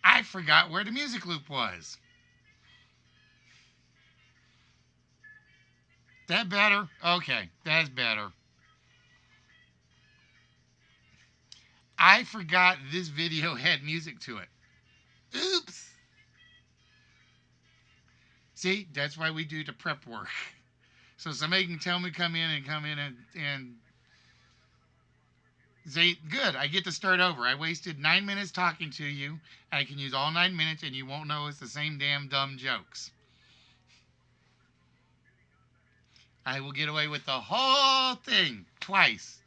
I forgot where the music loop was. That better? Okay, that's better. I forgot this video had music to it. Oops. See, that's why we do the prep work. So somebody can tell me come in and say, good, I get to start over. I wasted 9 minutes talking to you. I can use all 9 minutes and you won't know it's the same damn dumb jokes. I will get away with the whole thing twice.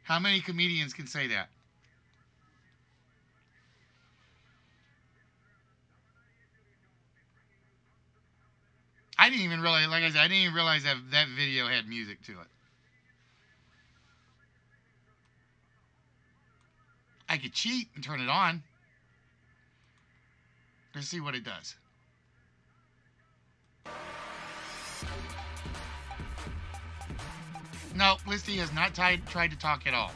How many comedians can say that? I didn't even realize, like I said, I didn't even realize that that video had music to it. I could cheat and turn it on. Let's see what it does. No, Listy has not tried to talk at all.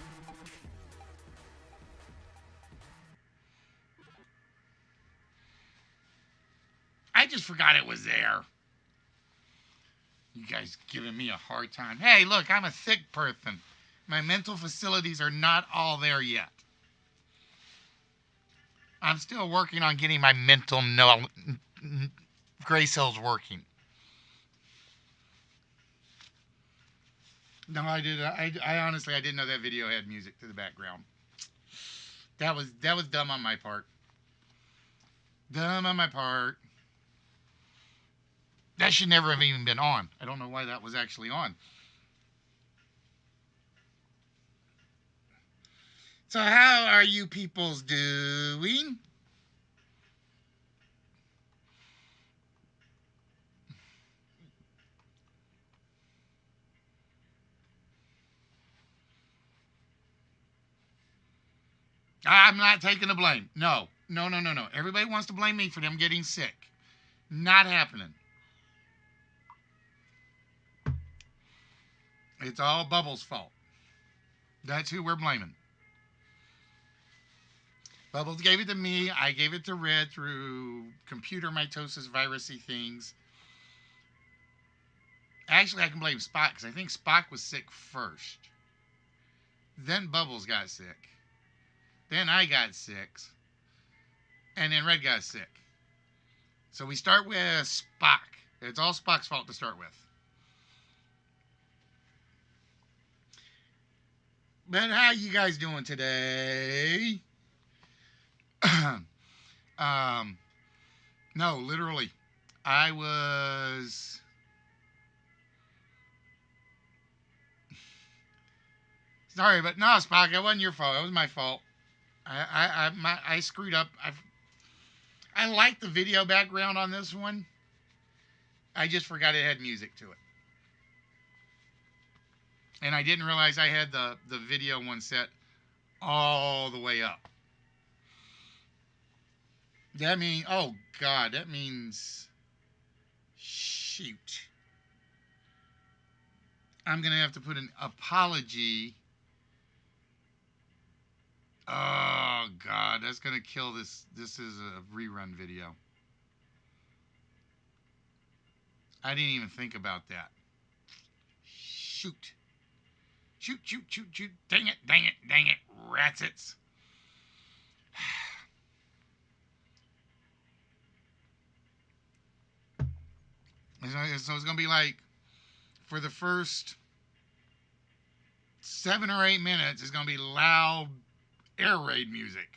I just forgot it was there. You guys giving me a hard time. Hey, look, I'm a sick person. My mental facilities are not all there yet. I'm still working on getting my mental gray cells working. No, I did. I honestly, I didn't know that video had music to the background. That was dumb on my part. Dumb on my part. That should never have even been on. I don't know why that was actually on. So how are you peoples doing? I'm not taking the blame. No. No. Everybody wants to blame me for them getting sick. Not happening. It's all Bubbles' fault. That's who we're blaming. Bubbles gave it to me. I gave it to Red through computer mitosis virusy things. Actually, I can blame Spock because I think Spock was sick first. Then Bubbles got sick. Then I got sick. And then Red got sick. So we start with Spock. It's all Spock's fault to start with. But how you guys doing today? No, literally. I was... Sorry, but no, Spock, it wasn't your fault. It was my fault. I screwed up. I liked the video background on this one. I just forgot it had music to it. And I didn't realize I had the video one set all the way up. That means, oh God, that means, shoot. I'm going to have to put an apology. Oh God, that's going to kill this. This is a rerun video. I didn't even think about that. Shoot. Shoot, shoot, shoot, shoot. Dang it, dang it, dang it. Ratsits. So it's going to be like, for the first 7 or 8 minutes, it's going to be loud air raid music.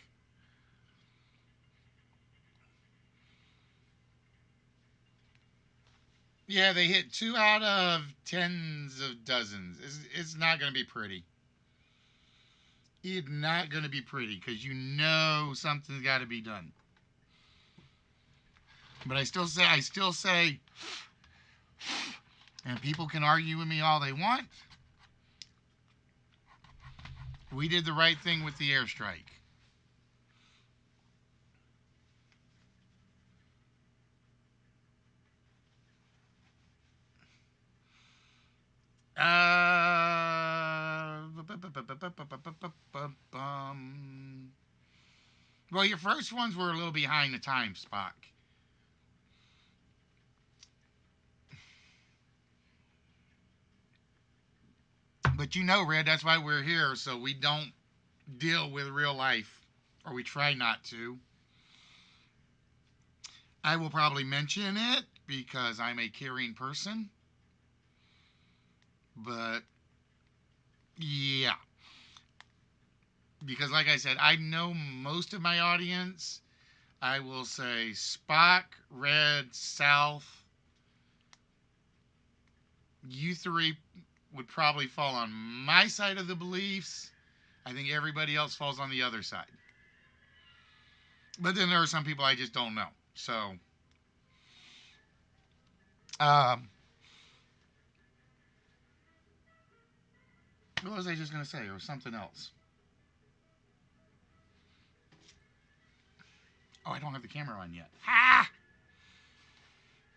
Yeah, they hit 2 out of tens of dozens. It's not going to be pretty. It's not going to be pretty because you know something's got to be done. But I still say, and people can argue with me all they want, we did the right thing with the airstrike. Well, your first ones were a little behind the time, Spock. But you know, Red, that's why we're here, so we don't deal with real life, or we try not to. I will probably mention it because I'm a caring person. But, yeah. Because, like I said, I know most of my audience. I will say Spock, Red, South. You three would probably fall on my side of the beliefs. I think everybody else falls on the other side. But then there are some people I just don't know. So, what was I just going to say? Or something else? Oh, I don't have the camera on yet. Ha!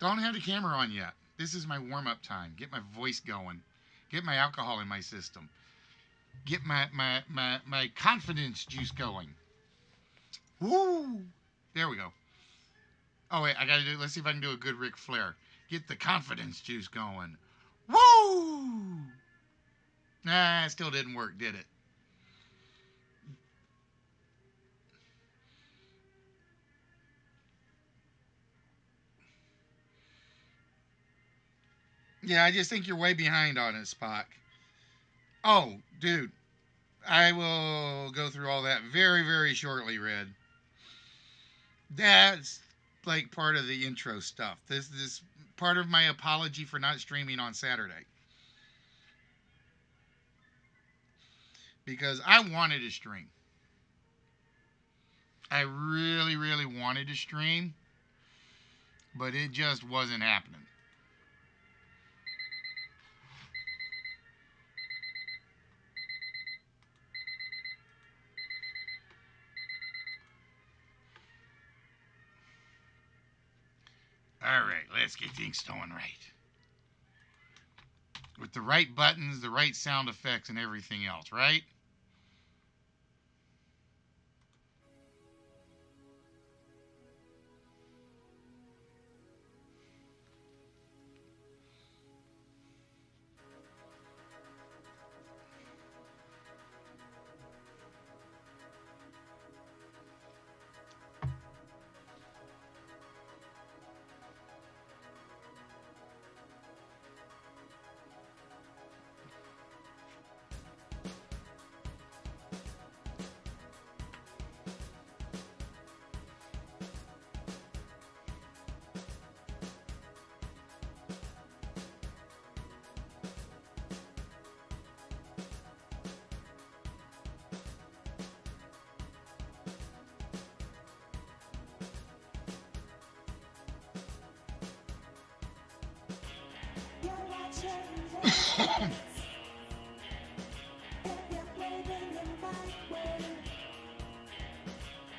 Don't have the camera on yet. This is my warm-up time. Get my voice going. Get my alcohol in my system. Get my confidence juice going. Woo! There we go. Oh, wait, I got to do, let's see if I can do a good Ric Flair. Get the confidence juice going. Woo! Nah, it still didn't work, did it? Yeah, I just think you're way behind on it, Spock. Oh, dude. I will go through all that very, very shortly, Red. That's like part of the intro stuff. This part of my apology for not streaming on Saturday. Because I wanted to stream. I really, really wanted to stream. But it just wasn't happening. All right, let's get things going right. With the right buttons, the right sound effects, and everything else, right?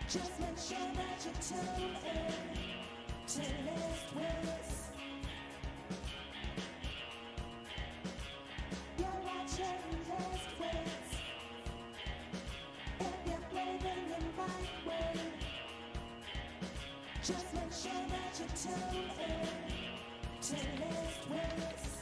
Just make sure that you tune in to List Wits. You're watching List Wits. If you're living in my way, just make sure that you tune in to lift weights.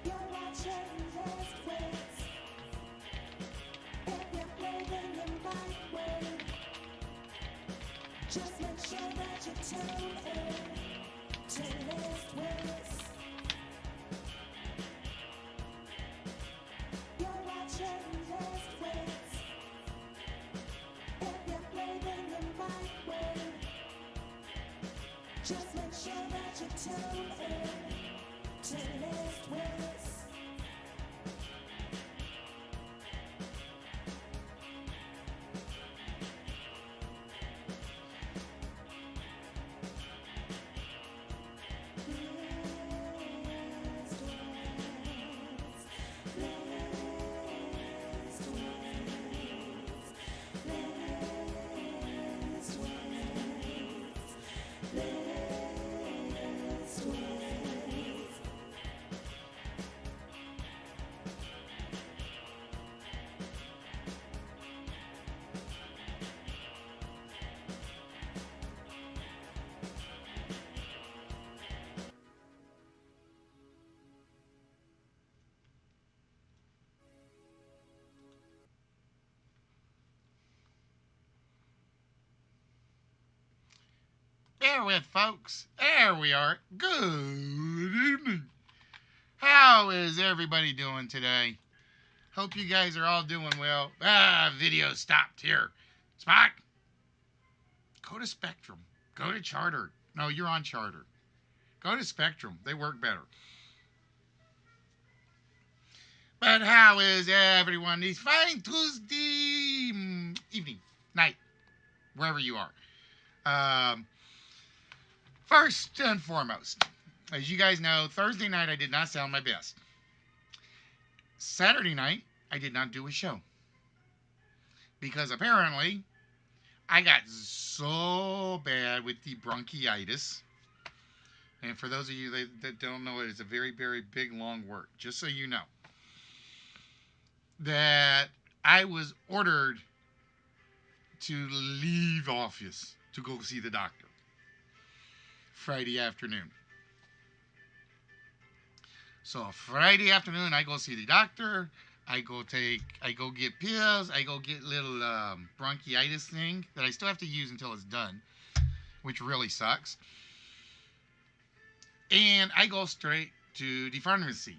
You're watching lift weights. If you're breathing in right way, just make sure that you tune in to lift weights. You're watching lift weights. If you're breathing in right way, just make sure that you tune in to lift weights. There with folks. There we are. Good evening. How is everybody doing today? Hope you guys are all doing well. Video stopped here. Spock, go to Spectrum. Go to Charter. No, you're on Charter. Go to Spectrum. They work better. But how is everyone this fine Tuesday evening, night, wherever you are? First and foremost, as you guys know, Thursday night I did not sound my best. Saturday night, I did not do a show. Because apparently, I got so bad with the bronchitis. And for those of you that don't know, it is a very, very big, long word. Just so you know. That I was ordered to leave office to go see the doctor Friday afternoon. So Friday afternoon, I go see the doctor. I go get pills. I go get little bronchitis thing that I still have to use until it's done, which really sucks. And I go straight to the pharmacy.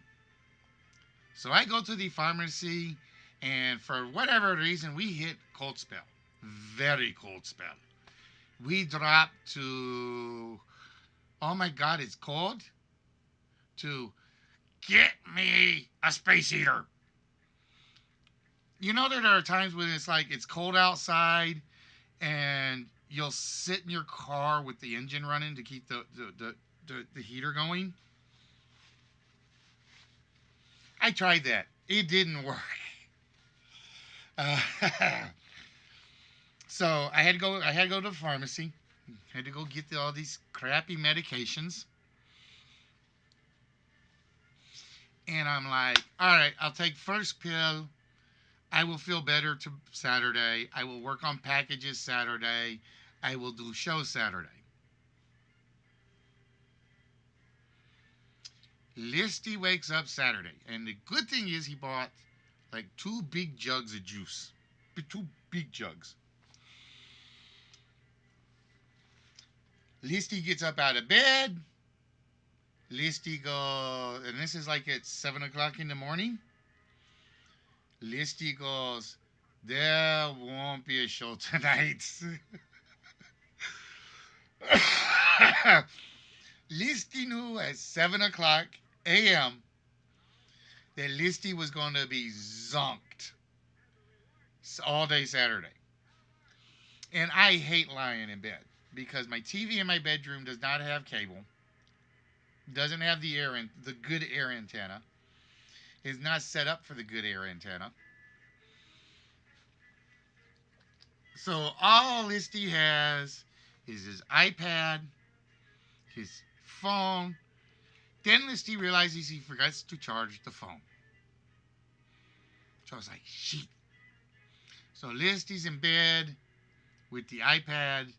So I go to the pharmacy, and for whatever reason, we hit cold spell. Very cold spell. We dropped to, oh my God, it's cold, to get me a space heater. You know, there are times when it's like it's cold outside, and you'll sit in your car with the engine running to keep the heater going. I tried that. It didn't work. So I had to go to the pharmacy. I had to go get all these crappy medications. And I'm like, all right, I'll take first pill. I will feel better to Saturday. I will work on packages Saturday. I will do show Saturday. Listy wakes up Saturday, and the good thing is he bought like 2 big jugs of juice. 2 big jugs. Listy gets up out of bed. Listy goes, and this is like at 7 o'clock in the morning. Listy goes, there won't be a show tonight. Listy knew at 7 o'clock a.m. that Listy was going to be zonked. all day Saturday. And I hate lying in bed because my TV in my bedroom does not have cable, doesn't have the good air antenna, is not set up for the good air antenna. So all Listy has is his iPad, his phone. Then Listy realizes he forgets to charge the phone. So I was like, shit. So Listy's in bed with the iPad,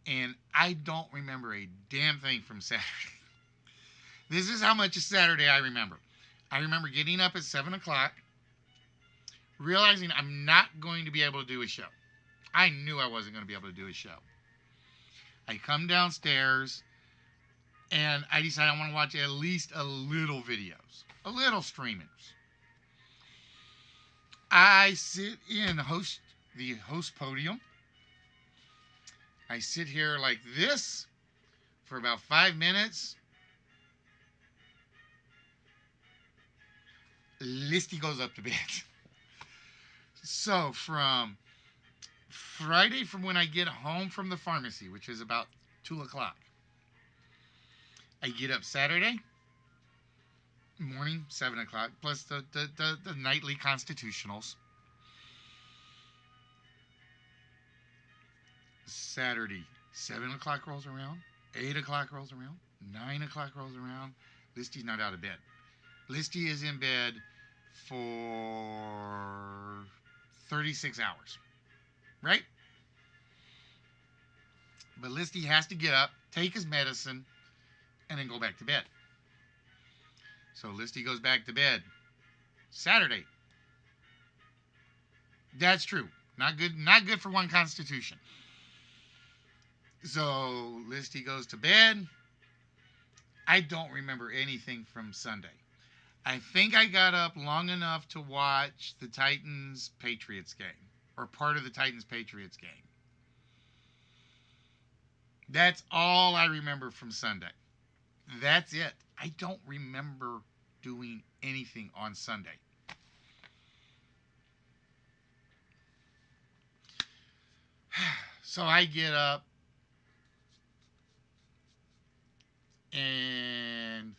and I don't remember a damn thing from Saturday. This is how much of Saturday I remember. I remember getting up at 7 o'clock, realizing I'm not going to be able to do a show. I knew I wasn't going to be able to do a show. I come downstairs, and I decide I want to watch at least a little videos, a little streamings. I sit in the host podium. I sit here like this for about 5 minutes. Listy goes up to bed. So from Friday, from when I get home from the pharmacy, which is about 2 o'clock, I get up Saturday morning, 7 o'clock, plus the nightly constitutionals. Saturday, 7 o'clock rolls around, 8 o'clock rolls around, 9 o'clock rolls around. Listy's not out of bed. Listy is in bed for 36 hours, right? But Listy has to get up, take his medicine, and then go back to bed. So Listy goes back to bed Saturday. That's true. Not good for one constitution. So Listy goes to bed. I don't remember anything from Sunday. I think I got up long enough to watch the Titans-Patriots game, or part of the Titans-Patriots game. That's all I remember from Sunday. That's it. I don't remember doing anything on Sunday. So I get up and...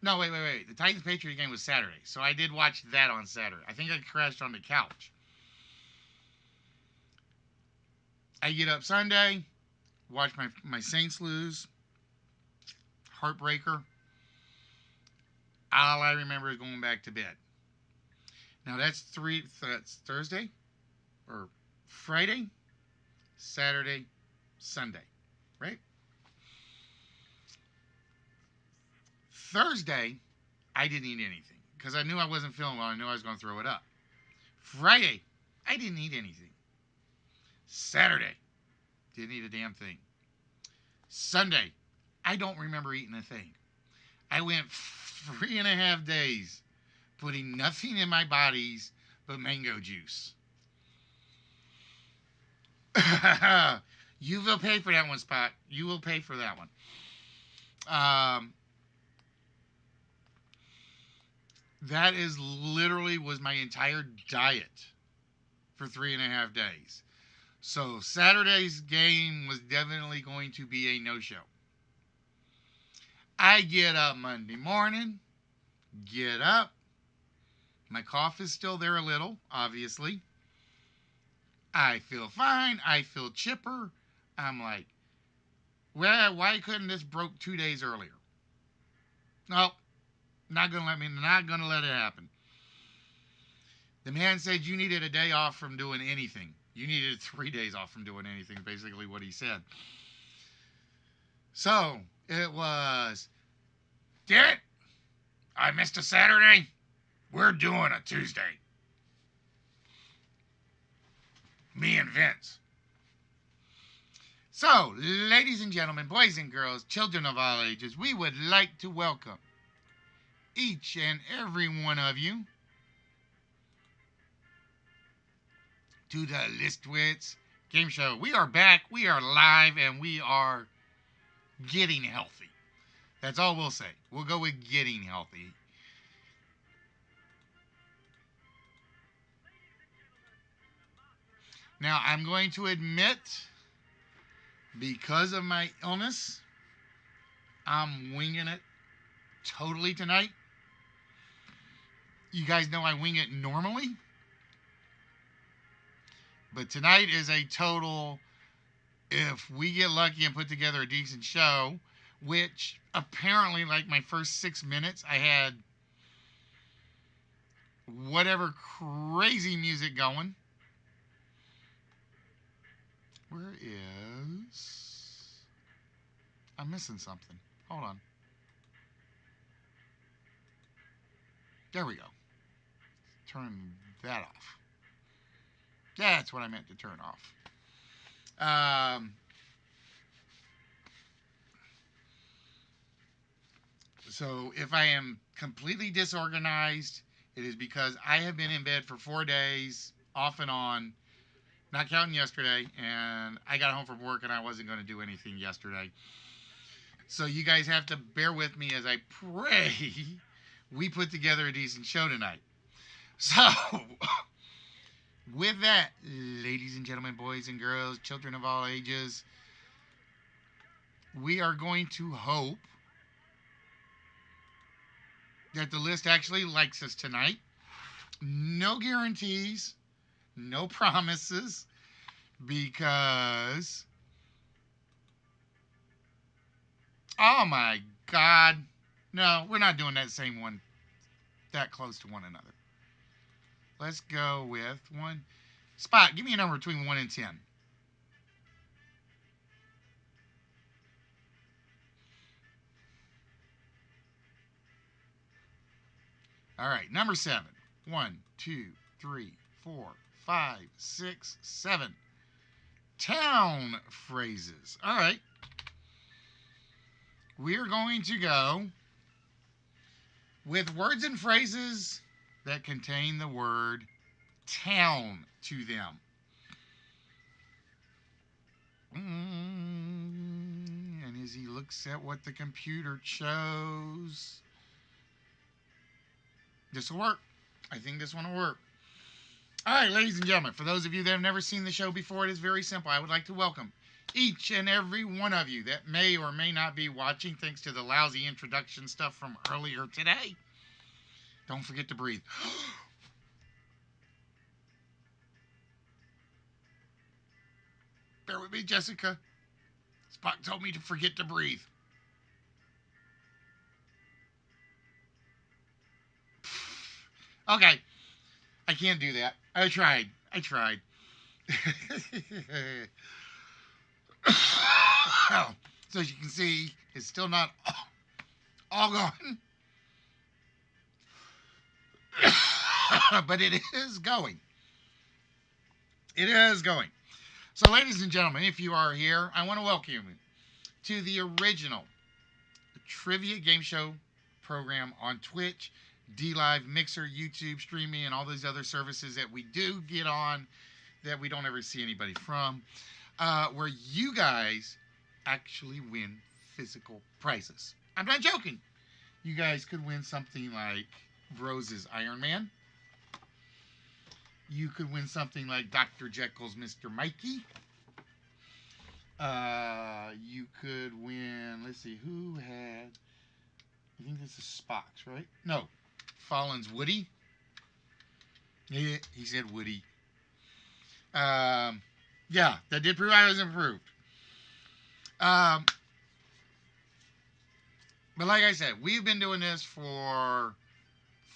No, wait. The Titans-Patriots game was Saturday. So I did watch that on Saturday. I think I crashed on the couch. I get up Sunday, watch my Saints lose. Heartbreaker. All I remember is going back to bed. Now that's Thursday, or Friday, Saturday, Sunday, right? Thursday, I didn't eat anything because I knew I wasn't feeling well. I knew I was going to throw it up. Friday, I didn't eat anything. Saturday, didn't eat a damn thing. Sunday, I don't remember eating a thing. I went 3.5 days putting nothing in my bodies but mango juice. You will pay for that one, Spot. You will pay for that one. That is literally was my entire diet for 3.5 days. So Saturday's game was definitely going to be a no-show. I get up Monday morning, get up. My cough is still there a little, obviously. I feel fine. I feel chipper. I'm like, well, why couldn't this broke 2 days earlier? No, not gonna let it happen. The man said you needed a day off from doing anything. You needed 3 days off from doing anything, basically what he said. So, it was, damn it, I missed a Saturday. We're doing a Tuesday. Me and Vince. So, ladies and gentlemen, boys and girls, children of all ages, we would like to welcome each and every one of you to the Wits game show. We are back, we are live, and we are getting healthy. That's all we'll say. We'll go with getting healthy. Now, I'm going to admit, because of my illness, I'm winging it totally tonight. You guys know I wing it normally. But tonight is a total, if we get lucky and put together a decent show, which apparently, like my first 6 minutes, I had whatever crazy music going. Where is... I'm missing something. Hold on. There we go. Turn that off. That's what I meant to turn off. So if I am completely disorganized, it is because I have been in bed for 4 days, off and on, not counting yesterday, and I got home from work and I wasn't going to do anything yesterday. So you guys have to bear with me as I pray we put together a decent show tonight. So, with that, ladies and gentlemen, boys and girls, children of all ages, we are going to hope that the list actually likes us tonight. No guarantees, no promises, because, oh my God, no, we're not doing that same one that close to one another. Let's go with one. Spot, give me a number between 1 and 10. All right, number 7. 1, 2, 3, 4, 5, 6, 7. Town phrases. All right. We're going to go with words and phrases that contain the word town to them. And as he looks at what the computer chose, this will work. I think this one will work. All right, ladies and gentlemen, for those of you that have never seen the show before, it is very simple. I would like to welcome each and every one of you that may or may not be watching thanks to the lousy introduction stuff from earlier today. Don't forget to breathe. Bear with me, Jessica. Spock told me to forget to breathe. Okay. I can't do that. I tried. So as you can see, it's still not all gone. But it is going. It is going. So, ladies and gentlemen, if you are here, I want to welcome you to the original trivia game show program on Twitch, DLive, Mixer, YouTube, streaming, and all these other services that we do get on that we don't ever see anybody from, where you guys actually win physical prizes. I'm not joking. You guys could win something like Rose's Iron Man. You could win something like Dr. Jekyll's Mr. Mikey. You could win, let's see, who had, I think this is Spock's, right? No, Fallen's Woody. Yeah, he said Woody. Yeah, that did prove I was improved. But like I said, we've been doing this for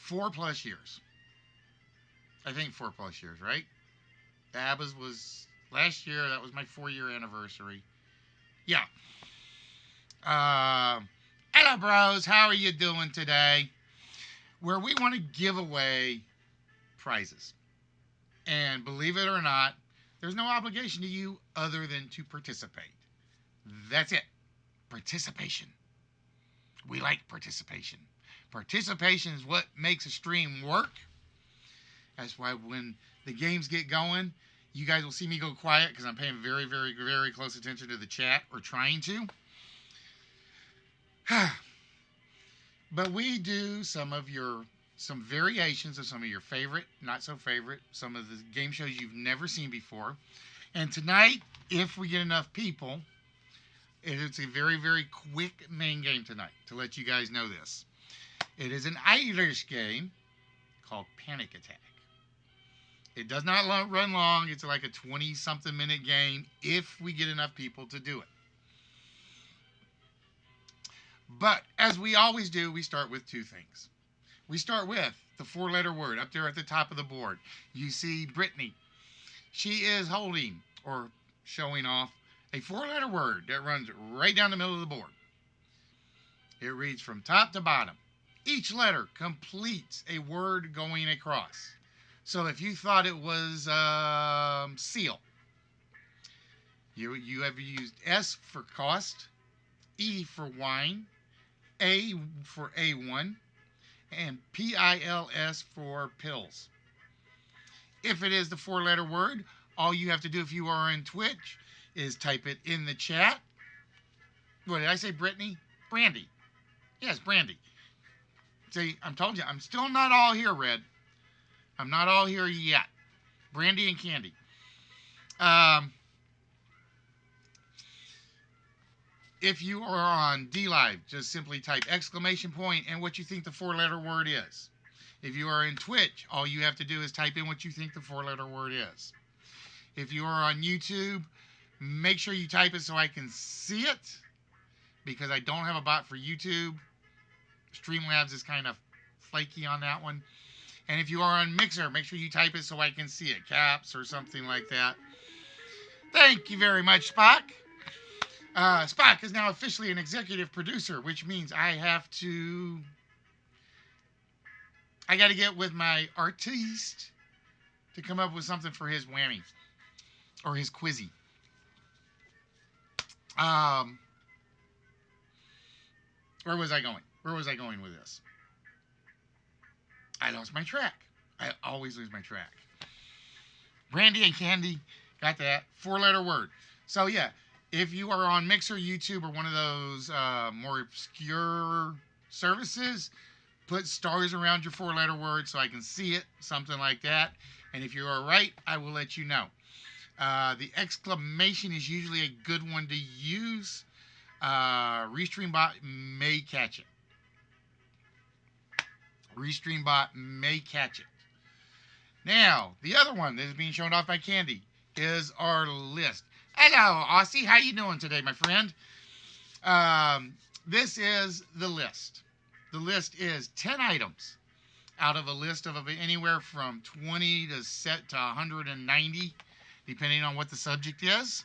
4+ years. I think 4+ years, right? Abba's was last year. That was my 4-year anniversary. Yeah. Hello, bros. How are you doing today? Where we want to give away prizes. And believe it or not, there's no obligation to you other than to participate. That's it. Participation. We like participation. Participation is what makes a stream work. That's why when the games get going, you guys will see me go quiet because I'm paying very, very, very close attention to the chat, or trying to. But we do some of your some variations of some of your favorite, not so favorite, some of the game shows you've never seen before. And tonight, if we get enough people, it's a very, very quick main game tonight to let you guys know this. It is an Irish game called Panic Attack. It does not run long. It's like a 20-something minute game if we get enough people to do it. But as we always do, we start with two things. We start with the four-letter word up there at the top of the board. You see Brittany. She is holding or showing off a four-letter word that runs right down the middle of the board. It reads from top to bottom. Each letter completes a word going across. So if you thought it was seal, you have used S for cost, E for wine, A for A1, and PILS for pills. If it is the four-letter word, all you have to do if you are on Twitch is type it in the chat. What did I say, Brittany? Brandy. Yes, Brandy. See, I'm told you, I'm still not all here, Red. I'm not all here yet. Brandy and Candy. If you are on D Live, just simply type exclamation point and what you think the four-letter word is. If you are in Twitch, all you have to do is type in what you think the four-letter word is. If you are on YouTube, make sure you type it so I can see it, because I don't have a bot for YouTube. Streamlabs is kind of flaky on that one. And if you are on Mixer, make sure you type it so I can see it, caps or something like that. Thank you very much, Spock. Spock is now officially an executive producer, which means I got to get with my artiste to come up with something for his whammy or his quizzy. Where was I going? Where was I going with this? I lost my track. I always lose my track. Brandy and Candy, got that. Four-letter word. So yeah, if you are on Mixer, YouTube, or one of those more obscure services, put stars around your four-letter word so I can see it, something like that. And if you are right, I will let you know. The exclamation is usually a good one to use. ReStreamBot may catch it. ReStreamBot may catch it. Now, the other one that is being shown off by Candy is our list. Hello, Aussie. How you doing today, my friend? This is the list. The list is 10 items out of a list of anywhere from 20 to set to 190, depending on what the subject is,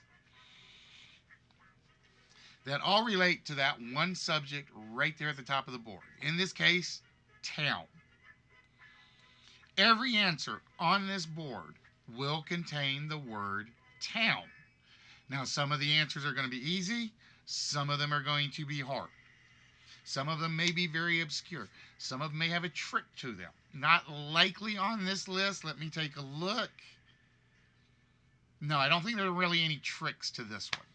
that all relate to that one subject right there at the top of the board. In this case, town. Every answer on this board will contain the word town. Now, some of the answers are going to be easy. Some of them are going to be hard. Some of them may be very obscure. Some of them may have a trick to them. Not likely on this list. Let me take a look. No, I don't think there are really any tricks to this one.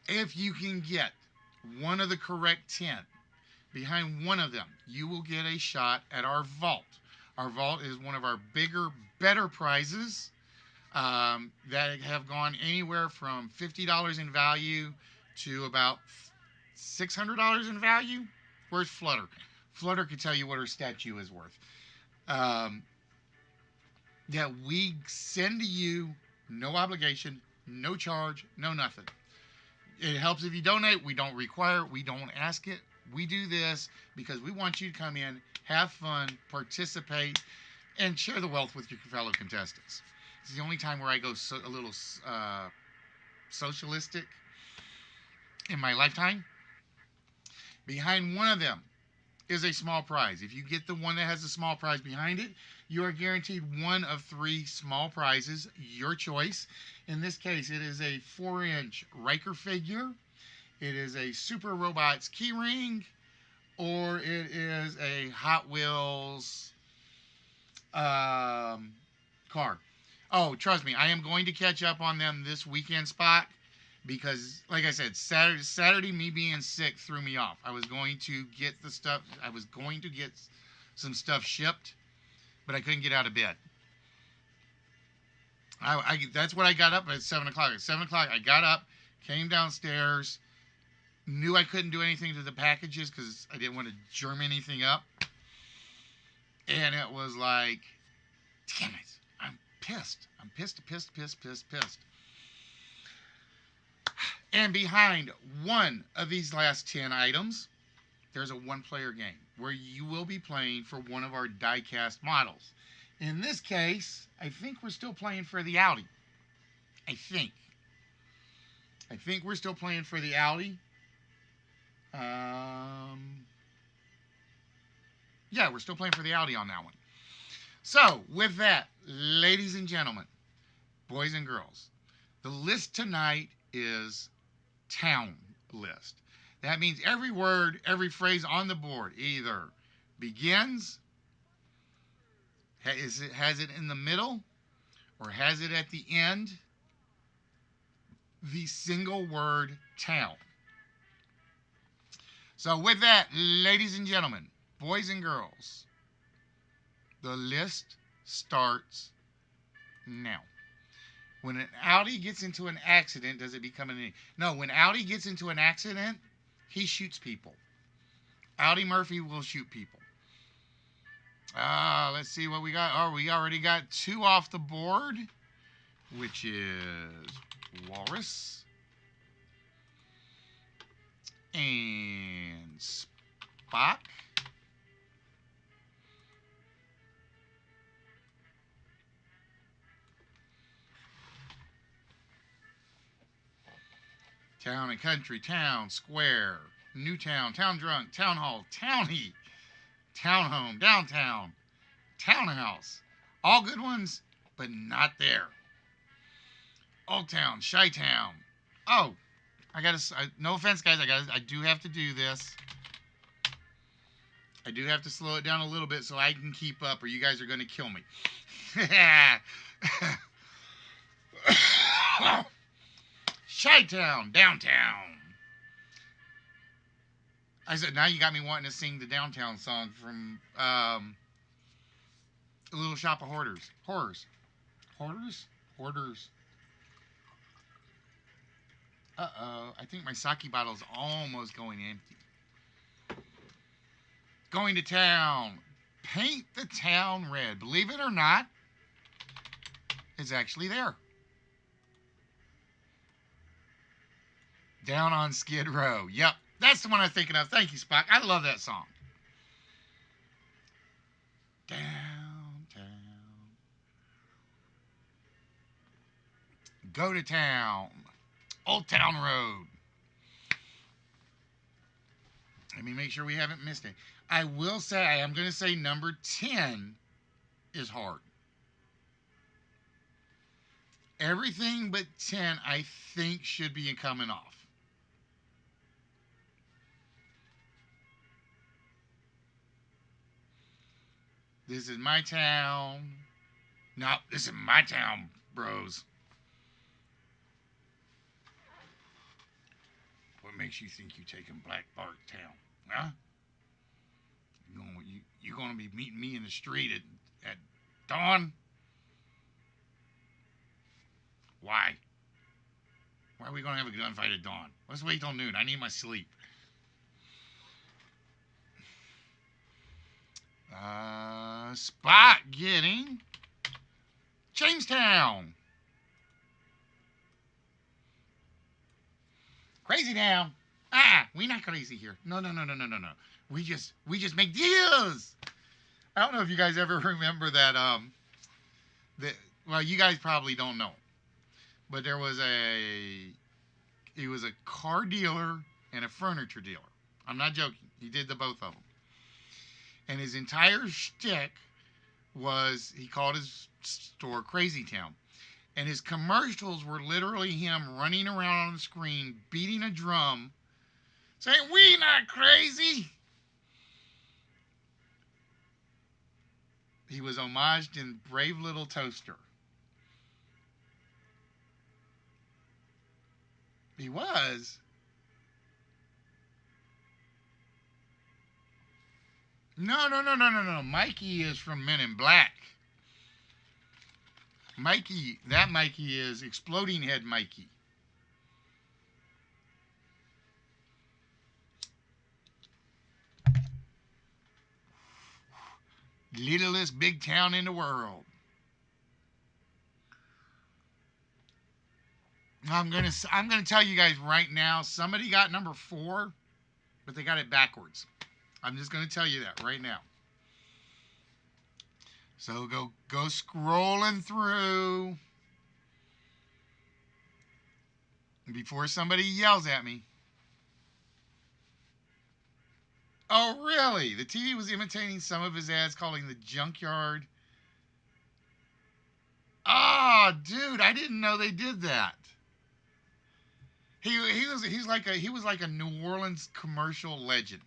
If you can get one of the correct 10 behind one of them, you will get a shot at our vault. Our vault is one of our bigger, better prizes that have gone anywhere from $50 in value to about $600 in value. Where's Flutter? Flutter can tell you what her statue is worth. That we send to you, no obligation, no charge, no nothing. It helps if you donate. We don't require it. We don't ask it. We do this because we want you to come in, have fun, participate, and share the wealth with your fellow contestants. It's the only time where I go a little socialistic in my lifetime. Behind one of them is a small prize. If you get the one that has a small prize behind it, you are guaranteed one of 3 small prizes, your choice. In this case, it is a 4-inch Riker figure, it is a Super Robots keyring, or it is a Hot Wheels car. Oh, trust me, I am going to catch up on them this weekend, Spot, because, like I said, Saturday, me being sick threw me off. I was going to get the stuff. I was going to get some stuff shipped, but I couldn't get out of bed. That's what I got up at 7 o'clock. At 7 o'clock, I got up, came downstairs, knew I couldn't do anything to the packages because I didn't want to germ anything up, and it was like, damn it, I'm pissed. I'm pissed. And behind one of these last 10 items, there's a one-player game where you will be playing for one of our die-cast models. In this case, I think we're still playing for the Audi. I think we're still playing for the Audi. Yeah, we're still playing for the Audi on that one. So, with that, ladies and gentlemen, boys and girls, the list tonight is town list. That means every word, every phrase on the board either begins, has it in the middle, or has it at the end, the single word town. So with that, ladies and gentlemen, boys and girls, the list starts now. When an Audi gets into an accident, does it become an... No, when Audi gets into an accident, he shoots people. Audi Murphy will shoot people. Let's see what we got. Oh, we already got 2 off the board, which is Walrus and Spock. Town and Country, Town Square, Newtown, Town Drunk, Town Hall, Townie, Town Home, Downtown, Townhouse. All good ones, but not there. Old Town, Chi-Town. Oh, no offense, guys. I do have to do this. I do have to slow it down a little bit so I can keep up, or you guys are going to kill me. Chi-Town, Downtown. I said, now you got me wanting to sing the Downtown song from Little Shop of Hoarders. Hoarders. Uh-oh, I think my sake bottle's almost going empty. Going to town. Paint the town red. Believe it or not, it's actually there. Down on Skid Row. Yep, that's the one I'm thinking of. Thank you, Spock. I love that song. Downtown. Go to town. Old Town Road. Let me make sure we haven't missed it. I will say, I am going to say number 10 is hard. Everything but 10, I think, should be coming off. This is my town. No, this is my town, bros. What makes you think you're taking Black Bart Town? Huh? You gonna be meeting me in the street at dawn? Why? Why are we gonna have a gunfight at dawn? Let's wait till noon. I need my sleep. Spot getting Jamestown. Crazy Town. We not crazy here. No. We just make deals. I don't know if you guys ever remember that. Well, you guys probably don't know, but he was a car dealer and a furniture dealer. I'm not joking. He did the both of them. And his entire shtick was, he called his store Crazy Town. And his commercials were literally him running around on the screen, beating a drum, saying, "We not crazy." He was homaged in Brave Little Toaster. He was. No, no, no, no, no, no. Mikey is from Men in Black. Mikey, that Mikey is Exploding Head Mikey. Littlest big town in the world. I'm gonna tell you guys right now. Somebody got number 4, but they got it backwards. I'm just gonna tell you that right now. So go scrolling through before somebody yells at me. Oh, really? The TV was imitating some of his ads, calling the junkyard. Oh, dude, I didn't know they did that. He was like a New Orleans commercial legend.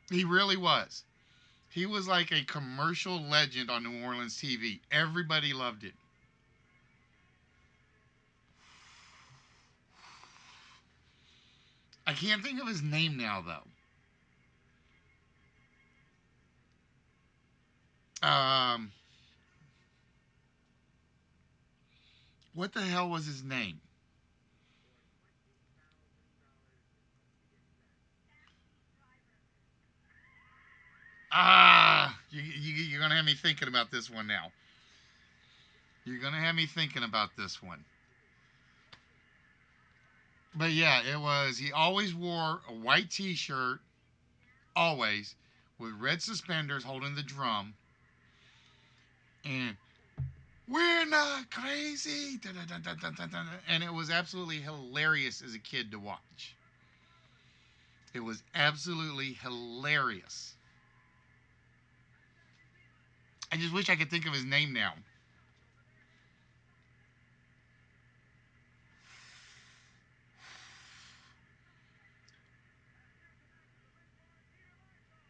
He really was. He was like a commercial legend on New Orleans TV. Everybody loved it. I can't think of his name now though. What the hell was his name? You're gonna have me thinking about this one now. You're gonna have me thinking about this one. But yeah, it was. He always wore a white T-shirt, always, with red suspenders, holding the drum, and we're not crazy. Dun, dun, dun, dun, dun, dun, and it was absolutely hilarious as a kid to watch. It was absolutely hilarious. I just wish I could think of his name now.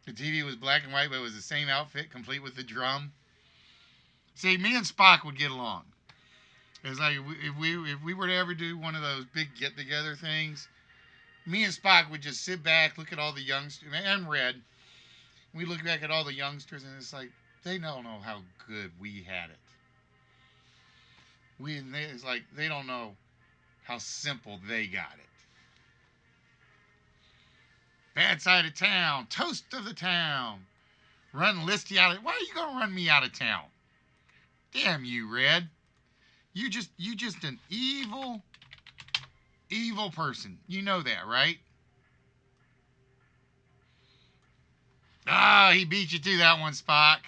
The TV was black and white, but it was the same outfit, complete with the drum. See, me and Spock would get along. It's like if we were to ever do one of those big get-together things, me and Spock would just sit back, look at all the youngsters, and Red. We look back at all the youngsters, and it's like they don't know how good we had it. It's like they don't know how simple they got it. Bad side of town, toast of the town. Run Listy out of. Why are you gonna run me out of town? Damn you, Red. You just an evil person. You know that, right? Ah, he beat you to that one, Spock.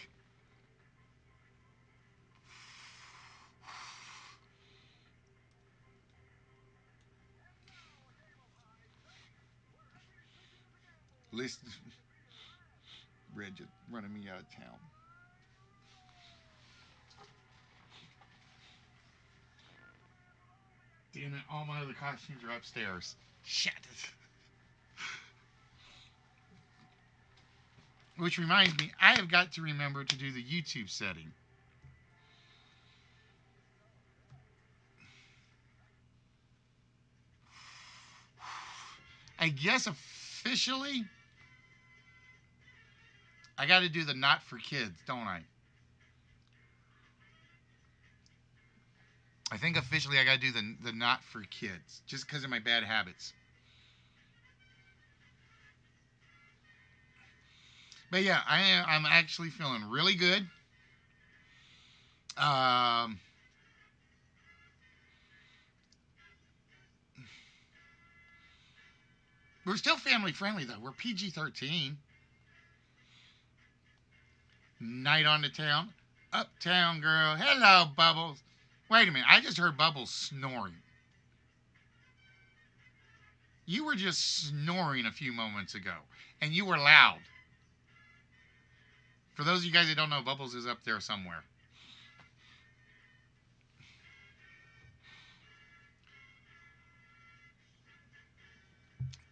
List Red just running me out of town. Damn it, all my other costumes are upstairs. Shit. Which reminds me, I have got to remember to do the YouTube setting. I guess officially, I got to do the not for kids, don't I? I think officially I got to do the not for kids, just because of my bad habits. But yeah, I'm actually feeling really good. Um, we're still family friendly though. We're PG-13. Night on the town, uptown girl. Hello, Bubbles. Wait a minute, I just heard Bubbles snoring. You were just snoring a few moments ago, and you were loud. For those of you guys that don't know, Bubbles is up there somewhere.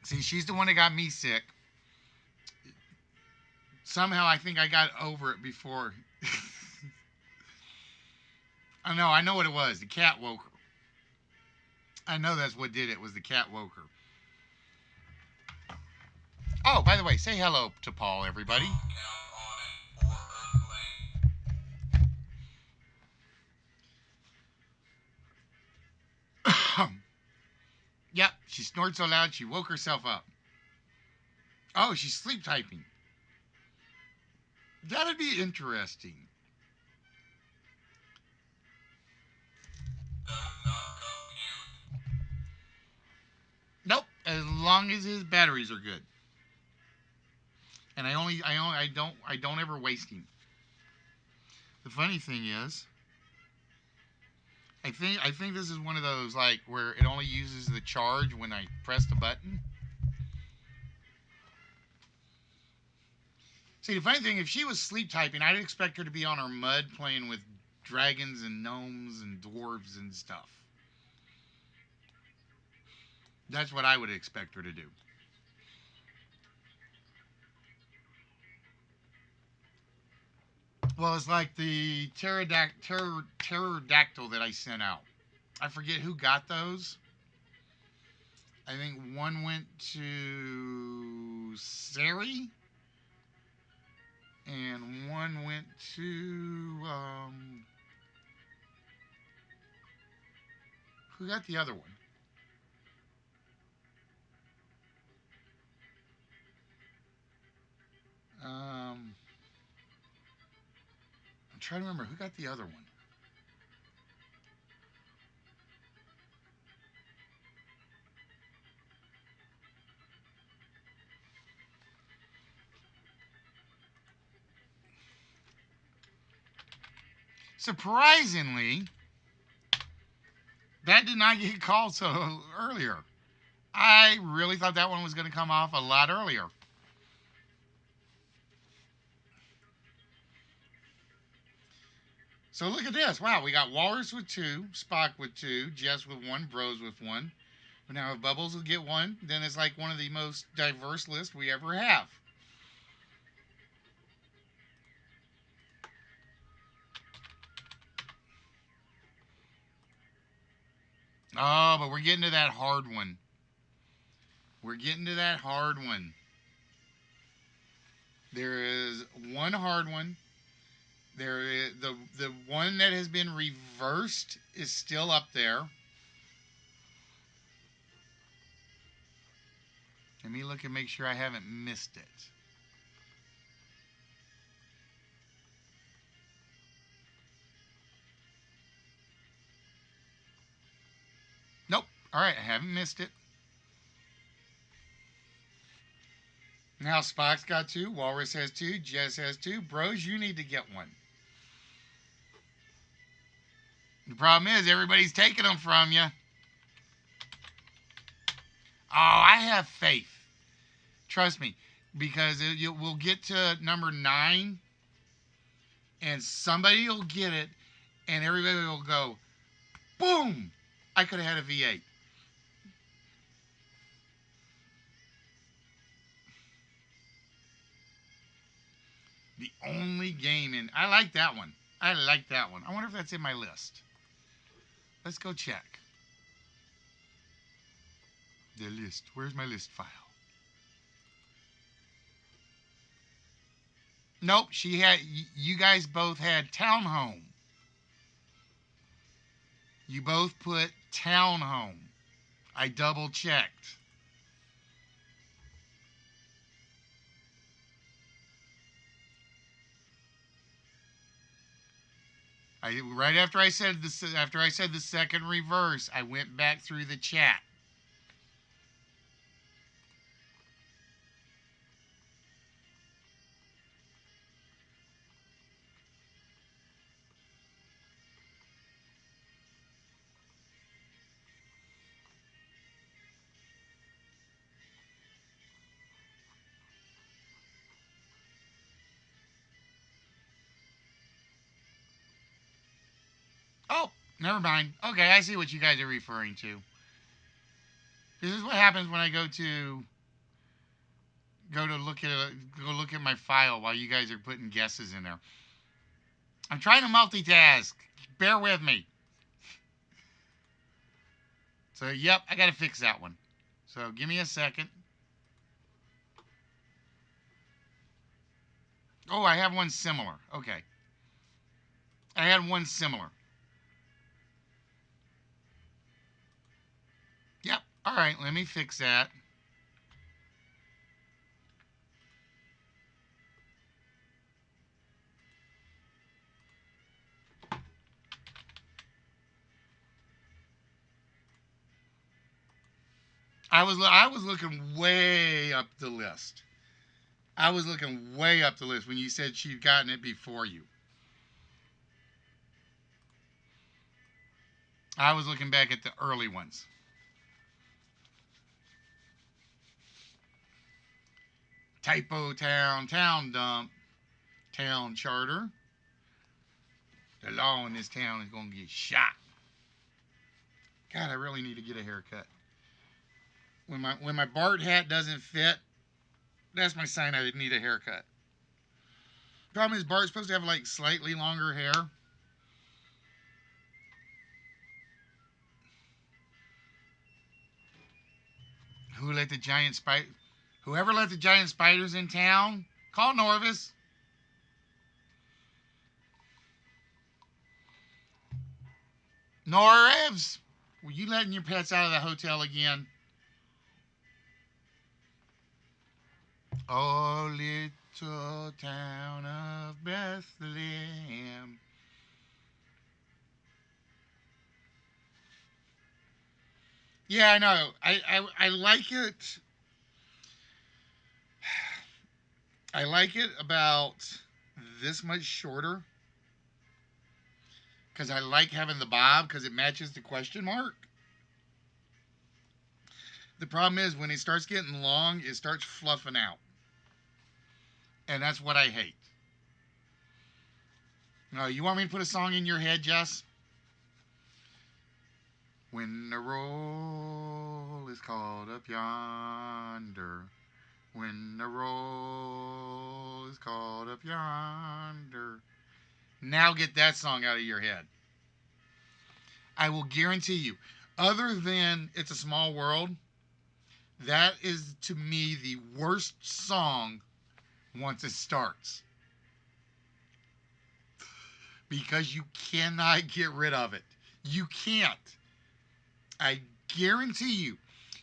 See, she's the one that got me sick. Somehow I think I got over it before. I know what it was. The cat woke her. I know that's what did it, was the cat woke her. Oh, by the way, say hello to Paul, everybody. Yep, she snored so loud she woke herself up. Oh, she's sleep typing. That'd be interesting. Nope, as long as his batteries are good. And I don't ever waste him. The funny thing is, I think this is one of those like where it only uses the charge when I press the button. See, the funny thing, if she was sleep typing, I'd expect her to be on her mud playing with dragons and gnomes and dwarves and stuff. That's what I would expect her to do. Well, it's like the pterodactyl that I sent out. I forget who got those. I think one went to Sari, and one went to who got the other one? I'm trying to remember who got the other one. Surprisingly, that did not get called so earlier. I really thought that one was going to come off a lot earlier. So look at this. Wow, we got Walrus with 2, Spock with 2, Jess with 1, Bros with 1. But now if Bubbles will get 1, then it's like one of the most diverse lists we ever have. Oh, but we're getting to that hard one. We're getting to that hard one. There is one hard one. There is the one that has been reversed is still up there. Let me look and make sure I haven't missed it. Nope. All right, I haven't missed it. Now Spock's got 2, Walrus has 2, Jess has 2. Bros, you need to get one. The problem is everybody's taking them from you. Oh, I have faith. Trust me, because we'll get to number 9, and somebody will get it, and everybody will go, boom! I could have had a V8. The only game in... I like that one. I like that one. I wonder if that's in my list. Let's go check. The list. Where's my list file? Nope, she had... You guys both had Townhome. You both put Townhome. I double checked. Right after I said the second reverse, I went back through the chat. Oh, never mind. Okay, I see what you guys are referring to. This is what happens when I go to look at my file while you guys are putting guesses in there. I'm trying to multitask. Bear with me. So, yep, I got to fix that one. So, give me a second. Oh, I have one similar. Okay. I had one similar. Yep. All right, let me fix that. I was looking way up the list. I was looking way up the list when you said she'd gotten it before you. I was looking back at the early ones. Typo Town, Town Dump, Town Charter. The law in this town is going to get shot. God, I really need to get a haircut. When my Bart hat doesn't fit, that's my sign I need a haircut. Problem is, Bart's supposed to have like slightly longer hair. Who let the giant spider? Whoever let the giant spiders in town, call Norvis. Norvis, were you letting your pets out of the hotel again? Oh, little town of Bethlehem. Yeah, I know. I like it. I like it about this much shorter because I like having the bob because it matches the question mark. The problem is when it starts getting long, it starts fluffing out. And that's what I hate. No, you want me to put a song in your head, Jess? When the roll is called up yonder. When the roll is called up yonder. Now get that song out of your head. I will guarantee you, other than It's a Small World, that is to me the worst song once it starts. Because you cannot get rid of it. You can't. I guarantee you,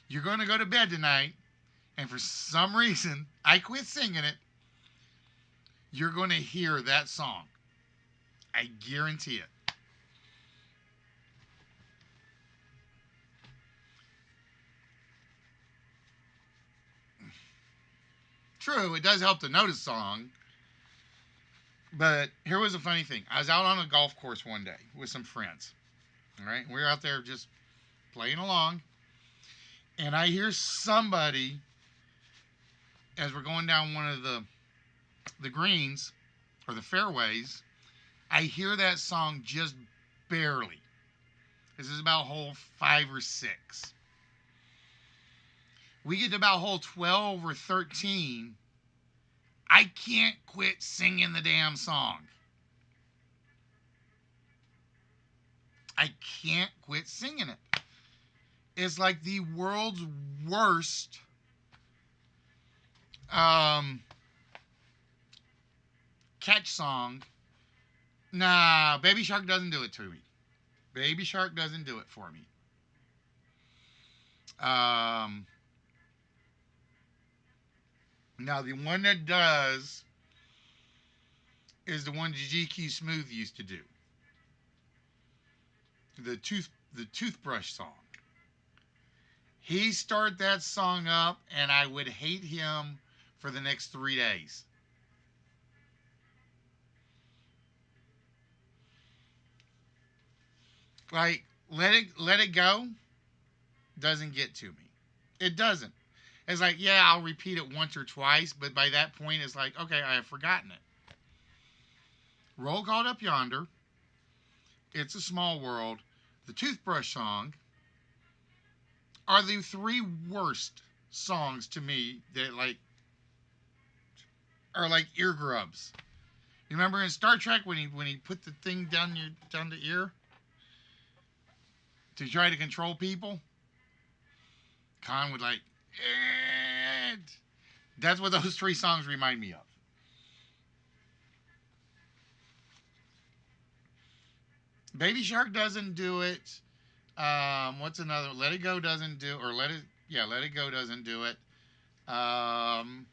you're going to go to bed tonight, and for some reason, I quit singing it, you're going to hear that song. I guarantee it. True, it does help to know the song. But here was a funny thing. I was out on a golf course one day with some friends. All right, we were out there just playing along. And I hear somebody, as we're going down one of the greens, or the fairways, I hear that song just barely. This is about hole 5 or 6. We get to about hole 12 or 13. I can't quit singing the damn song. I can't quit singing it. It's like the world's worst catch song. Nah, Baby Shark doesn't do it to me. Baby Shark doesn't do it for me. Now the one that does is the one GQ Smooth used to do. The toothbrush song. He started that song up, and I would hate him for the next 3 days. Like, let it go doesn't get to me. It doesn't. It's like, yeah, I'll repeat it once or twice, but by that point, it's like, okay, I have forgotten it. Roll Called Up Yonder, It's a Small World, the Toothbrush Song are the 3 worst songs to me that like are like ear grubs. You remember in Star Trek when he put the thing down the ear to try to control people? Con would like, eh. That's what those three songs remind me of. Baby Shark doesn't do it. What's another? Let It Go doesn't do, or Let It Go doesn't do it. Um,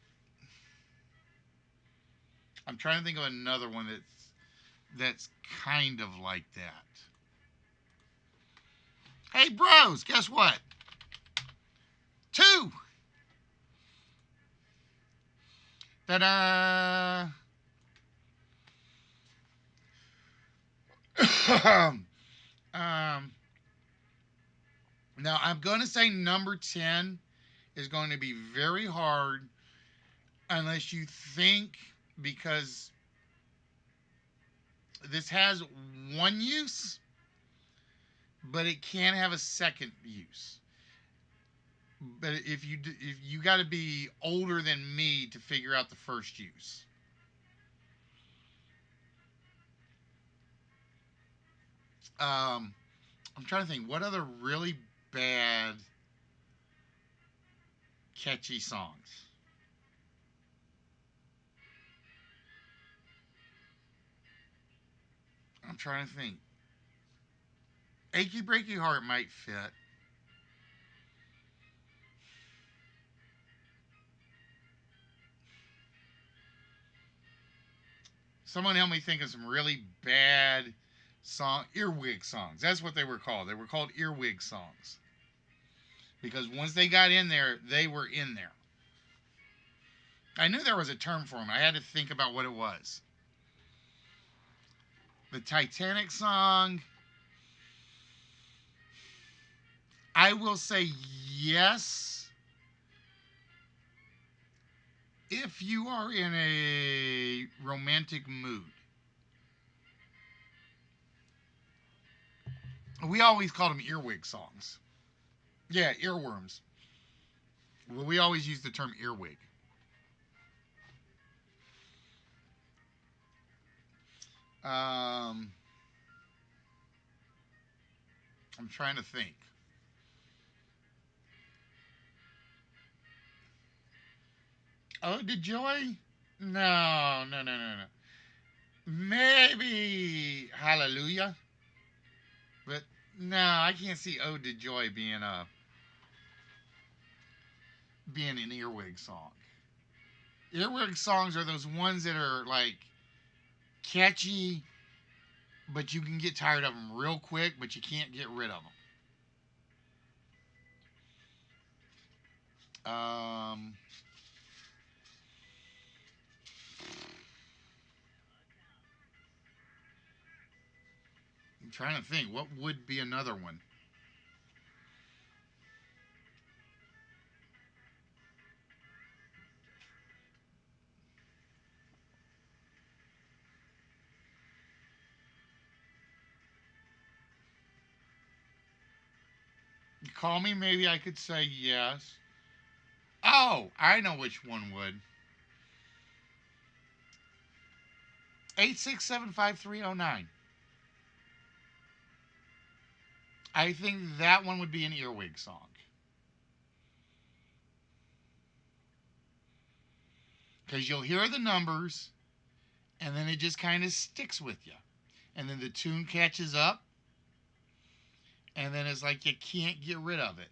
I'm trying to think of another one that's kind of like that. Hey, bros, guess what? Two. Ta-da! um, Now I'm going to say number 10 is going to be very hard unless you think, because this has one use, but it can have a second use. But if you got to be older than me to figure out the first use. I'm trying to think what other really bad catchy songs. I'm trying to think. Achy Breaky Heart might fit. Someone help me think of some really bad earwig songs. That's what they were called. They were called earwig songs. Because once they got in there, they were in there. I knew there was a term for them. I had to think about what it was. The Titanic song, I will say yes if you are in a romantic mood. We always called them earwig songs. Yeah, earworms. Well, we always use the term earwig. Um, I'm trying to think. Oh, did Joy? No, no, no, no, no. Maybe Hallelujah, but no, I can't see Ode to Joy being an earwig song. Earwig songs are those ones that are like catchy, but you can get tired of them real quick, but you can't get rid of them. I'm trying to think what would be another one. You call me, maybe I could say yes. Oh, I know which one would. 8675309. I think that one would be an earwig song. Because you'll hear the numbers, and then it just kind of sticks with you. And then the tune catches up, and then it's like you can't get rid of it.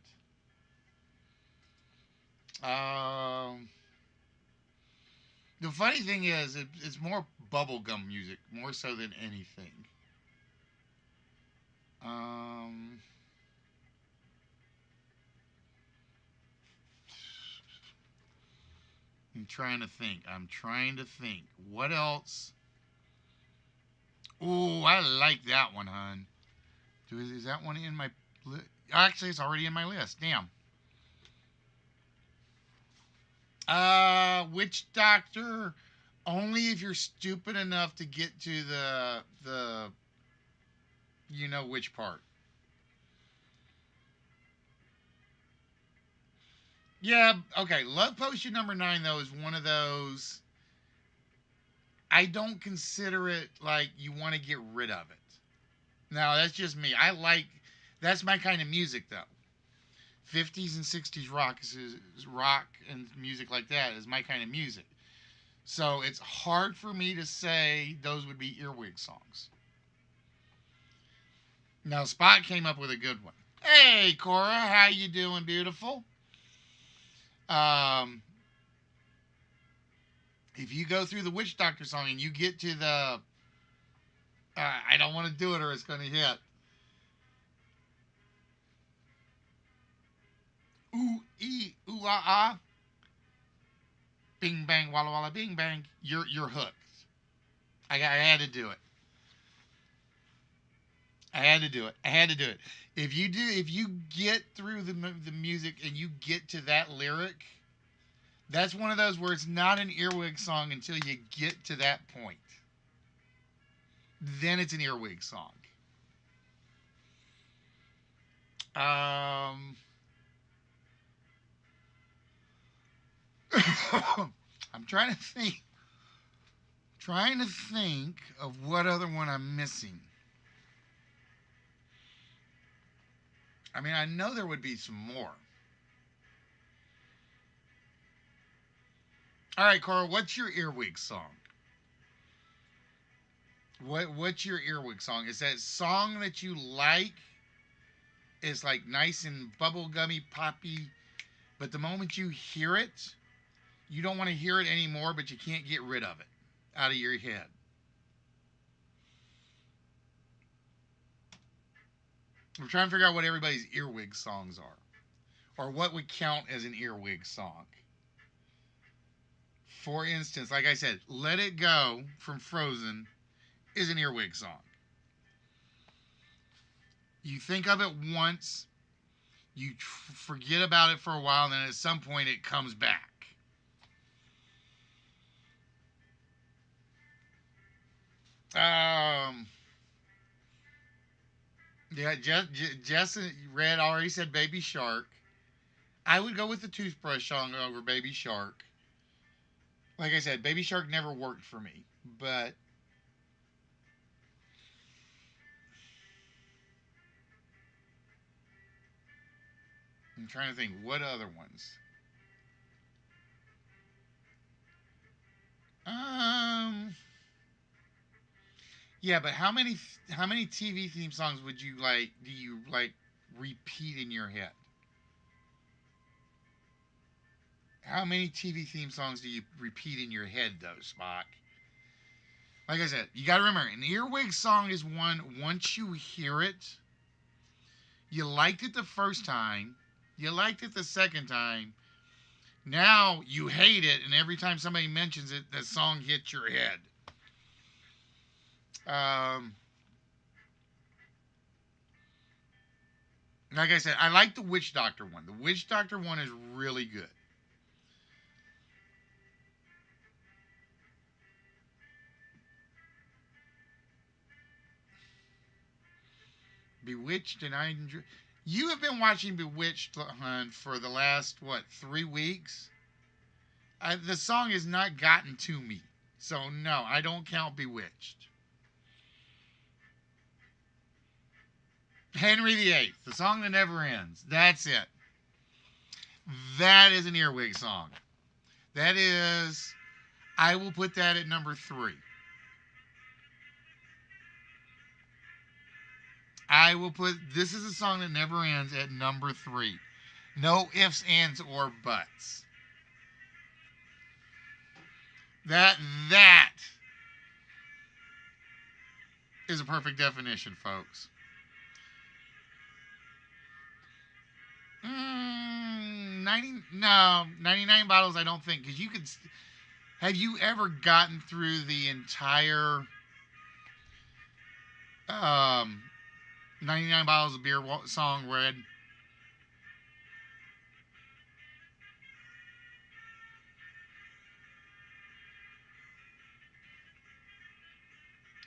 The funny thing is, it's more bubblegum music, more so than anything. Um, I'm trying to think. I'm trying to think. What else? Oh, I like that one, hon. Is that one in my list? Actually, it's already in my list. Damn. Witch Doctor. Only if you're stupid enough to get to the you know which part. Yeah, okay. Love Potion number 9 though is one of those. I don't consider it like you want to get rid of it. Now that's just me. That's my kind of music though. 50s and 60s rock and music like that is my kind of music. So it's hard for me to say those would be earwig songs. Now Spot came up with a good one. Hey Cora, how you doing, beautiful? Um, if you go through the Witch Doctor song and you get to the I don't want to do it or it's going to hit. Ooh, ooh, ah, ah. Bing, bang, walla, walla, bing, bang. You're hooked. I had to do it. I had to do it. I had to do it. If you get through the music and you get to that lyric, that's one of those where it's not an earwig song until you get to that point. Then it's an earwig song. I'm trying to think of what other one I'm missing. I mean, I know there would be some more. All right, Cora, what's your earwig song? What's your earwig song? Is that song that you like? Is like nice and bubblegummy poppy, but the moment you hear it, you don't want to hear it anymore, but you can't get rid of it out of your head. I'm trying to figure out what everybody's earwig songs are, or what would count as an earwig song. For instance, like I said, Let It Go from Frozen is an earwig song. You think of it once, you forget about it for a while, and then at some point it comes back. Yeah, Jess Red already said Baby Shark. I would go with the Toothbrush song over Baby Shark. Like I said, Baby Shark never worked for me, but I'm trying to think what other ones. Um, yeah, but how many TV theme songs would you like? Do you like repeat in your head? How many TV theme songs do you repeat in your head, though, Spock? Like I said, you got to remember, an earwig song is one. Once you hear it, you liked it the first time, you liked it the second time. Now you hate it, and every time somebody mentions it, the song hits your head. Um, like I said, I like the Witch Doctor one. The Witch Doctor one is really good. Bewitched and I enjoy. You have been watching Bewitched, Hunt, for the last, what, 3 weeks? The song has not gotten to me. So, no, I don't count Bewitched. Henry VIII, the song that never ends. That's it. That is an earwig song. That is, I will put that at number 3. I will put This Is a Song That Never Ends at number 3. No ifs, ands, or buts. That is a perfect definition, folks. 99 bottles I don't think, because you could. Have you ever gotten through the entire 99 bottles of beer song, Red?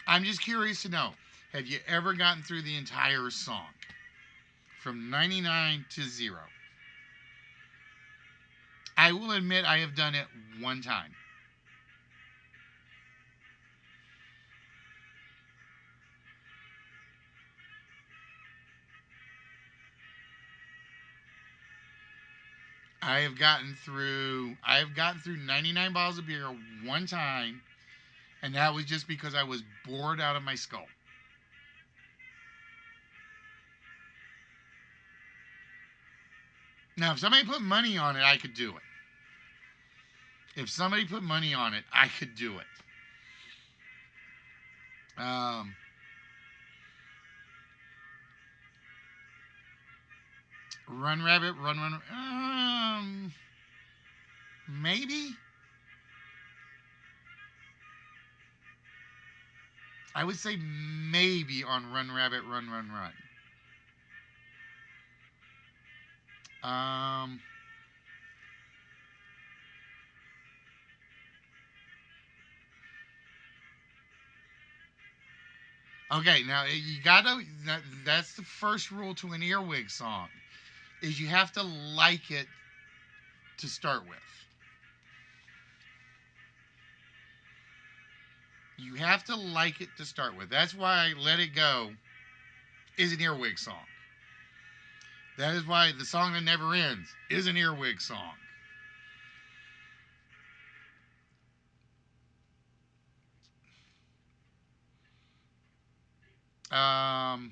I'm just curious to know, have you ever gotten through the entire song from 99 to 0? I will admit I have done it one time. I have gotten through 99 bottles of beer one time, and that was just because I was bored out of my skull. Now, if somebody put money on it, I could do it. If somebody put money on it, I could do it. Um, Run Rabbit, Run Run. Maybe. I would say maybe on Run Rabbit, Run Run Run. Um, okay, now you gotta. That's the first rule to an earwig song, is you have to like it to start with. You have to like it to start with. That's why Let It Go is an earwig song. That is why The Song That Never Ends is an earwig song. Um,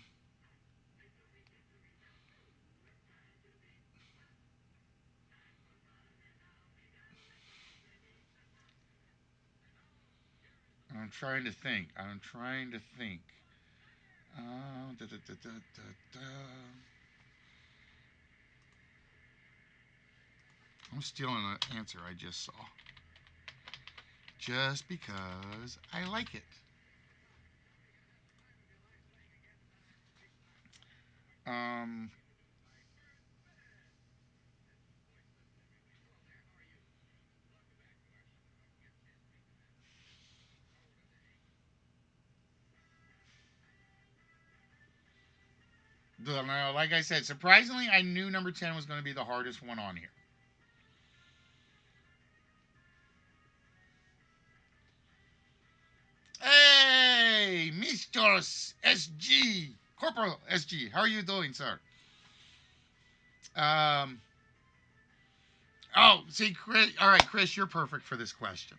I'm trying to think. Da, da, da, da, da, da. I'm stealing an answer I just saw. Just because I like it. Um, no, like I said, surprisingly, I knew number 10 was going to be the hardest one on here. Hey, Mr. SG, Corporal SG, how are you doing, sir? Um, oh, see, Chris, all right, Chris, you're perfect for this question.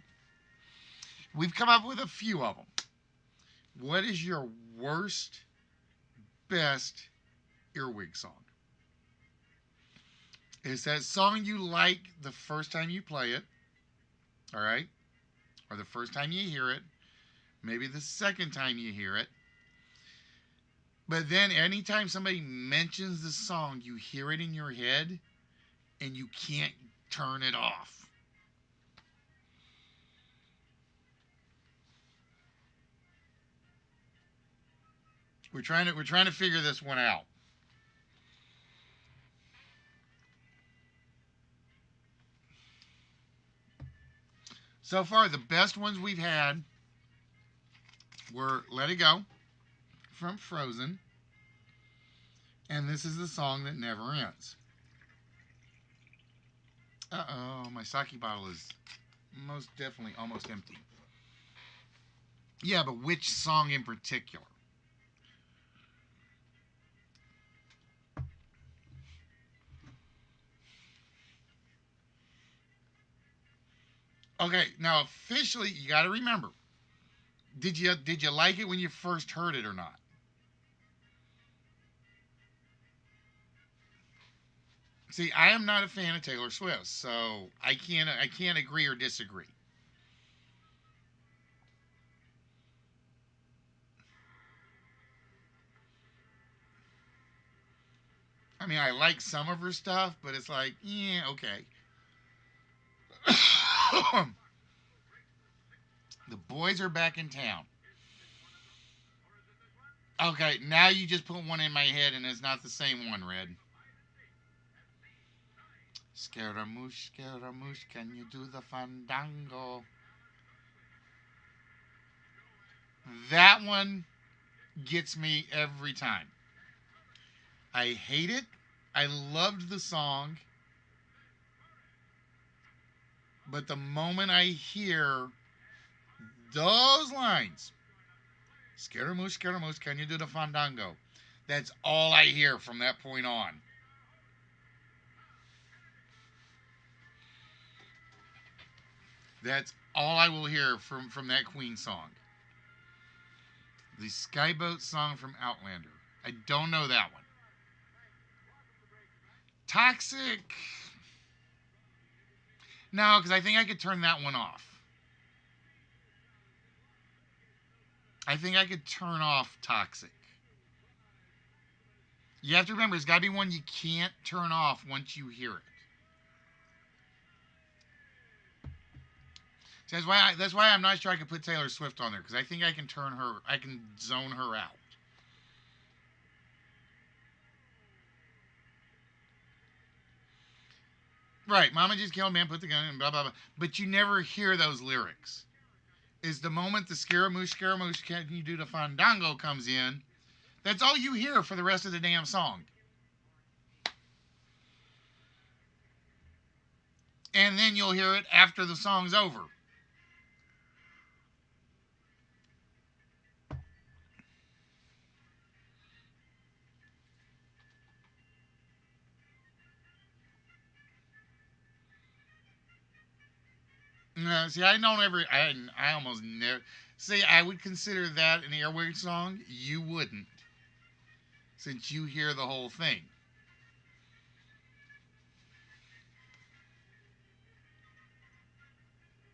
We've come up with a few of them. What is your worst, best earwig song? Is that song you like the first time you play it, all right? Or the first time you hear it, maybe the second time you hear it. But then anytime somebody mentions the song, you hear it in your head and you can't turn it off. We're trying to figure this one out. So far, the best ones we've had were Let It Go from Frozen, and This Is the Song That Never Ends. Uh-oh, my sake bottle is most definitely almost empty. Yeah, but which song in particular? Okay, now officially, you got to remember. Did you like it when you first heard it or not? See, I am not a fan of Taylor Swift, so I can't agree or disagree. I mean, I like some of her stuff, but it's like, yeah, okay. The boys are back in town. Okay, now you just put one in my head, and it's not the same one, Red. Scaramouche, can you do the fandango? That one gets me every time. I hate it. I loved the song, but the moment I hear those lines, Scaramouche, can you do the fandango? That's all I hear from that point on. That's all I will hear from that Queen song. The Skyboat song from Outlander. I don't know that one. Toxic. No, because I think I could turn that one off. I think I could turn off Toxic. You have to remember, it's got to be one you can't turn off once you hear it. So that's why I'm not sure I can put Taylor Swift on there, because I think I can zone her out. Right, Mama just killed man, put the gun in, blah blah blah. But you never hear those lyrics. Is the moment the Scaramouche, can you do the fandango comes in? That's all you hear for the rest of the damn song. And then you'll hear it after the song's over. No, see, I don't ever. I almost never. See, I would consider that an Airwaves song. You wouldn't, since you hear the whole thing.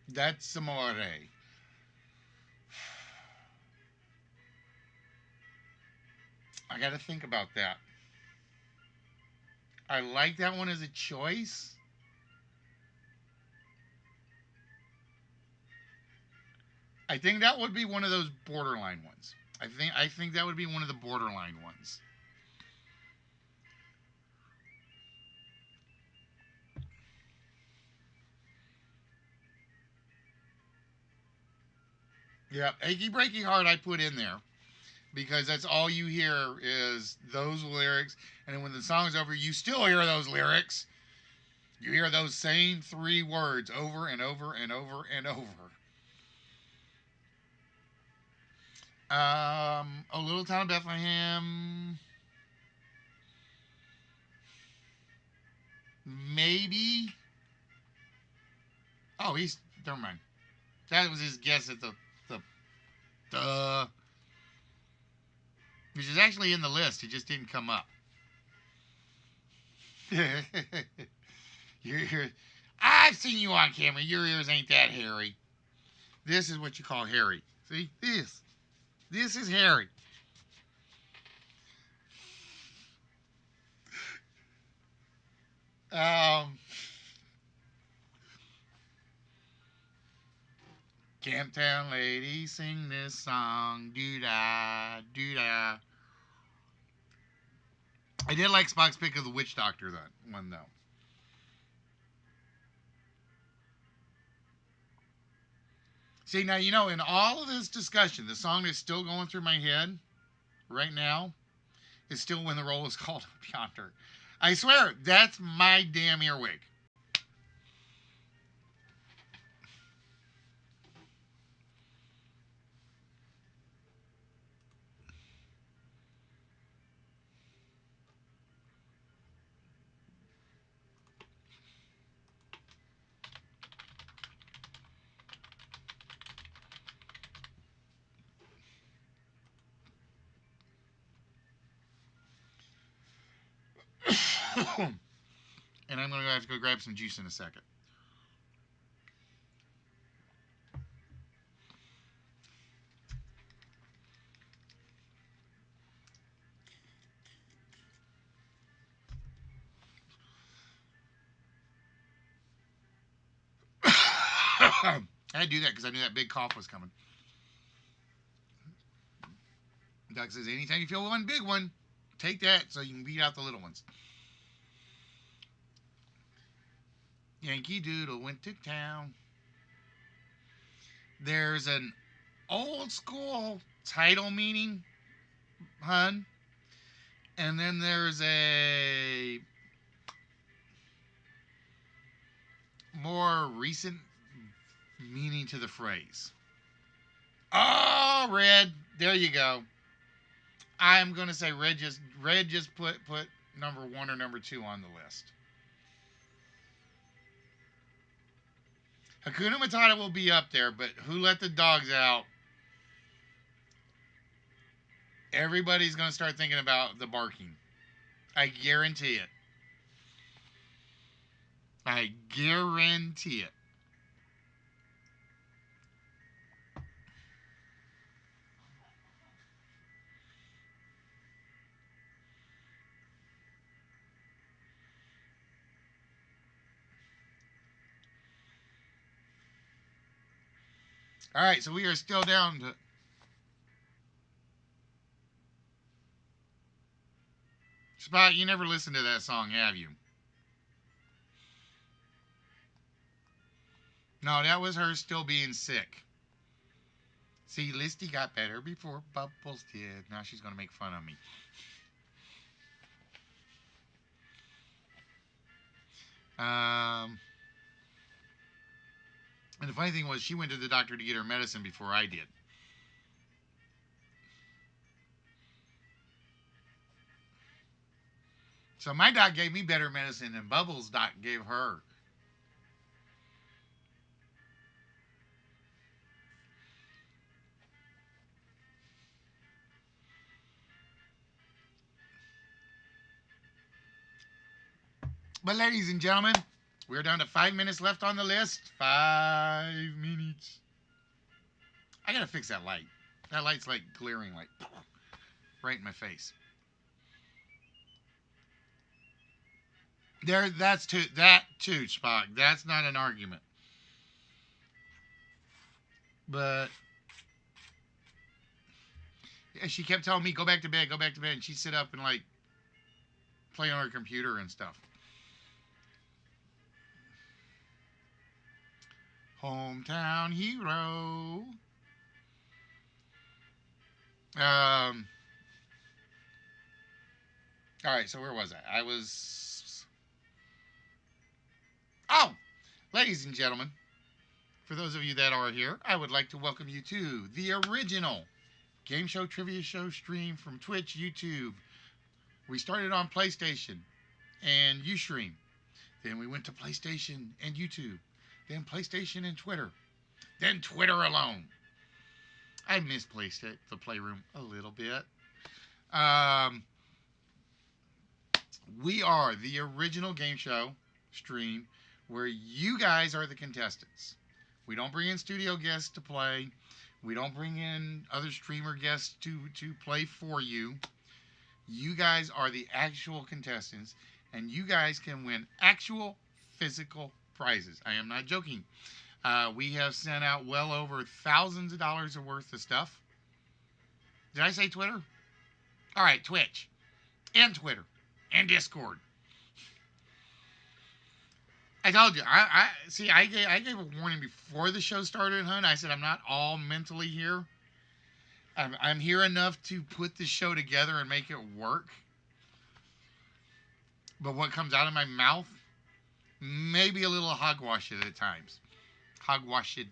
That's Amore. I got to think about that. I like that one as a choice. I think that would be one of those borderline ones. I think that would be one of the borderline ones. Yeah, Achy Breaky Heart I put in there because that's all you hear is those lyrics, and then when the song's over, you still hear those lyrics. You hear those same three words over and over and over and over. A Little Town of Bethlehem, maybe. Oh, he's never mind. That was his guess at the which is actually in the list. It just didn't come up. Your I've seen you on camera. Your ears ain't that hairy. This is what you call hairy. See this. This is hairy. Um, Camptown ladies sing this song. Doo da, doo da. I did like Spock's pick of the witch doctor one though. See now in all of this discussion, the song that's still going through my head right now is still When the Roll is Called Up Yonder. I swear, that's my damn earwig. And I'm going to have to go grab some juice in a second. I had to do that because I knew that big cough was coming. Doc says, anytime you feel one big one, take that so you can beat out the little ones. Yankee Doodle went to town. There's an old school title meaning, hun. And then there's a more recent meaning to the phrase. Oh, Red. There you go. I'm going to say Red just put number 1 or number 2 on the list. Hakuna Matata will be up there, but Who Let the Dogs Out? Everybody's going to start thinking about the barking. I guarantee it. I guarantee it. All right, so we are still down to. Spot, you never listened to that song, have you? No, that was her still being sick. See, Listy got better before Bubbles did. Now she's going to make fun of me. And the funny thing was, she went to the doctor to get her medicine before I did. So my doc gave me better medicine than Bubbles' doc gave her. But ladies and gentlemen, we're down to 5 minutes left on the list. 5 minutes. I gotta fix that light. That light's like glaring, like right in my face. That too, Spock. That's not an argument. But yeah, she kept telling me, go back to bed, go back to bed. And she'd sit up and like play on her computer and stuff. Hometown hero. All right, so where was I? Oh, ladies and gentlemen, for those of you that are here, I would like to welcome you to the original game show trivia show stream from Twitch, YouTube. We started on PlayStation and Ustream. Then we went to PlayStation and YouTube. Then PlayStation and Twitter. Then Twitter alone. I miss PlayStation, the Playroom a little bit. We are the original game show stream where you guys are the contestants. We don't bring in studio guests to play. We don't bring in other streamer guests to play for you. You guys are the actual contestants, and you guys can win actual physical prizes. I am not joking. We have sent out well over thousands of dollars worth of stuff. Did I say Twitter? All right, Twitch and Twitter and Discord. I told you. I gave a warning before the show started, hun. I said I'm not all mentally here. I'm here enough to put the show together and make it work. But what comes out of my mouth, maybe a little hogwash at times. Hogwashian,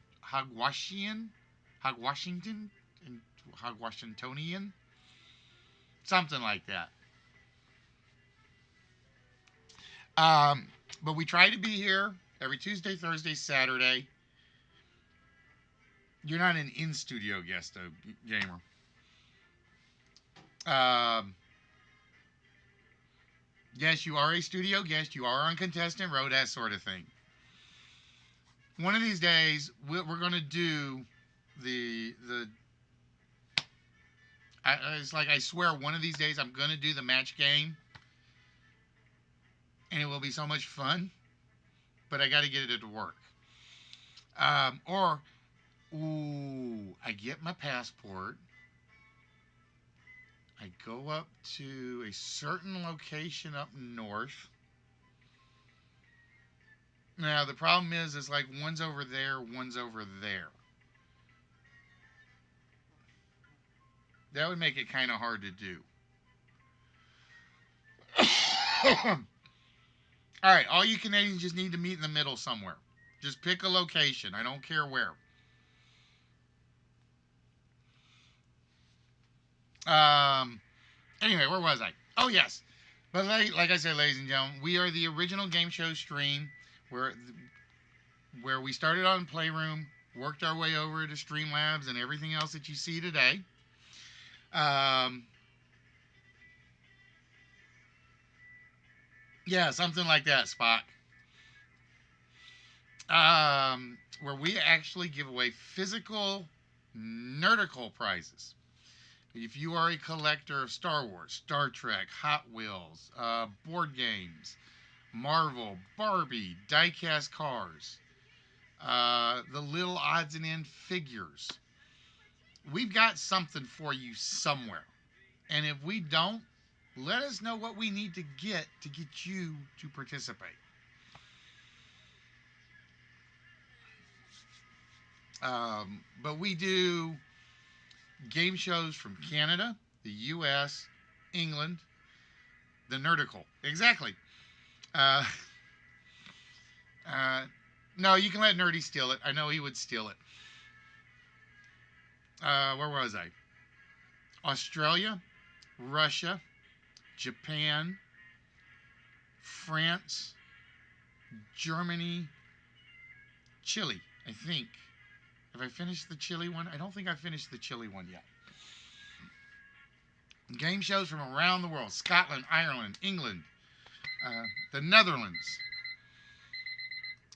Hogwashington, and Hogwashingtonian, something like that. But we try to be here every Tuesday, Thursday, Saturday. You're not an in-studio guest, though, gamer. Yes, you are a studio guest. You are on contestant road, that sort of thing. One of these days, we're going to do it's like I swear one of these days I'm going to do the match game. And it will be so much fun. But I got to get it to work. I get my passport. I go up to a certain location up north. Now, the problem is, it's like one's over there, one's over there. That would make it kind of hard to do. All right, all you Canadians just need to meet in the middle somewhere. Just pick a location. I don't care where. Anyway, where was I? Oh, yes. But like I said, ladies and gentlemen, we are the original game show stream. where we started on Playroom, worked our way over to Streamlabs and everything else that you see today. Um, yeah, something like that, Spock. Where we actually give away physical, nerdical prizes. If you are a collector of Star Wars, Star Trek, Hot Wheels, board games, Marvel, Barbie, diecast cars, the little odds and end figures, we've got something for you somewhere. And if we don't, let us know what we need to get you to participate. But we do game shows from Canada, the U.S., England, the Nerdical. Exactly. Uh, no, you can let Nerdy steal it. I know he would steal it. Where was I? Australia, Russia, Japan, France, Germany, Chile, I think. Have I finished the Chile one? I don't think I finished the Chile one yet. Game shows from around the world. Scotland, Ireland, England, the Netherlands.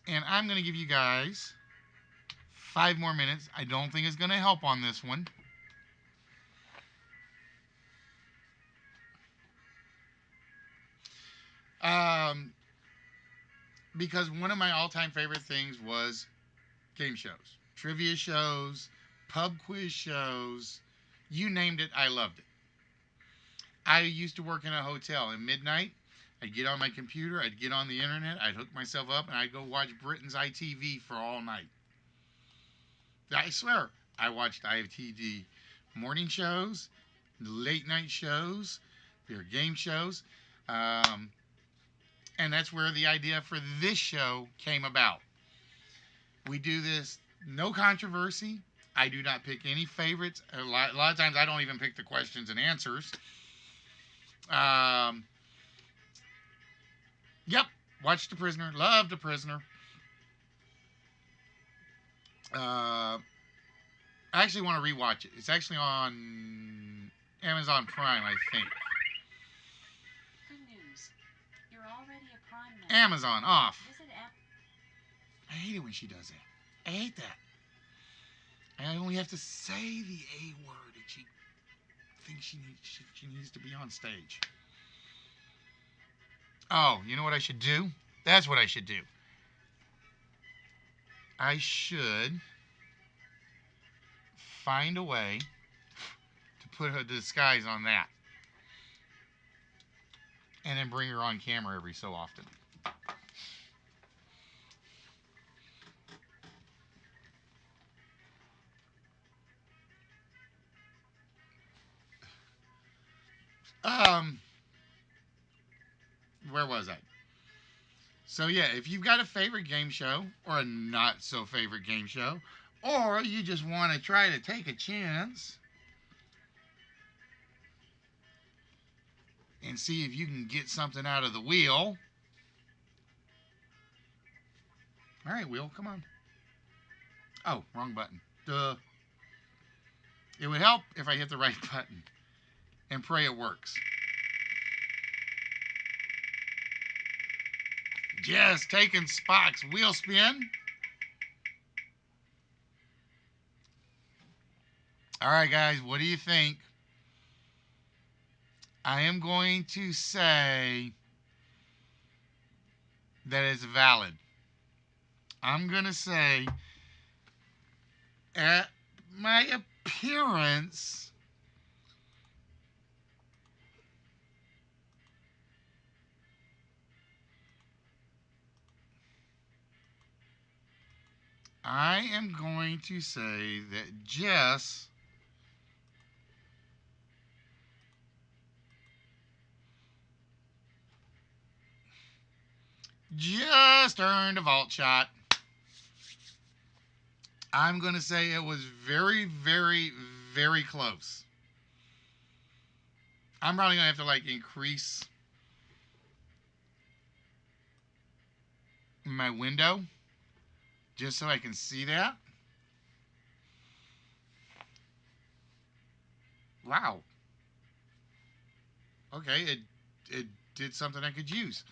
And I'm going to give you guys 5 more minutes. I don't think it's going to help on this one. Because one of my all-time favorite things was game shows, trivia shows, pub quiz shows, you named it, I loved it. I used to work in a hotel. At midnight, I'd get on my computer, I'd get on the internet, I'd hook myself up, and I'd go watch Britain's ITV for all night. I swear, I watched ITV morning shows, late night shows, their game shows, and that's where the idea for this show came about. We do this, no controversy. I do not pick any favorites. A lot of times I don't even pick the questions and answers. Yep, watched The Prisoner, loved The Prisoner. I actually want to rewatch it. It's actually on Amazon Prime, I think. Good news. You're already a Prime member. Amazon off. Visit I hate it when she does that. I hate that. I only have to say the A word and she thinks she needs to be on stage. Oh, you know what I should do? That's what I should do. I should find a way to put her disguise on that. And then bring her on camera every so often. Where was I? So yeah, if you've got a favorite game show or a not so favorite game show, or you just want to try to take a chance and see if you can get something out of the wheel. All right, wheel, come on. Oh, wrong button. Duh. It would help if I hit the right button and pray it works. Just taking Spock's wheel spin. All right, guys, what do you think? I am going to say that it's valid. I'm going to say, at my appearance, I am going to say that Jess just earned a vault shot. I'm going to say it was very, very, very close. I'm probably going to have to increase my window Just so I can see that. Wow. Okay, it did something I could use.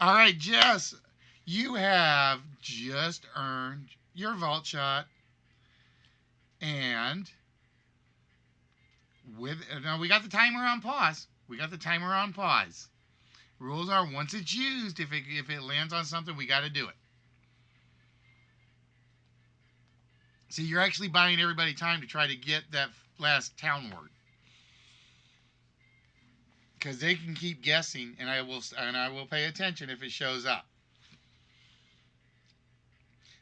All right, Jess, you have just earned your vault shot, and with now we got the timer on pause. We got the timer on pause. Rules are once it's used, if it lands on something, we got to do it. See, you're actually buying everybody time to try to get that last town word, because they can keep guessing, and I will pay attention if it shows up.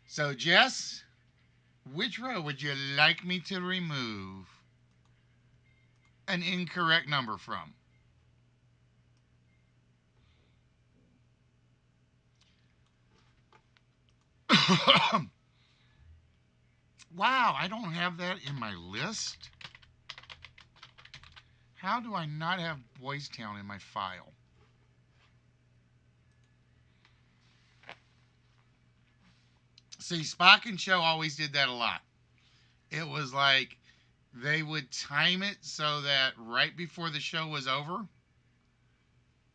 So, Jess, which row would you like me to remove an incorrect number from? Wow, I don't have that in my list. How do I not have Boys Town in my file? See, Spock and Show always did that a lot. It was like they would time it so that right before the show was over,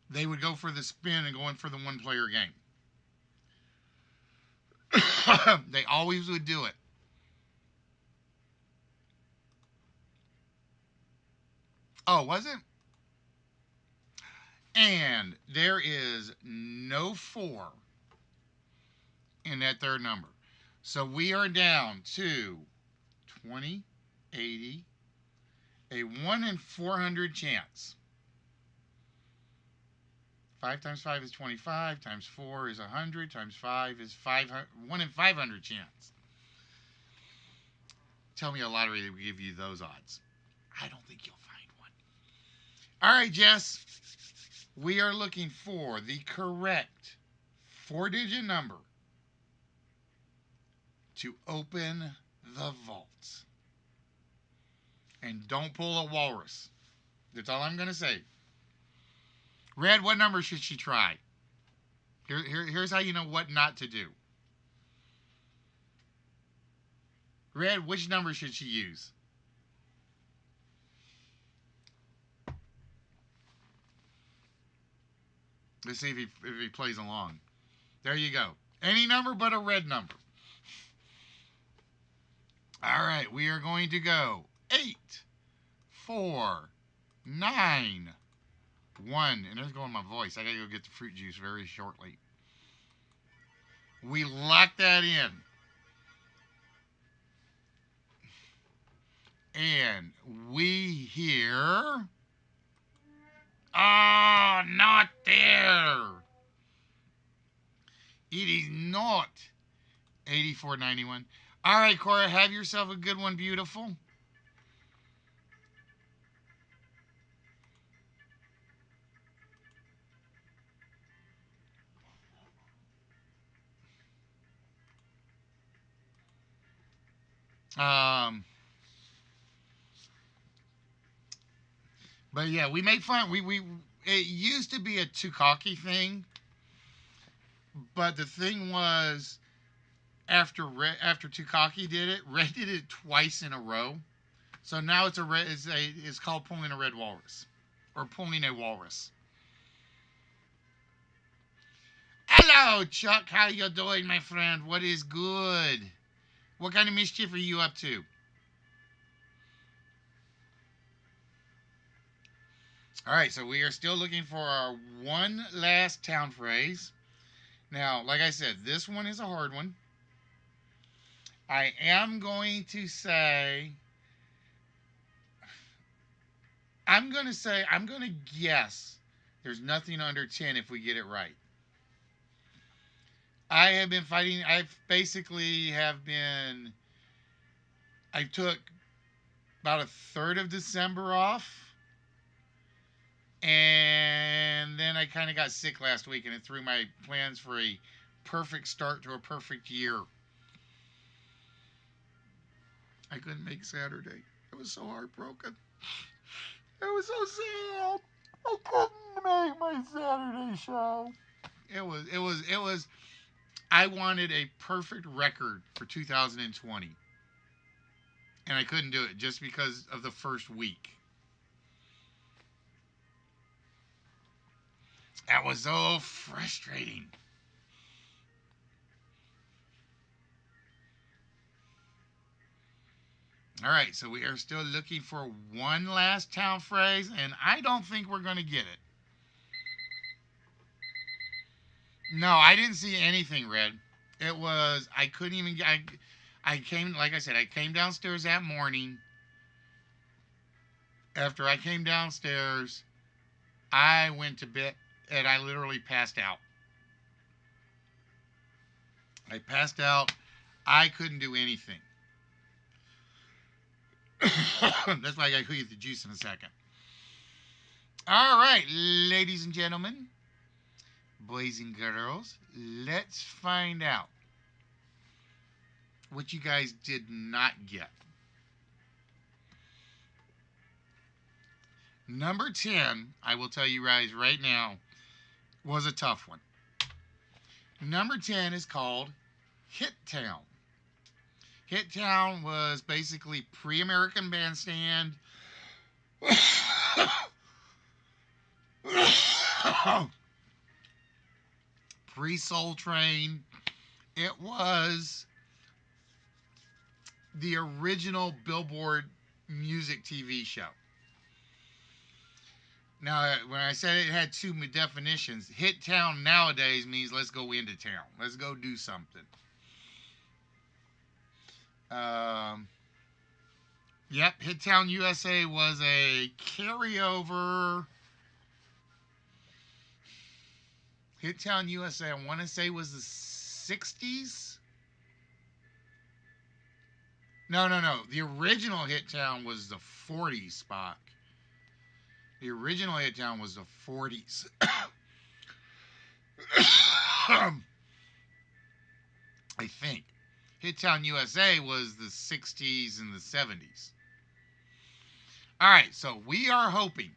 they would go for the spin and go in for the one-player game. They always would do it. Oh, was it? And there is no 4 in that third number. So we are down to 20, 80, a 1 in 400 chance. 5 times 5 is 25, times 4 is 100, times 5 is 500, 1 in 500 chance. Tell me a lottery that would give you those odds. I don't think you'll find one. All right, Jess. We are looking for the correct 4-digit number to open the vault. And don't pull a walrus. That's all I'm going to say. Red, what number should she try? Here's how you know what not to do. Red, which number should she use? Let's see if he plays along. There you go. Any number but a red number. All right, we are going to go 8, 4, 9, 1. And there's going my voice. I got to go get the fruit juice very shortly. We lock that in. And we hear... Oh, not there. It is not 84.91. All right, Cora, have yourself a good one, beautiful. But yeah, we make fun. It used to be a Tukaki thing, but the thing was, after Tukaki did it, Red did it twice in a row. So now it's called pulling a red walrus, or pulling a walrus. Hello, Chuck. How you doing, my friend? What is good? What kind of mischief are you up to? All right, so we are still looking for our one last town phrase. Now, like I said, this one is a hard one. I am going to guess there's nothing under 10 if we get it right. I have been fighting, I took about a third of December off. And then I kind of got sick last week, and it threw my plans for a perfect start to a perfect year. I couldn't make Saturday. I was so heartbroken. I was so sad. I couldn't make my Saturday show. It was I wanted a perfect record for 2020, and I couldn't do it just because of the first week. That was so frustrating. All right, so we are still looking for one last town phrase, and I don't think we're going to get it. No, I didn't see anything, Red. It was, I couldn't even, I came, like I said, I came downstairs that morning. After I came downstairs, I went to bed, and I literally passed out. I passed out. I couldn't do anything. That's why I got to get the juice in a second. All right, ladies and gentlemen, boys and girls, let's find out what you guys did not get. Number 10, I will tell you guys right now, was a tough one. Number 10 is called Hit Town. Hit Town was basically pre-American Bandstand. Pre-Soul Train. It was the original Billboard music TV show. Now, when I said it had two definitions, Hit Town nowadays means let's go into town. Let's go do something. Yep, Hit Town USA was a carryover. Hit Town USA, I want to say was the 60s. No. The original Hit Town was the 40s, Spock. The original Hit Town was the 40s. I think. Hit Town USA was the 60s and the 70s. All right, so we are hoping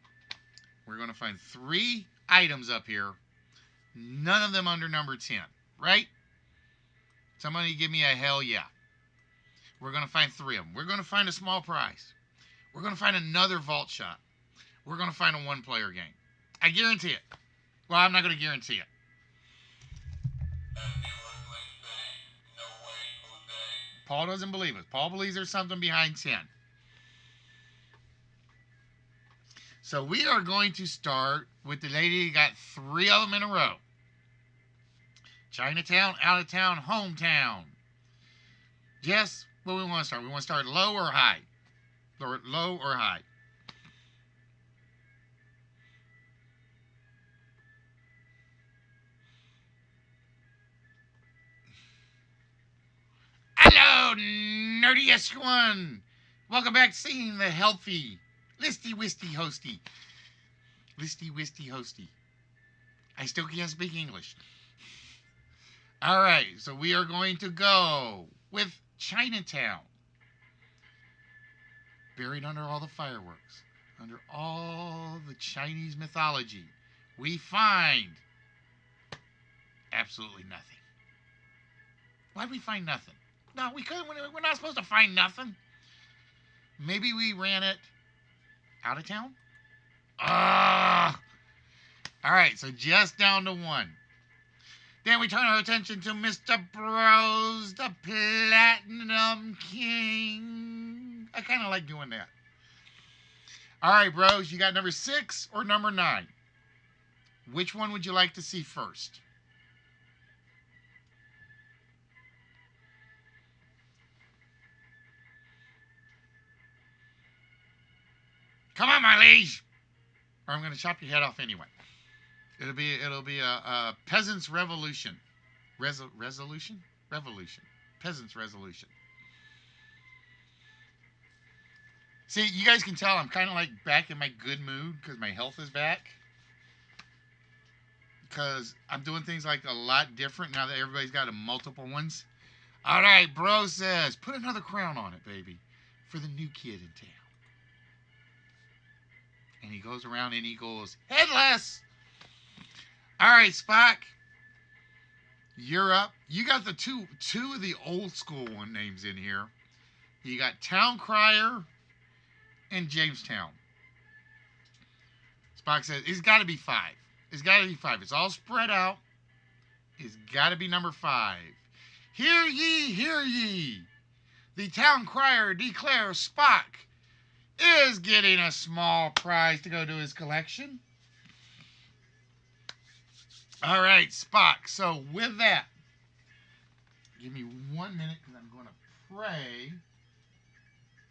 we're going to find 3 items up here. None of them under number 10, right? Somebody give me a hell yeah. We're going to find 3 of them. We're going to find a small prize. We're going to find another vault shot. We're going to find a one-player game. I guarantee it. Well, I'm not going to guarantee it. Paul doesn't believe it. Paul believes there's something behind 10. So we are going to start with the lady who got 3 of them in a row. Chinatown, out of town, hometown. Jess, what we want to start? We want to start low or high? Low or high? Hello, nerdiest one. Welcome back to seeing the healthy, listy-wisty hosty. Listy-wisty hosty. I still can't speak English. All right, so we are going to go with Chinatown. Buried under all the fireworks, under all the Chinese mythology, we find absolutely nothing. Why'd we find nothing? No, we couldn't. We're not supposed to find nothing. Maybe we ran it out of town? All right, so just down to 1. Then we turn our attention to Mr. Bros, the Platinum King. I kind of like doing that. All right, Bros, you got number 6 or number 9? Which one would you like to see first? Come on, my liege, or I'm going to chop your head off anyway. It'll be a peasant's revolution. Resolution? Revolution. Peasant's resolution. See, you guys can tell I'm kind of like back in my good mood because my health is back. Because I'm doing things like a lot different now that everybody's got multiple ones. All right, Bro says, put another crown on it, baby, for the new kid in town. And he goes around and he goes, headless! All right, Spock. You're up. You got the two of the old school one names in here. You got Town Crier and Jamestown. Spock says it's got to be five. It's got to be five. It's all spread out. It's got to be number five. Hear ye, hear ye. The Town Crier declares Spock is getting a small prize to go to his collection. All right, Spock. So with that, give me 1 minute because I'm going to pray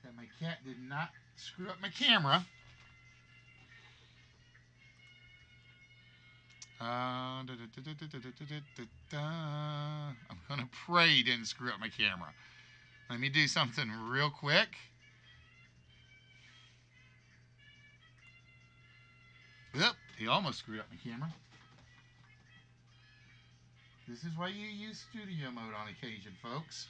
that my cat did not screw up my camera. I'm going to pray he didn't screw up my camera. Let me do something real quick. Yep, he almost screwed up my camera. This is why you use studio mode on occasion, folks.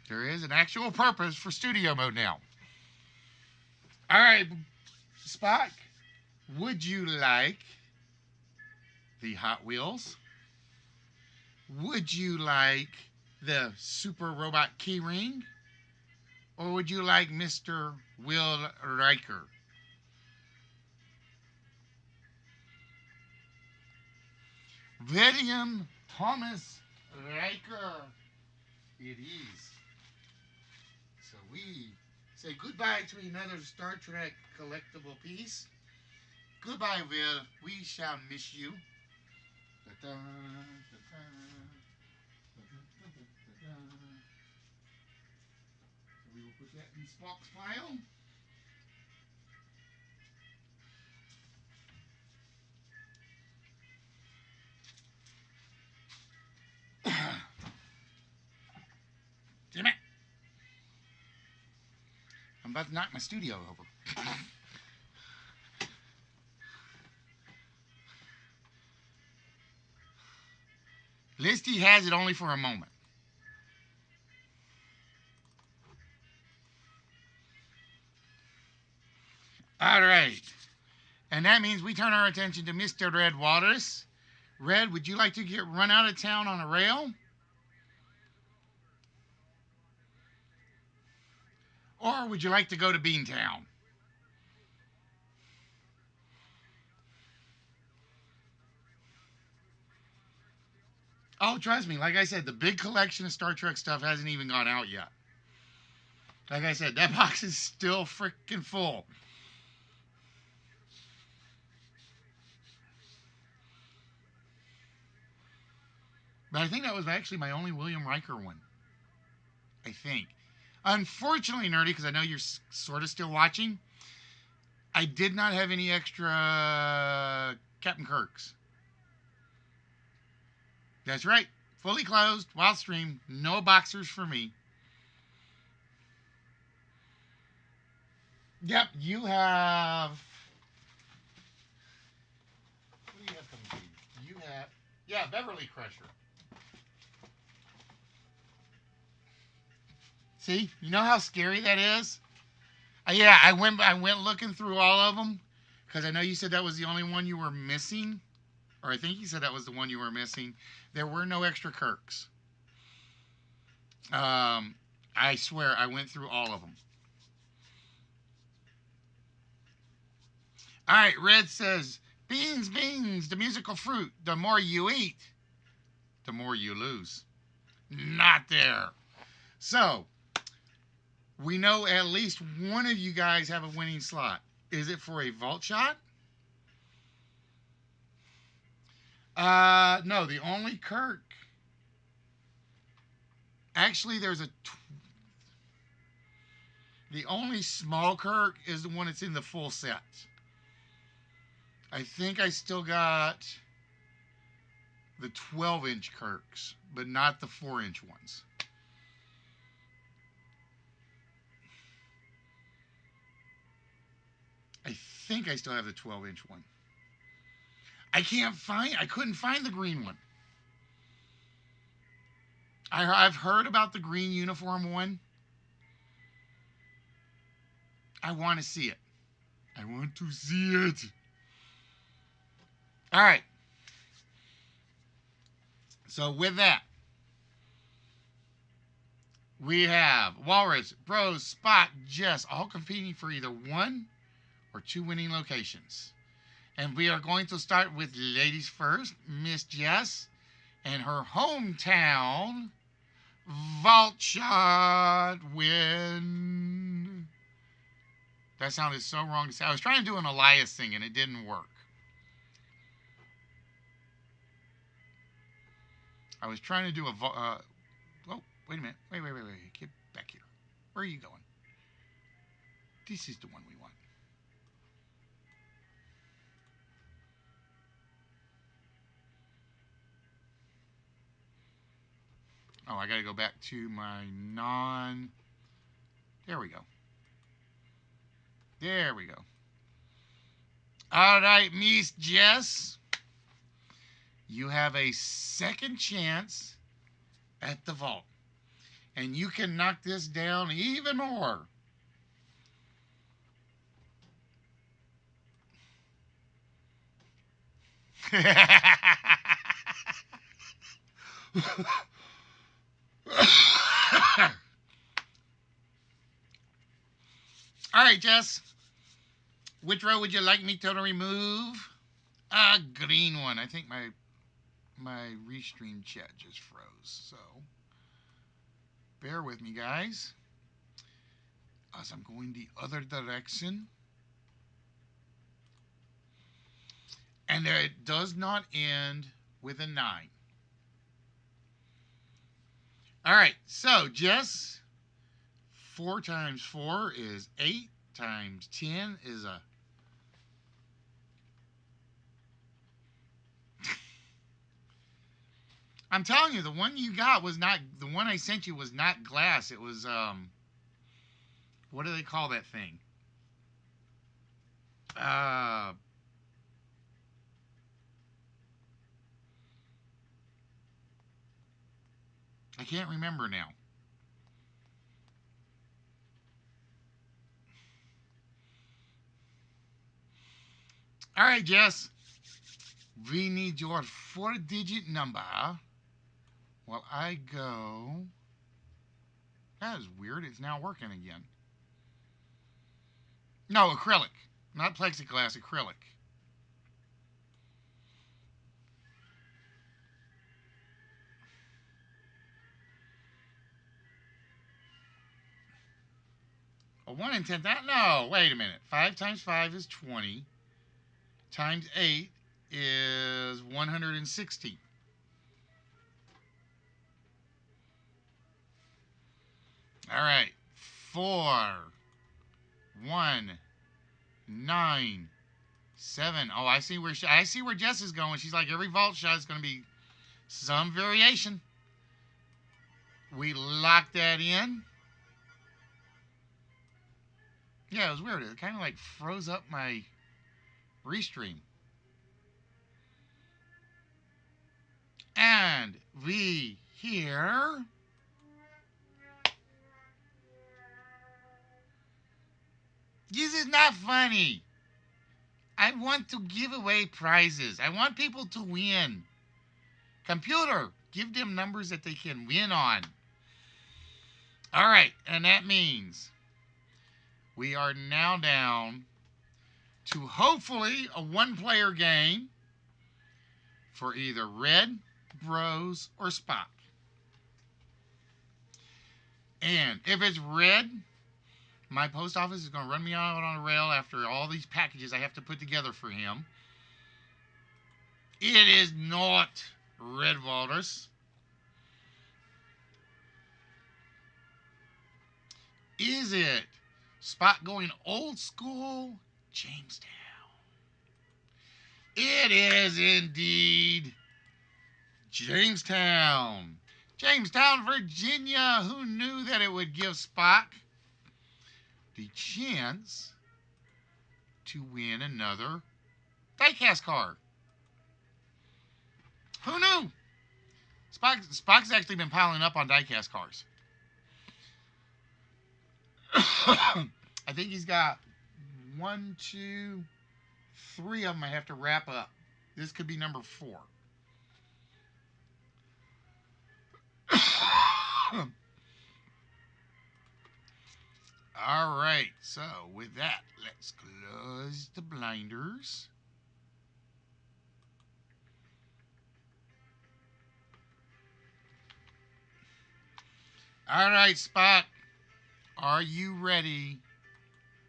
There is an actual purpose for studio mode now. All right, Spock, would you like the Hot Wheels? Would you like the Super Robot Keyring? Or would you like Mr. Will Riker? William Thomas Riker. It is. So we say goodbye to another Star Trek collectible piece. Goodbye, Will. We shall miss you. Da-da, da-da, da-da. So we will put that in Spock's file. Damn it. I'm about to knock my studio over. Listy has it only for a moment. All right. And that means we turn our attention to Mr. Red Walrus. Red, would you like to get run out of town on a rail? Or would you like to go to Beantown? Oh, trust me. Like I said, the big collection of Star Trek stuff hasn't even gone out yet. Like I said, that box is still freaking full. But I think that was actually my only William Riker one. I think. Unfortunately, Nerdy, because I know you're sort of still watching, I did not have any extra Captain Kirks. That's right. Fully closed, wild stream, no boxers for me. Yep, you have. What do you have coming to you? You have. Yeah, Beverly Crusher. See, you know how scary that is? Yeah, I went looking through all of them because I know you said that was the only one you were missing, or I think you said that was the one you were missing. There were no extra Kirks. I swear I went through all of them. All right, Red says, beans, beans, the musical fruit. The more you eat, the more you lose. Not there. So, we know at least one of you guys have a winning slot. Is it for a vault shot? No, the only Kirk. Actually, the only small Kirk is the one that's in the full set. I think I still got the 12-inch Kirks, but not the 4-inch ones. I think I still have the 12-inch one. I couldn't find the green one. I've heard about the green uniform one. I want to see it. I want to see it. All right. So with that, we have Walrus, Bros, Spot, Jess, all competing for either one or two winning locations. And we are going to start with ladies first, Miss Jess, and her hometown vault shot win. That sounded so wrong to say. I was trying to do an Elias thing and it didn't work. I was trying to do a oh, wait a minute. Wait. Get back here. Where are you going? This is the one we want. Oh, I got to go back to my non... There we go. There we go. All right, Miss Jess. You have a second chance at the vault. And you can knock this down even more. All right, Jess. Which row would you like me to remove? A green one. I think my restream chat just froze. So bear with me, guys, as I'm going the other direction. And it does not end with a 9. All right, so Jess, 4 times 4 is 8, times 10 is a... I'm telling you, the one you got was not, the one I sent you was not glass. It was, what do they call that thing? I can't remember now. All right, Jess. We need your 4-digit number. Well, I go... That is weird. It's now working again. No, acrylic. Not plexiglass, acrylic. A 1 in 10... No, wait a minute. 5 times 5 is 20. Times 8 is 160. All right. 4, 1, 9, 7. Oh, I see where Jess is going. She's like, every vault shot is going to be some variation. We lock that in. Yeah, it was weird. It kind of like froze up my restream. And we hear... This is not funny. I want to give away prizes. I want people to win. Computer, give them numbers that they can win on. All right, and that means we are now down to hopefully a 1-player game for either Red, Bros, or Spock. And if it's Red, my post office is going to run me out on a rail after all these packages I have to put together for him. It is not Red Walrus. Is it Spot going old school Jamestown? It is indeed Jamestown. Jamestown, Virginia. Who knew that it would give Spock the chance to win another diecast car? Who knew? Spock's actually been piling up on diecast cars. I I think he's got 1, 2, 3 of them I have to wrap up. This could be number 4. All right, so with that, let's close the blinders. All right, Spot, are you ready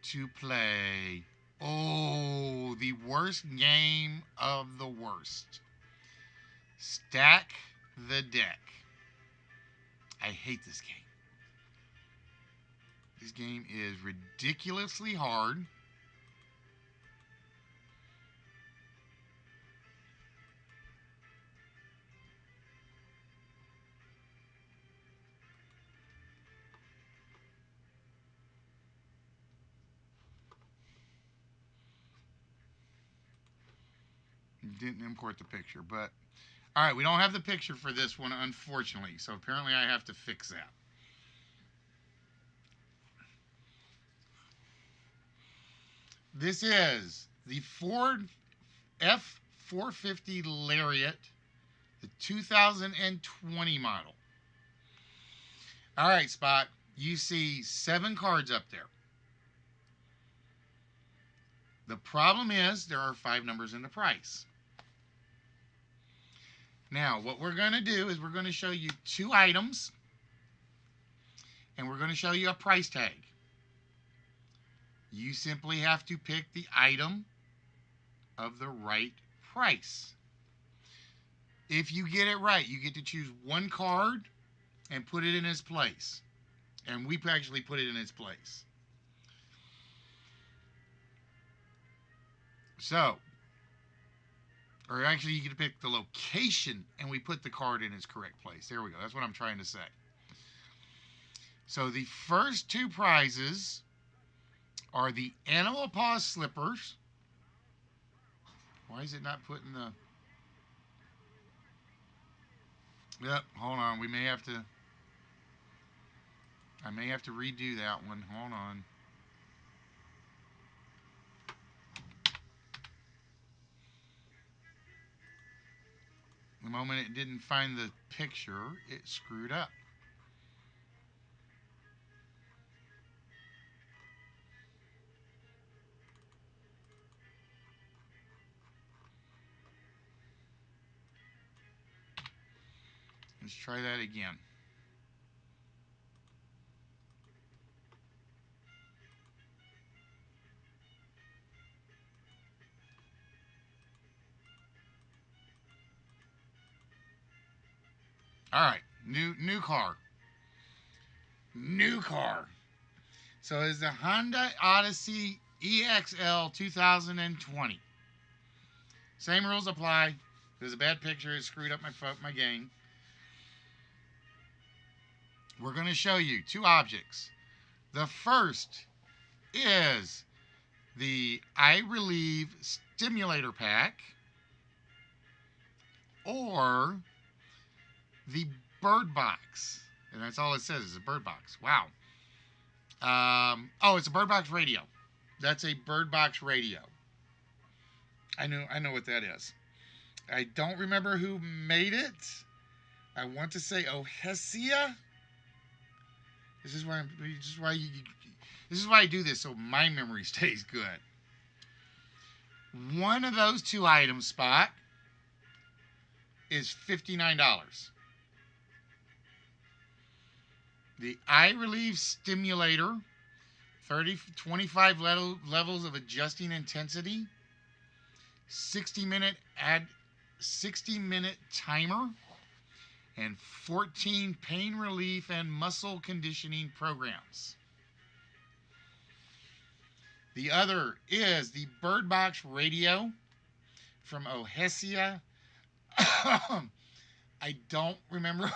to play? Oh, the worst game of the worst. Stack the deck. I hate this game. This game is ridiculously hard. Didn't import the picture, but all right, we don't have the picture for this one, unfortunately. So apparently I have to fix that. This is the Ford F450 Lariat, the 2020 model. All right, Spot, you see 7 cards up there. The problem is there are 5 numbers in the price. Now, what we're going to do is we're going to show you 2 items, and we're going to show you a price tag. You simply have to pick the item of the right price. If you get it right, you get to choose 1 card and put it in its place. And we actually put it in its place. So, or actually you get to pick the location and we put the card in its correct place. There we go. That's what I'm trying to say. So the first 2 prizes are the Animal Paw slippers. Why is it not putting the... Yep, hold on. I may have to redo that one. Hold on. The moment it didn't find the picture, it screwed up. Let's try that again. All right, new car. New car. So it's the Honda Odyssey EXL 2020. Same rules apply. There's a bad picture. It screwed up my game. We're going to show you 2 objects. The first is the Eye Relieve Stimulator Pack or the Bird Box. And that's all it says is a Bird Box. Wow. Oh, it's a Bird Box radio. That's a Bird Box radio. I know what that is. I don't remember who made it. I want to say Ohesia. This is why I do this, so my memory stays good. One of those 2 items, Spot, is $59. The Eye Relieve Stimulator, 25 levels of adjusting intensity, 60-minute timer, and 14 pain relief and muscle conditioning programs. The other is the Bird Box radio from Ohesia. I don't remember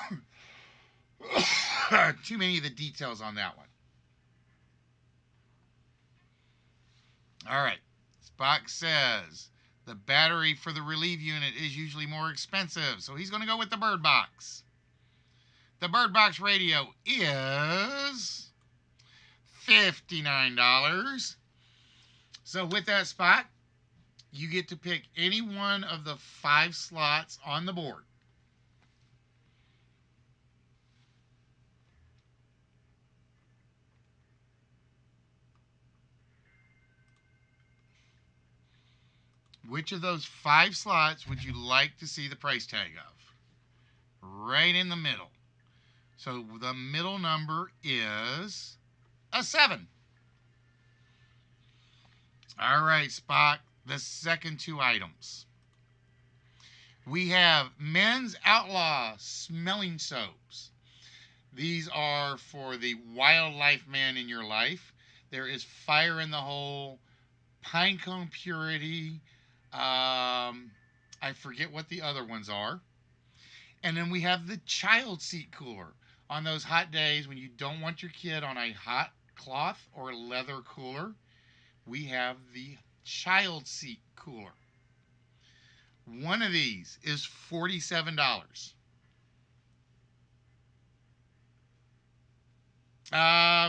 too many of the details on that one. All right. Spock says the battery for the Relieve unit is usually more expensive, so he's going to go with the Bird Box. The Bird Box radio is $59. So with that spot, you get to pick any one of the 5 slots on the board. Which of those 5 slots would you like to see the price tag of? Right in the middle. So the middle number is a 7. All right, Spock, the second 2 items. We have Men's Outlaw Smelling Soaps. These are for the wildlife man in your life. There is Fire in the Hole, Pinecone Purity. I forget what the other ones are. And then we have the child seat cooler. On those hot days when you don't want your kid on a hot cloth or leather cooler, we have the child seat cooler. One of these is $47.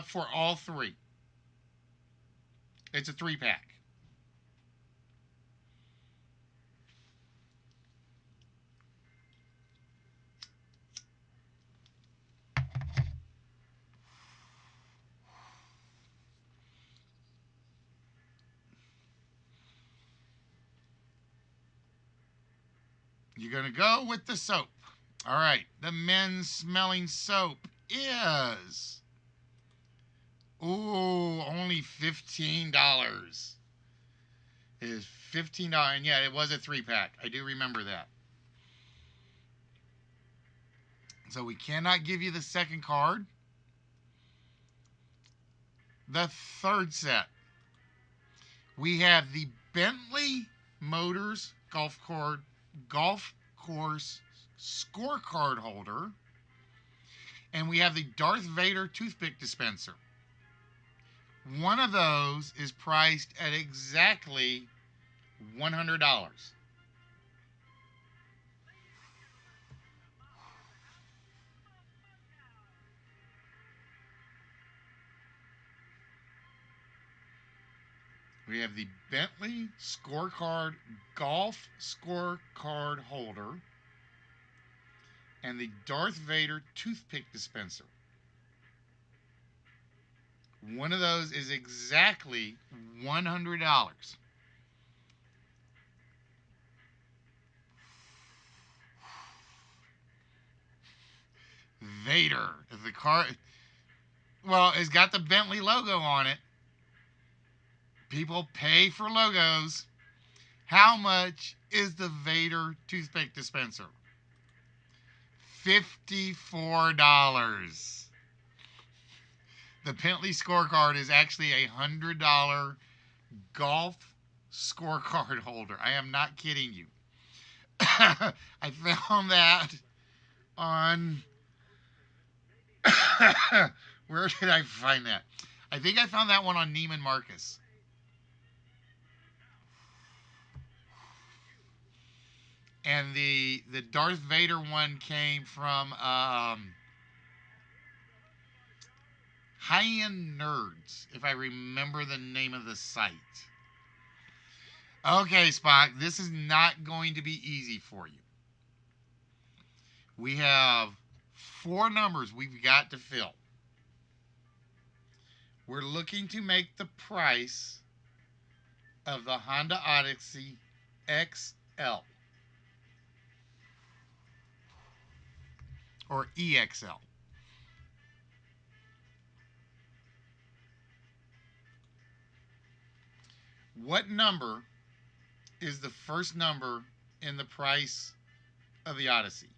For all 3. It's a 3-pack. You're going to go with the soap. All right. The men's smelling soap is... Ooh, only $15. It is $15. And yeah, it was a 3-pack. I do remember that. So we cannot give you the second card. The third set. We have the Bentley Motors golf course scorecard holder. And we have the Darth Vader toothpick dispenser. One of those is priced at exactly $100. We have the Bentley Scorecard Golf Scorecard Holder and the Darth Vader toothpick dispenser. One of those is exactly $100. Vader is the car. Well, it's got the Bentley logo on it. People pay for logos. How much is the Vader toothpick dispenser? $54. The Bentley scorecard is actually a $100 golf scorecard holder. I am not kidding you. I found that on... Where did I find that? I think I found that one on Neiman Marcus. And the Darth Vader one came from High-End Nerds, if I remember the name of the site. Okay, Spock, this is not going to be easy for you. We have 4 numbers we've got to fill. We're looking to make the price of the Honda Odyssey XL. Or EXL. What number is the first number in the price of the Odyssey?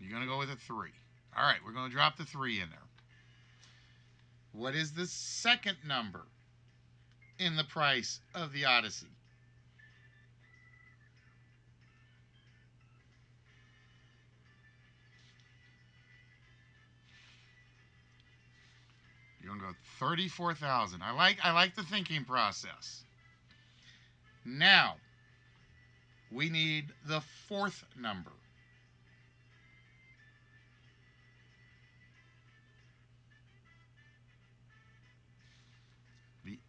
You're going to go with a 3. All right, we're going to drop the 3 in there. What is the second number in the price of the Odyssey? You're going to go 34,000. I like the thinking process. Now, we need the fourth number.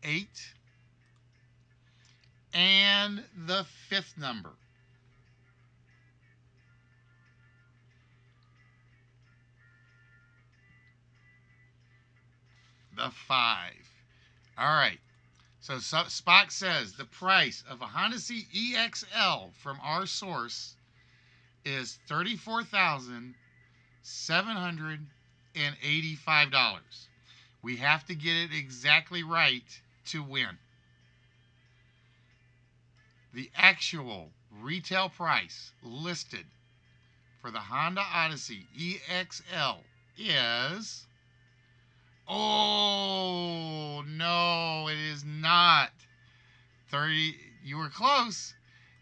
8 and the 5th number. The 5. All right. So Spock says the price of a Honda CEXL from our source is $34,785. We have to get it exactly right to win. The actual retail price listed for the Honda Odyssey EXL is... Oh, no, it is not 30. You were close.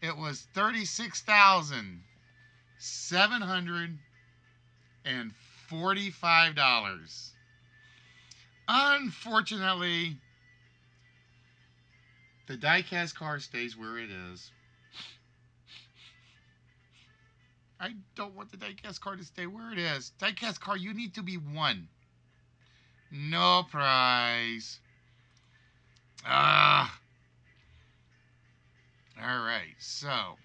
It was $36,745. Unfortunately, the diecast car stays where it is. I don't want the diecast car to stay where it is. Diecast car, you need to be 1. No prize. Ah. All right. So,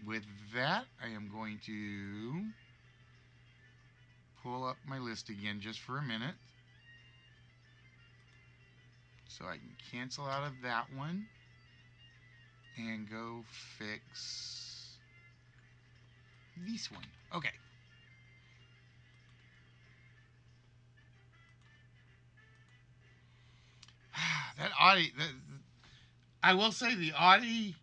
with that, I am going to pull up my list again just for a minute. So I can cancel out of that one and go fix this one. Okay. That Audi, I will say the Audi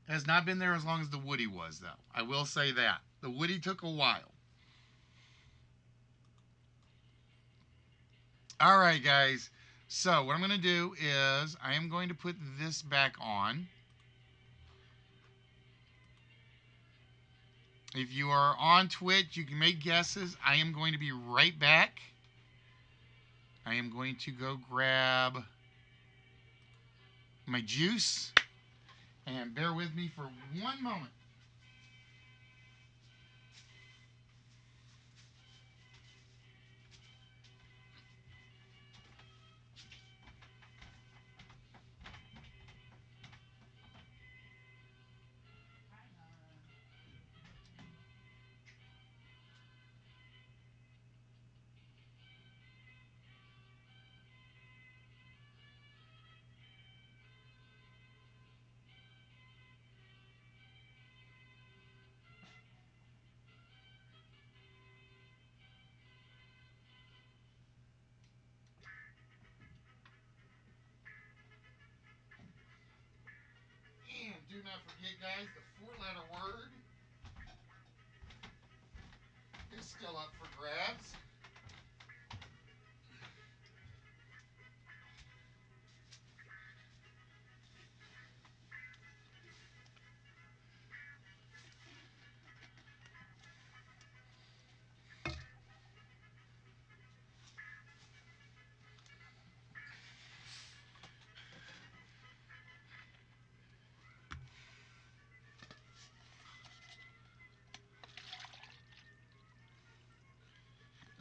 has not been there as long as the Woody was, though. I will say that. The Woody took a while. All right, guys. So what I'm going to do is I am going to put this back on. If you are on Twitch, you can make guesses. I am going to be right back. I am going to go grab my juice. And bear with me for one moment. And do not forget, guys, the 4-letter word is still up for grabs.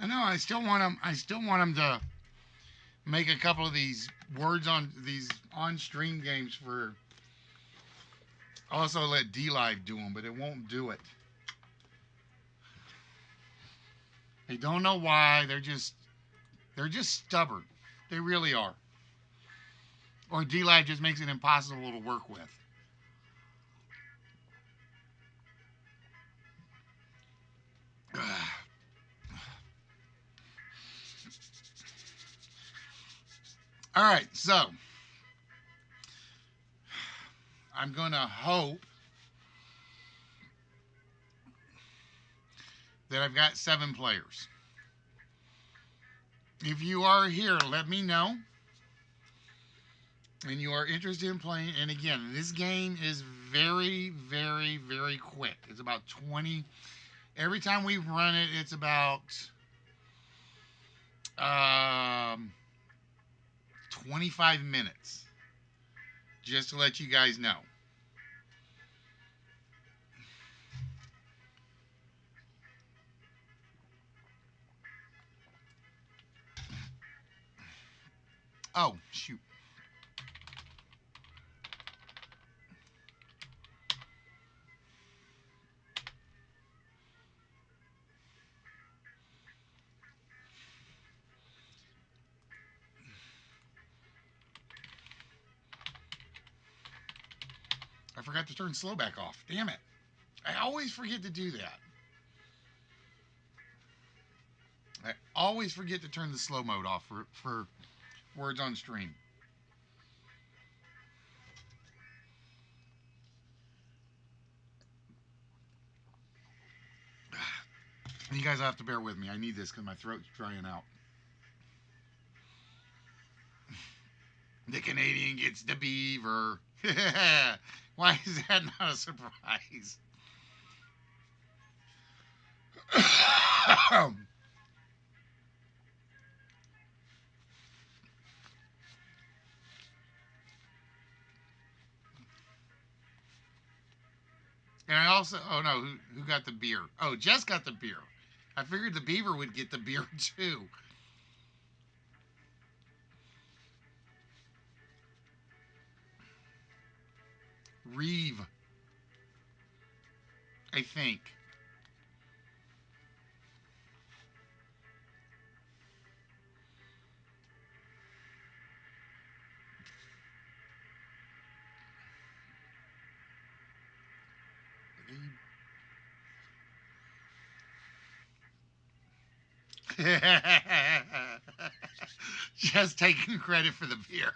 I know. I still want them. I still want them to make a couple of these words on these on-stream games for. Also, let D-Live do them, but it won't do it. They don't know why. They're just stubborn. They really are. Or D-Live just makes it impossible to work with. All right, so I'm going to hope that I've got 7 players. If you are here, let me know. And you are interested in playing. And again, this game is very, very, very quick. It's about 20. Every time we run it, it's about 25 minutes. Just to let you guys know. Oh, shoot. I forgot to turn slow back off. Damn it. I always forget to do that. I always forget to turn the slow mode off for words on stream. You guys have to bear with me. I need this because my throat's drying out. The Canadian gets the beaver. Why is that not a surprise? And I also, oh no, who got the beer? Oh, Jess got the beer. I figured the beaver would get the beer too. Reeve, I think. Just taking credit for the beer.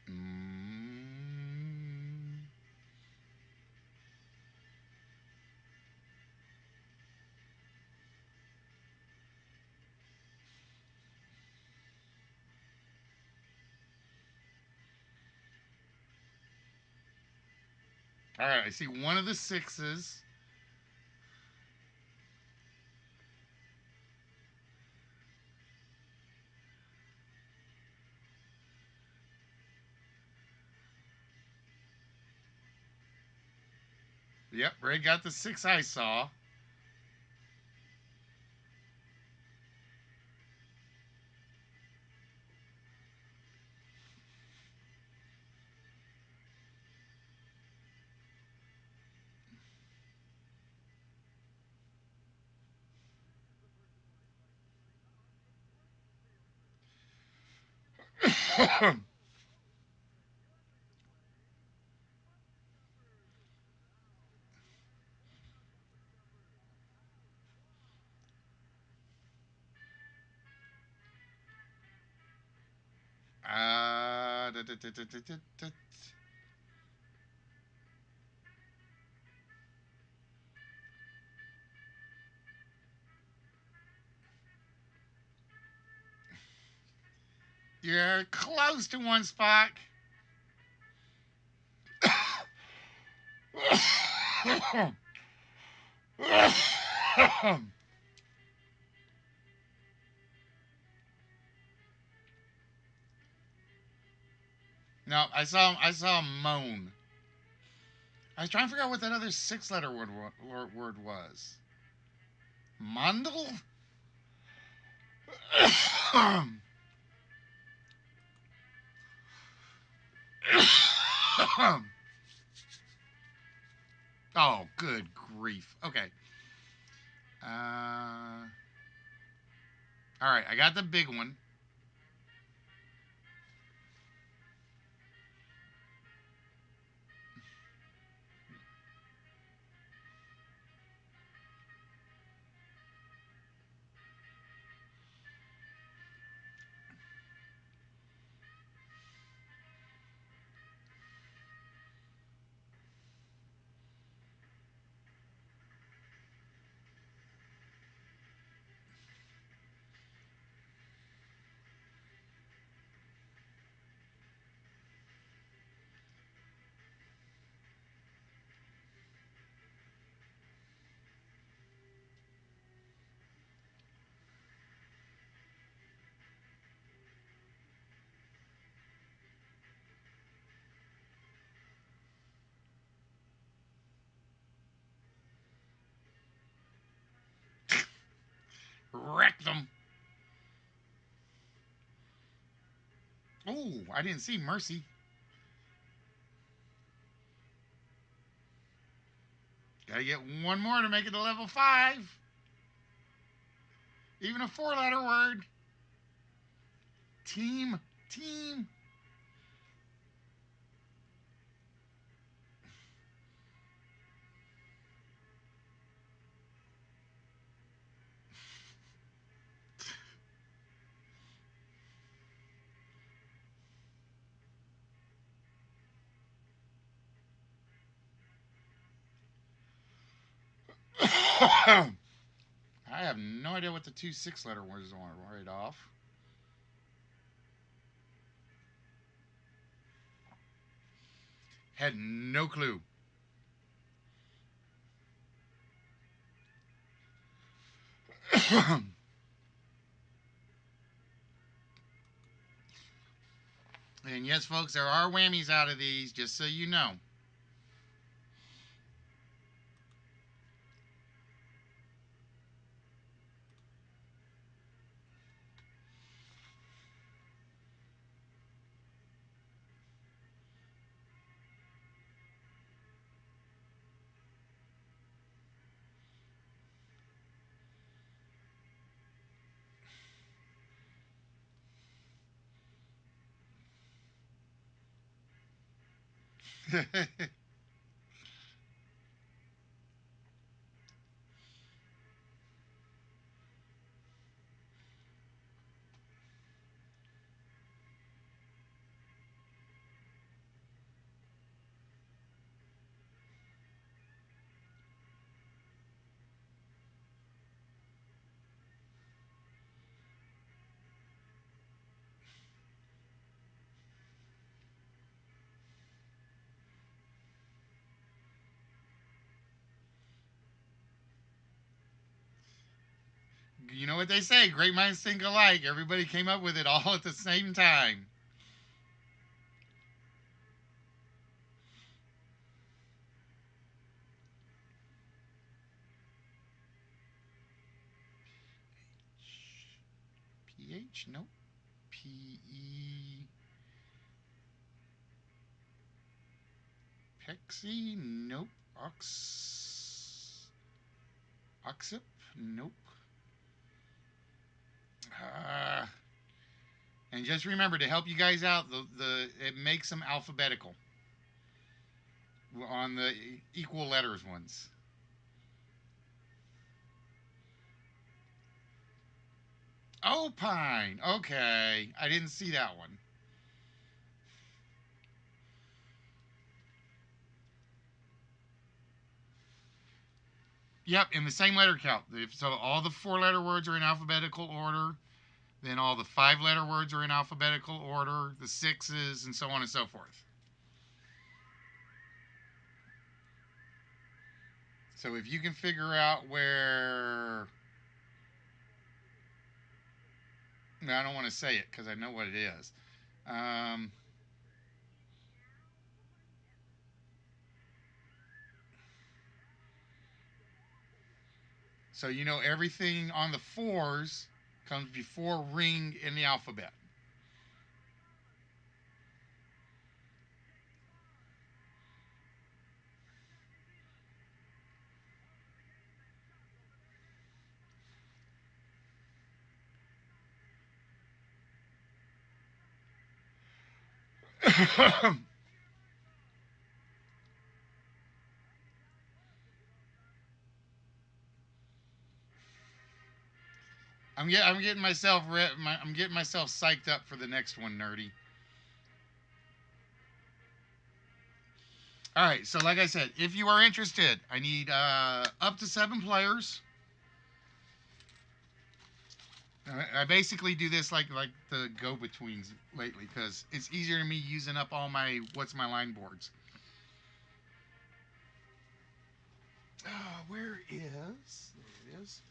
Mm. All right, I see one of the sixes. Yep, Ray got the six I saw. Da, da, da, da, da, da, da. You're close to one spot. No, I saw him moan. I was trying to figure out what that other six-letter word was. Mundle? Oh, good grief. Okay. All right, I got the big one. Wreck them. Oh, I didn't see Mercy. Gotta get one more to make it to level 5. Even a 4-letter word. Team. Team. I have no idea what the 2 6-letter words are right off. Had no clue. And yes, folks, there are whammies out of these, just so you know. You know what they say, great minds think alike. Everybody came up with it all at the same time. PH? Nope. PE. Pexy? Nope. Oxip? Nope. Uh, and just remember to help you guys out, it makes them alphabetical on the equal letters ones. Opine. Okay, I didn't see that one. Yep, in the same letter count. So all the 4-letter words are in alphabetical order. Then all the 5-letter words are in alphabetical order. The 6s, and so on and so forth. So if you can figure out where, no, I don't want to say it because I know what it is. So you know everything on the 4s comes before ring in the alphabet. I'm getting myself I'm getting myself psyched up for the next one, nerdy. All right, so like I said, if you are interested, I need up to 7 players. I basically do this like the go-betweens lately because it's easier to me using up all my what's my line boards. Where is? There it is.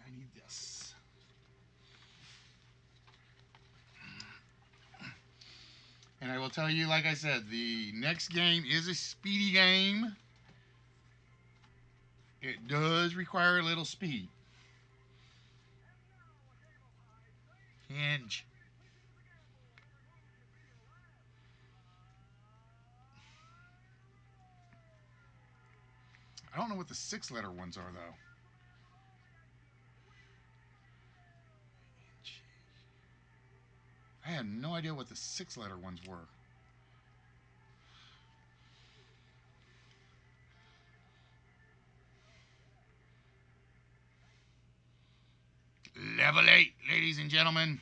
I need this. And I will tell you, like I said, the next game is a speedy game. It does require a little speed. Hinge. I don't know what the 6 letter ones are, though. I had no idea what the 6 letter ones were. Level 8, ladies and gentlemen.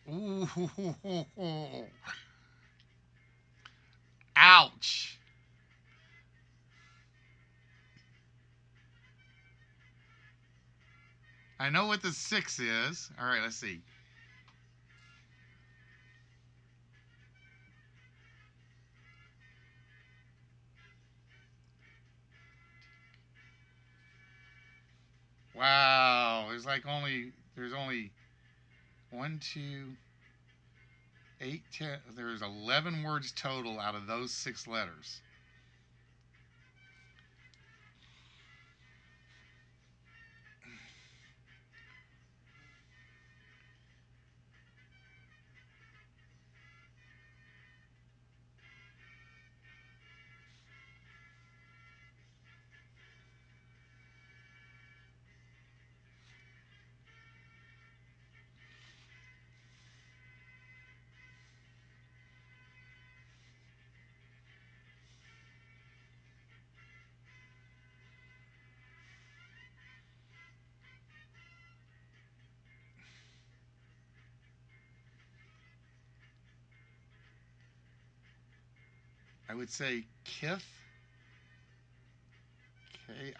Ooh, ho, ho, ho, ho. Ouch. I know what the 6 is. All right, let's see. Wow, there's only 1, 2, 8, 10. There's 11 words total out of those 6 letters. I would say Kith, Kith.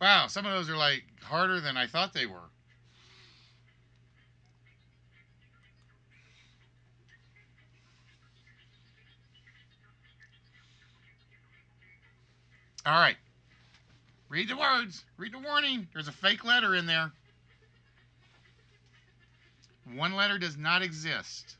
Wow, some of those are like harder than I thought they were. All right, read the words. Read the warning. There's a fake letter in there. One letter does not exist.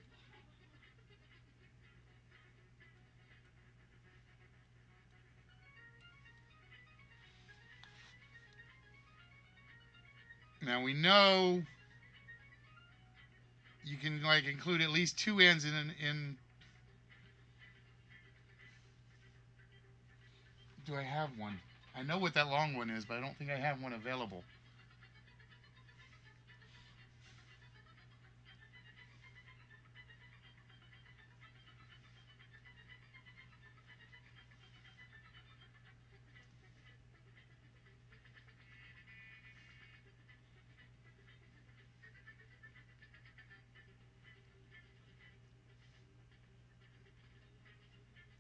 Now we know you can like include at least 2 N's in. Do I have one? I know what that long one is, but I don't think I have one available.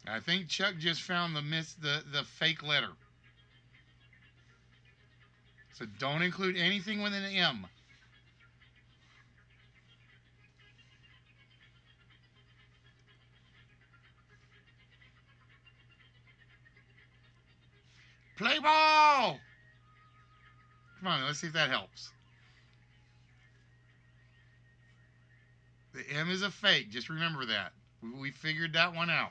I think Chuck just found the fake letter. So don't include anything with an M. Play ball! Come on, let's see if that helps. The M is a fake. Just remember that. We figured that one out.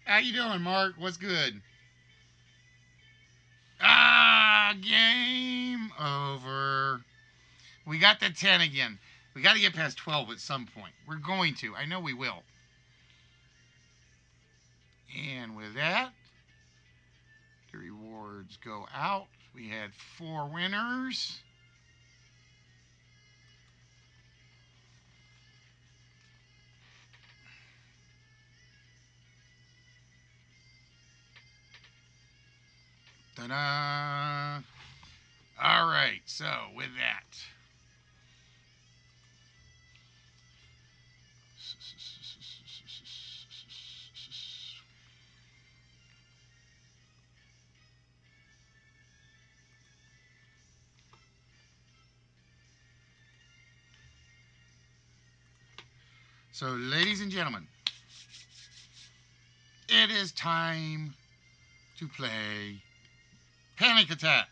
How you doing, Mark? What's good? Ah, game over. We got the 10 again. We got to get past 12 at some point. We're going to. I know we will. And with that, the rewards go out. We had 4 winners. Ta-da! All right, so with that. So, ladies and gentlemen, it is time to play Panic Attack.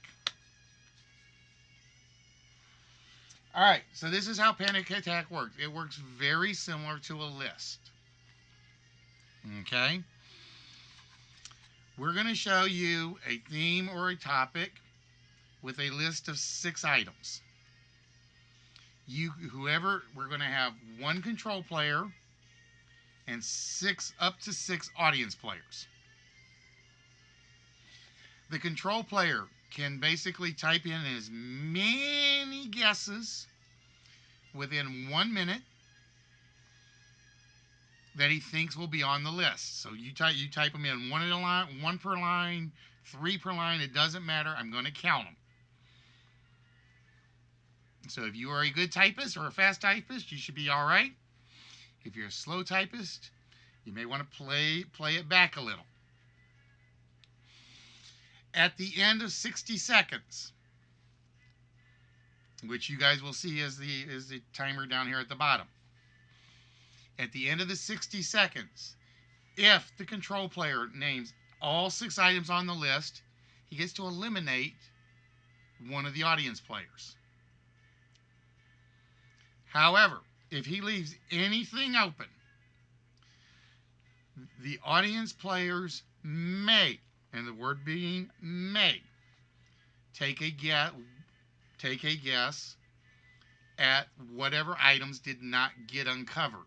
All right, so this is how Panic Attack works. It works very similar to a list. Okay? We're going to show you a theme or a topic with a list of 6 items. We're going to have 1 control player and up to 6 audience players. The control player can basically type in as many guesses within 1 minute that he thinks will be on the list. So you type them in 1 per line, 3 per line. It doesn't matter. I'm going to count them. So if you are a good typist or a fast typist, you should be all right. If you're a slow typist, you may want to play it back a little. At the end of 60 seconds, which you guys will see is the timer down here at the bottom. At the end of the 60 seconds, if the control player names all 6 items on the list, he gets to eliminate one of the audience players. However, if he leaves anything open, the audience players may, and the word being may, take a guess at whatever items did not get uncovered.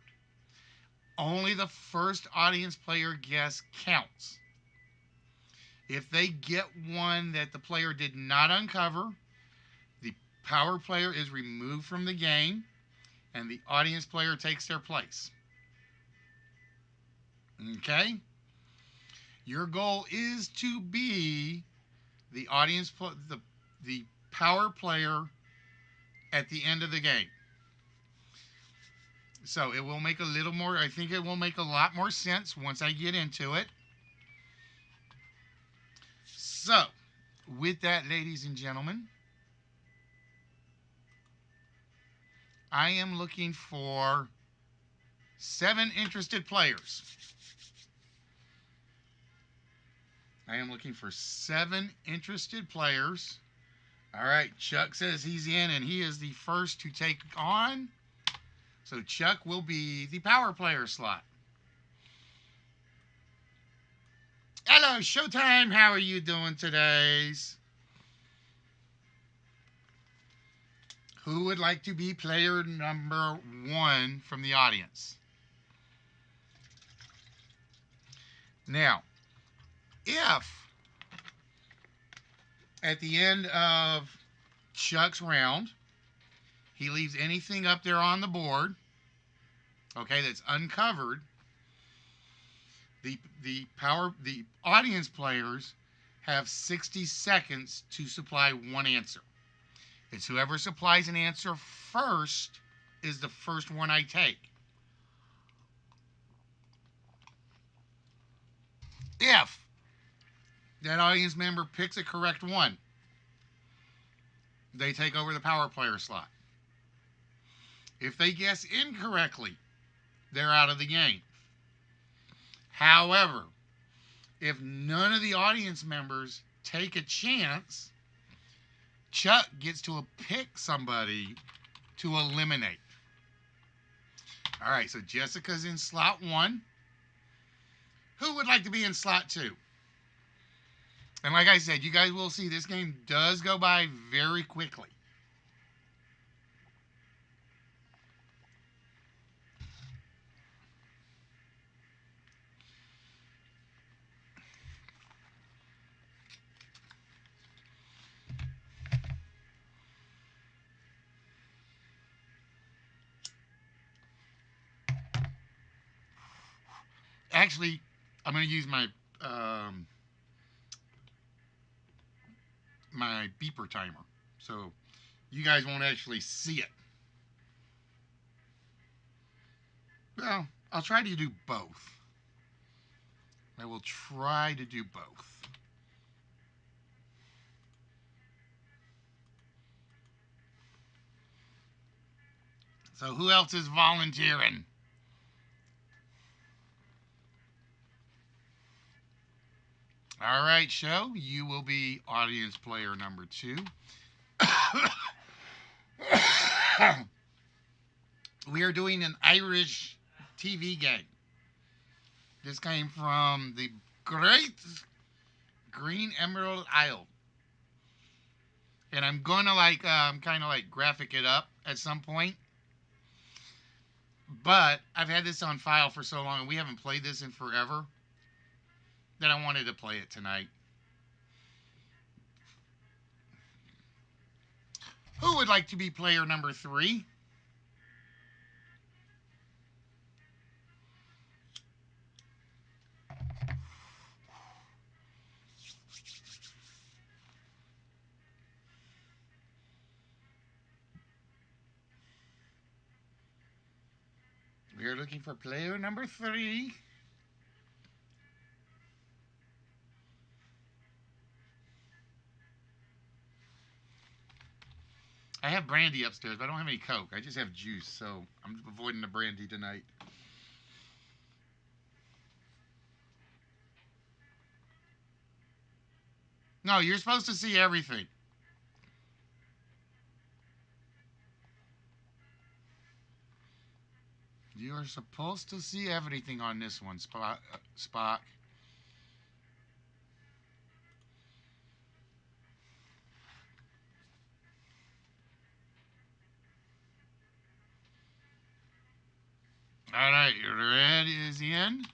Only the first audience player guess counts. If they get one that the player did not uncover, the power player is removed from the game and the audience player takes their place. Okay? Your goal is to be the the power player at the end of the game. So it will make I think it will make a lot more sense once I get into it. So, with that, ladies and gentlemen, I am looking for 7 interested players. I am looking for 7 interested players. All right, Chuck says he's in, and he is the first to take on. So Chuck will be the power player slot. Hello, Showtime. How are you doing today? Who would like to be player number 1 from the audience? Now, if at the end of Chuck's round, he leaves anything up there on the board, okay, that's uncovered, the audience players have 60 seconds to supply one answer. It's whoever supplies an answer first is the first one I take. If that audience member picks a correct one, they take over the power player slot. If they guess incorrectly, they're out of the game. However, if none of the audience members take a chance, Chuck gets to pick somebody to eliminate. All right, so Jessica's in slot 1. Who would like to be in slot 2? And like I said, you guys will see this game does go by very quickly. Actually, I'm going to use my beeper timer, so you guys won't actually see it. Well, I'll try to do both. I will try to do both. So who else is volunteering? All right, show. You will be audience player number 2. We are doing an Irish TV game. This came from the great Green Emerald Isle. And I'm going to kind of like graphic it up at some point. But I've had this on file for so long, and we haven't played this in forever, that I wanted to play it tonight. Who would like to be player number 3? We are looking for player number 3. I have brandy upstairs, but I don't have any Coke. I just have juice, so I'm avoiding the brandy tonight. No, you're supposed to see everything. You are supposed to see everything on this one, Spock. All right, red is in.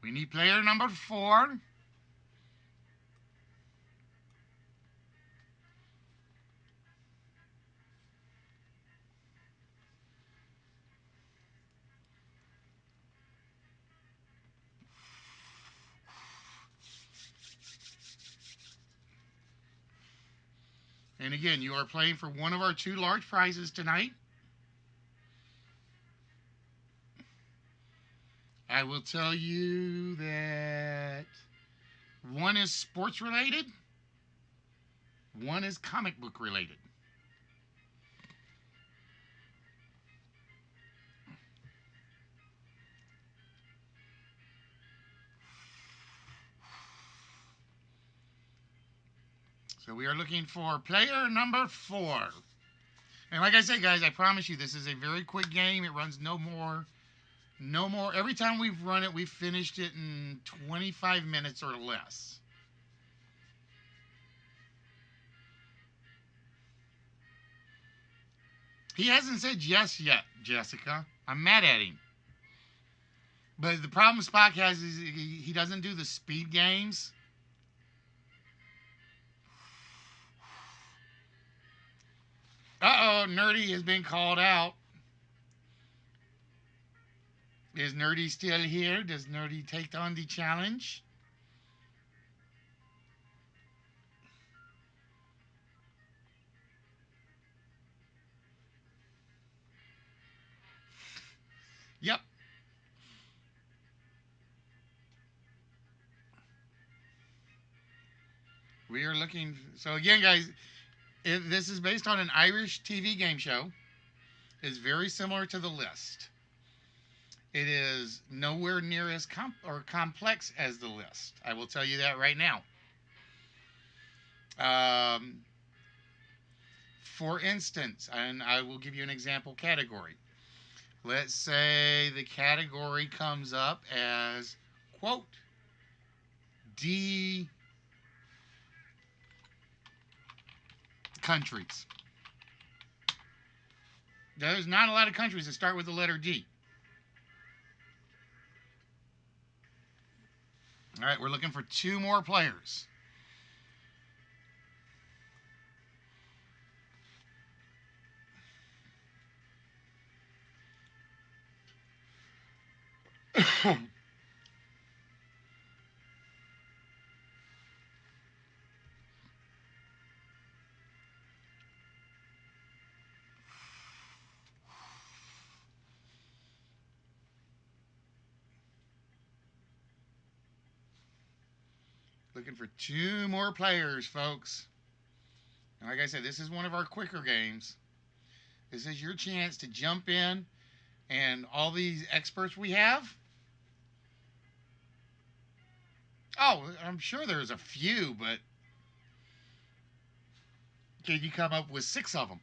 We need player number 4. And again, you are playing for one of our 2 large prizes tonight. I will tell you that one is sports related, one is comic book related. So we are looking for player number 4. And like I said, guys, I promise you this is a very quick game. It runs no more. Every time we've run it, we've finished it in 25 minutes or less. He hasn't said yes yet, Jessica. I'm mad at him. But the problem Spock has is he doesn't do the speed games. Uh-oh, Nerdy has been called out. Is Nerdy still here? Does Nerdy take on the challenge? Yep. We are looking. So again, guys, this is based on an Irish TV game show. It's very similar to the list. It is nowhere near as complex as the list. I will tell you that right now. For instance, and I will give you an example category. Let's say the category comes up as, quote, D countries. There's not a lot of countries that start with the letter D. All right, we're looking for 2 more players. Looking for 2 more players, folks. And like I said, this is one of our quicker games. This is your chance to jump in, and all these experts we have. Oh, I'm sure there's a few, but can you come up with 6 of them?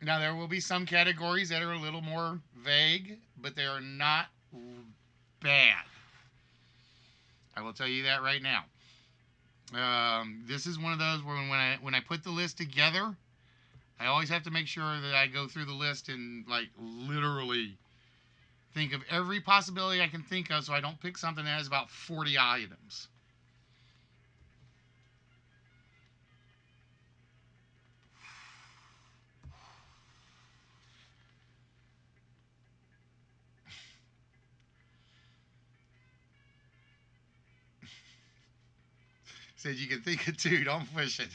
Now, there will be some categories that are a little more vague, but they are not bad. I will tell you that right now. This is one of those where when I put the list together, I always have to make sure that I go through the list and like literally think of every possibility I can think of, so I don't pick something that has about 40 items. Said you can think of 2, don't push it.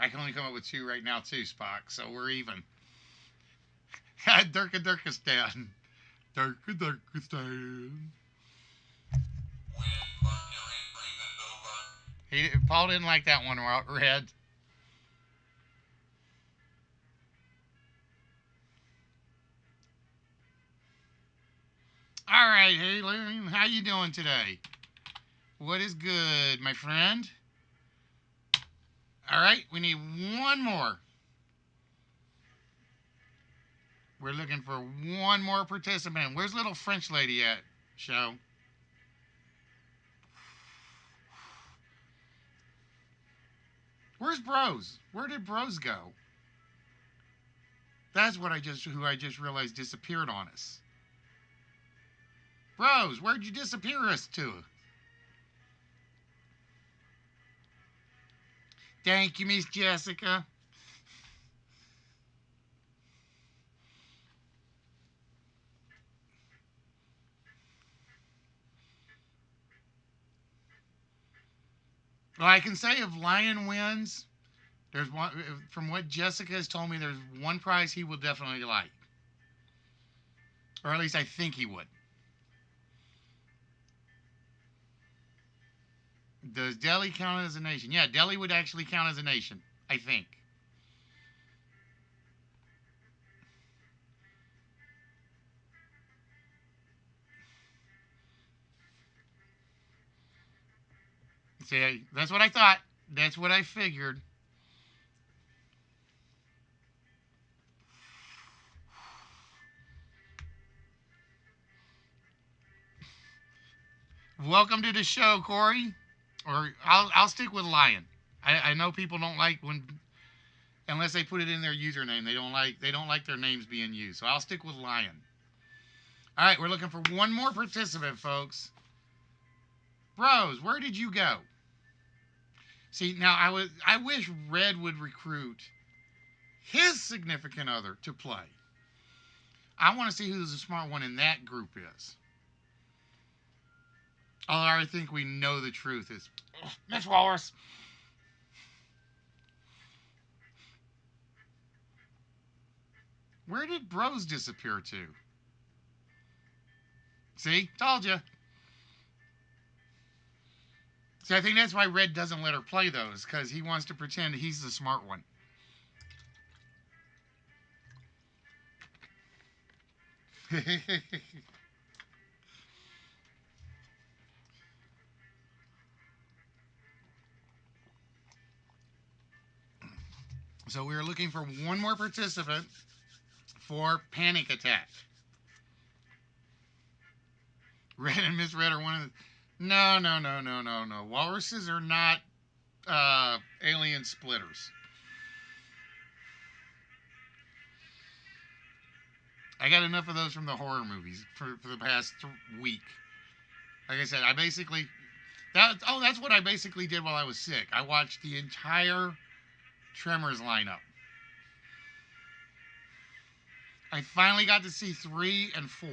I can only come up with 2 right now, too, Spock, so we're even. Durkistan. Durkistan. Paul didn't like that one, Red. All right, Haley, how you doing today? What is good, my friend? All right, we need 1 more. We're looking for 1 more participant. Where's little French lady at, show? Where's Bros? Where did Bros go? That's who I just realized disappeared on us. Bros, where'd you disappear us to? Thank you, Miss Jessica. Well, I can say if Lion wins, there's one. From what Jessica has told me, there's 1 prize he will definitely like, or at least I think he would. Does Delhi count as a nation? Yeah, Delhi would actually count as a nation, I think. See, that's what I thought. That's what I figured. Welcome to the show, Corey. Or I'll stick with Lion. I know people don't like when unless they put it in their username. They don't like their names being used. So I'll stick with Lion. All right, we're looking for 1 more participant, folks. Bros, where did you go? See, now I wish Red would recruit his significant other to play. I want to see who the smart one in that group is. Although I think we know the truth is Miss Walrus. Where did Bros disappear to? See? Told you. See, I think that's why Red doesn't let her play those, because he wants to pretend he's the smart one. So we are looking for one more participant for Panic Attack. Red and Miss Red are one of the... No, no, no, no, no, no. Walruses are not alien splitters. I got enough of those from the horror movies for the past week. Like I said, I basically... that's what I basically did while I was sick. I watched the entire Tremors lineup. I finally got to see 3 and 4.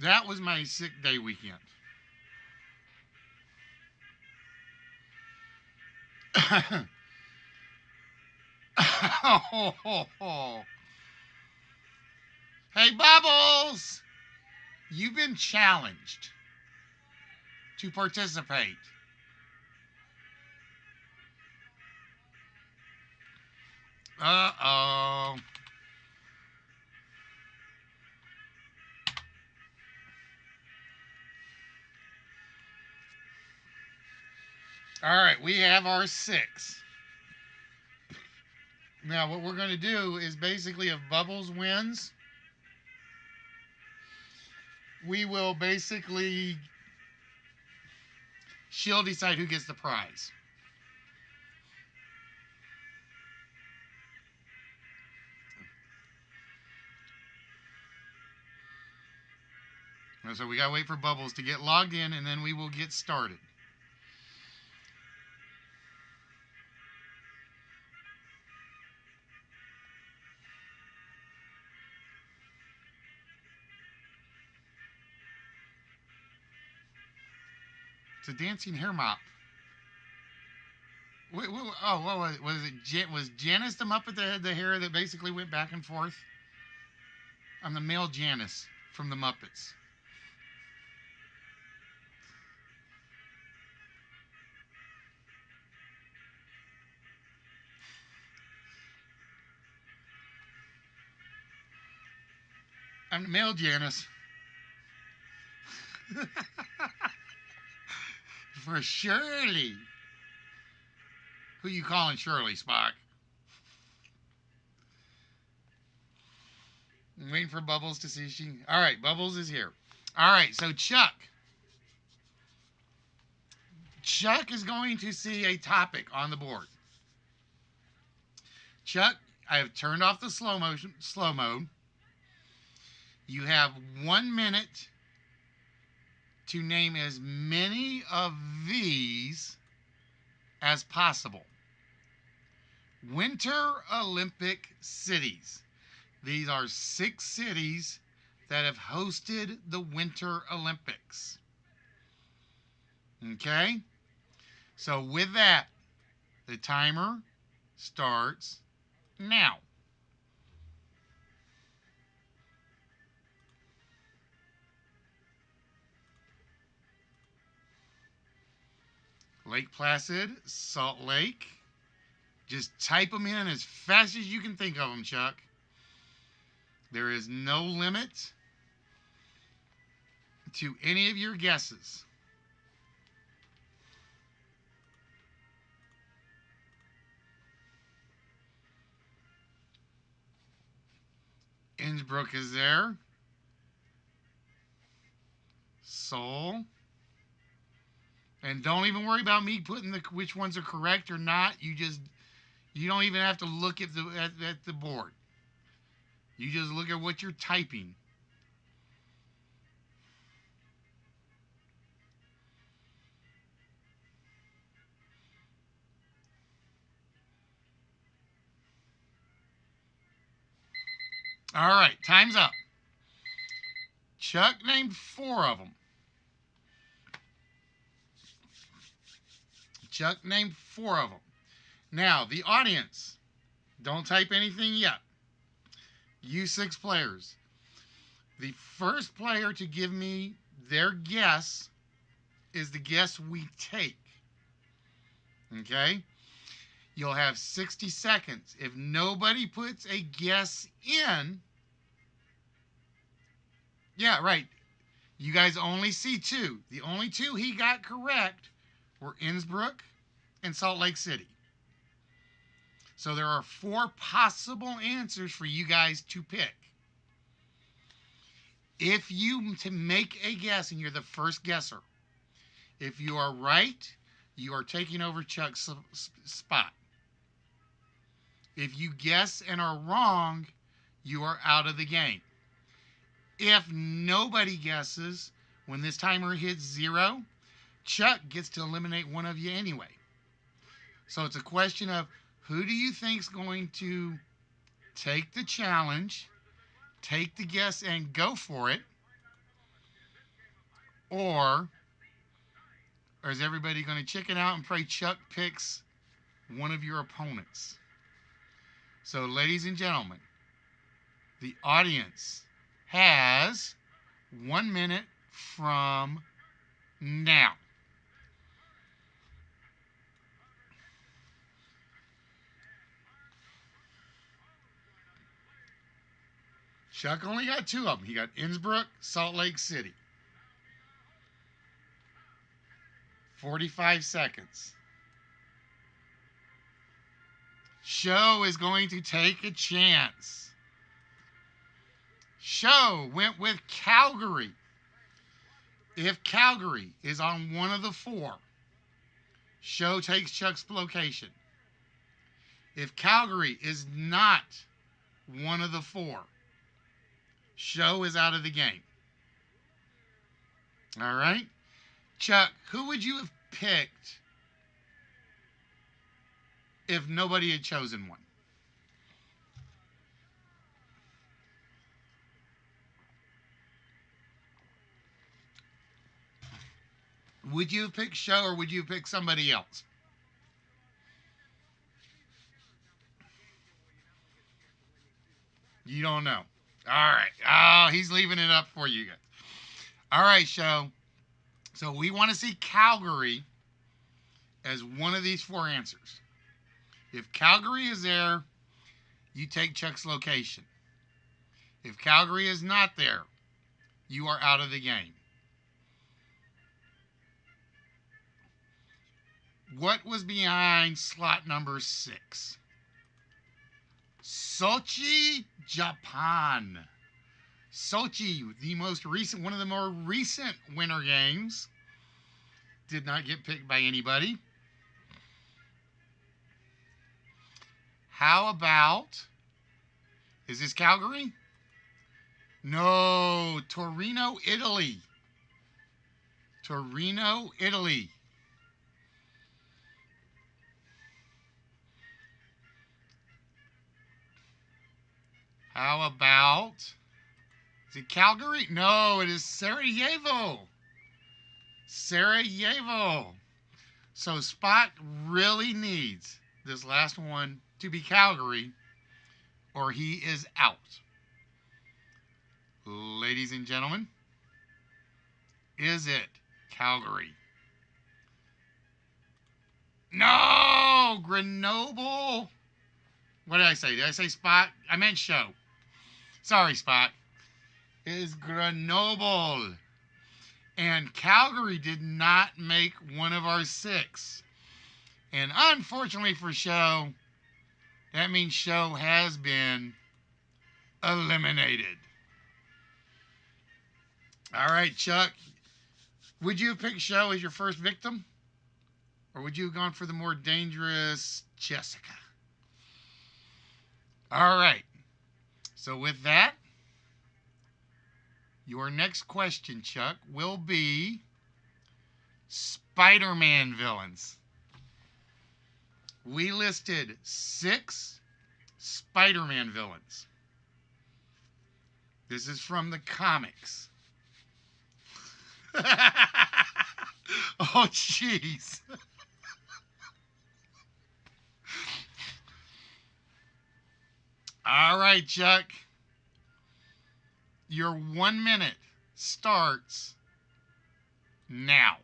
That was my sick day weekend. Hey, Bubbles! You've been challenged to participate. Uh-oh. All right, we have our 6. Now, what we're going to do is basically if Bubbles wins, we will basically... she'll decide who gets the prize. So we got to wait for Bubbles to get logged in, and then we will get started. It's a dancing hair mop. Wait, oh, what was it? Was Janice the Muppet that had the hair that basically went back and forth? I'm the male Janice from the Muppets. I'm the male Janice. For Shirley. Who you calling Shirley, Spock? I'm waiting for Bubbles to see if she... All right, Bubbles is here. All right, so Chuck. Chuck is going to see a topic on the board. Chuck, I have turned off the slow mode. You have 1 minute to name as many of these as possible. Winter Olympic cities. These are 6 cities that have hosted the Winter Olympics. Okay? So with that, the timer starts now. Lake Placid, Salt Lake. Just type them in as fast as you can think of them, Chuck. There is no limit to any of your guesses. Innsbruck is there. Seoul. And don't even worry about me putting which ones are correct or not. You don't even have to look at the board. You just look at what you're typing. All right, time's up. Chuck named 4 of them. Chuck named 4 of them. Now, the audience, don't type anything yet. You 6 players. The first player to give me their guess is the guess we take. Okay? You'll have 60 seconds. If nobody puts a guess in, yeah, right. You guys only see two. The only two he got correct were Innsbruck and Salt Lake City. So there are 4 possible answers for you guys to pick. If you to make a guess and you're the first guesser, if you are right, you are taking over Chuck's spot. If you guess and are wrong, you are out of the game. If nobody guesses, when this timer hits 0, Chuck gets to eliminate one of you anyway. So it's a question of who do you think's going to take the challenge, take the guess and go for it, or is everybody going to chicken out and pray Chuck picks one of your opponents? So, ladies and gentlemen, the audience has 1 minute from now. Chuck only got 2 of them. He got Innsbruck, Salt Lake City. 45 seconds. Show is going to take a chance. Show went with Calgary. If Calgary is on one of the 4, Show takes Chuck's location. If Calgary is not one of the 4, Show is out of the game. All right? Chuck, who would you have picked if nobody had chosen one? Would you have picked Show or would you have picked somebody else? You don't know. All right. Oh, he's leaving it up for you guys. All right, Show. So we want to see Calgary as one of these 4 answers. If Calgary is there, you take Chuck's location. If Calgary is not there, you are out of the game. What was behind slot number 6? Sochi, Japan. Sochi, one of the more recent Winter Games, did not get picked by anybody. How about, is this Calgary? No, Torino, Italy. Torino, Italy. How about, is it Calgary? No, it is Sarajevo. Sarajevo. So Spot really needs this last one to be Calgary, or he is out. Ladies and gentlemen, is it Calgary? No, Grenoble. What did I say? Did I say Spot? I meant Show. Sorry, Spot. It is Grenoble. And Calgary did not make one of our 6. And unfortunately for Show, that means Show has been eliminated. All right, Chuck. Would you have picked Show as your first victim? Or would you have gone for the more dangerous Jessica? All right. So with that, your next question, Chuck, will be Spider-Man villains. We listed 6 Spider-Man villains. This is from the comics. Oh, jeez. All right, Chuck. Your 1 minute starts now.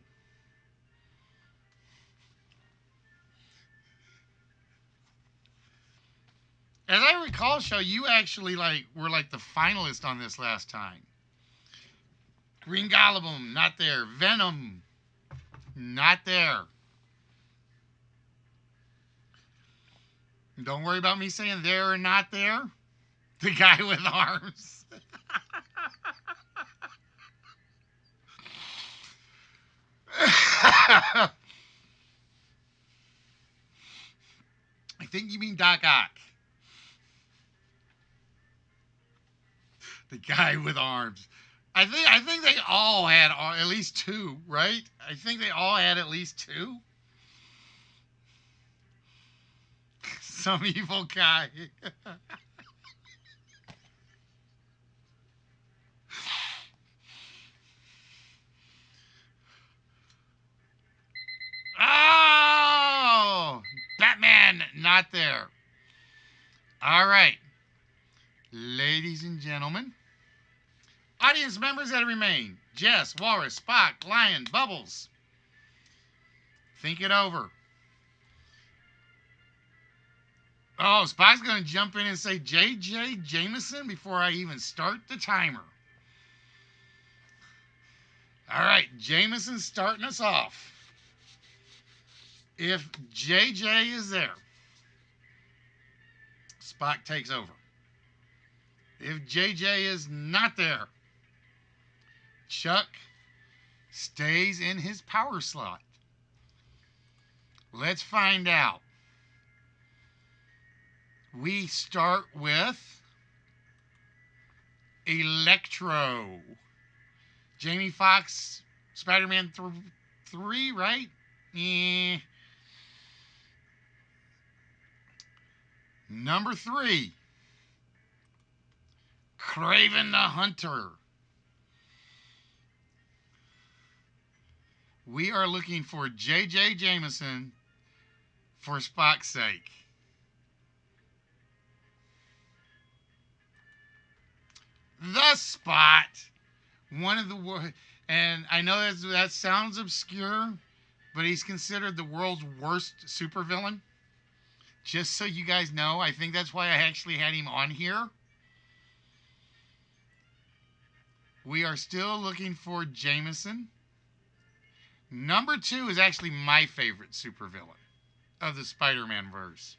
As I recall, show you actually were the finalist on this last time. Green Goblin, not there. Venom, not there. Don't worry about me saying there or not there. The guy with arms. I think you mean Doc Ock. The guy with arms. I think they all had at least two, right? I think they all had at least two. Some evil guy. Oh! Batman, not there. All right. Ladies and gentlemen, audience members that remain: Jess, Walrus, Spock, Lion, Bubbles. Think it over. Oh, Spock's going to jump in and say J.J. Jameson before I even start the timer. All right, Jameson's starting us off. If J.J. is there, Spock takes over. If J.J. is not there, Chuck stays in his power slot. Let's find out. We start with Electro. Jamie Foxx, Spider-Man 3, right? Number 3, Kraven the Hunter. We are looking for J.J. Jameson for Spock's sake. The Spot. One of the and I know that sounds obscure, but he's considered the world's worst supervillain. Just so you guys know, I think that's why I actually had him on here. We are still looking for Jameson. Number 2 is actually my favorite supervillain of the Spider-Man verse.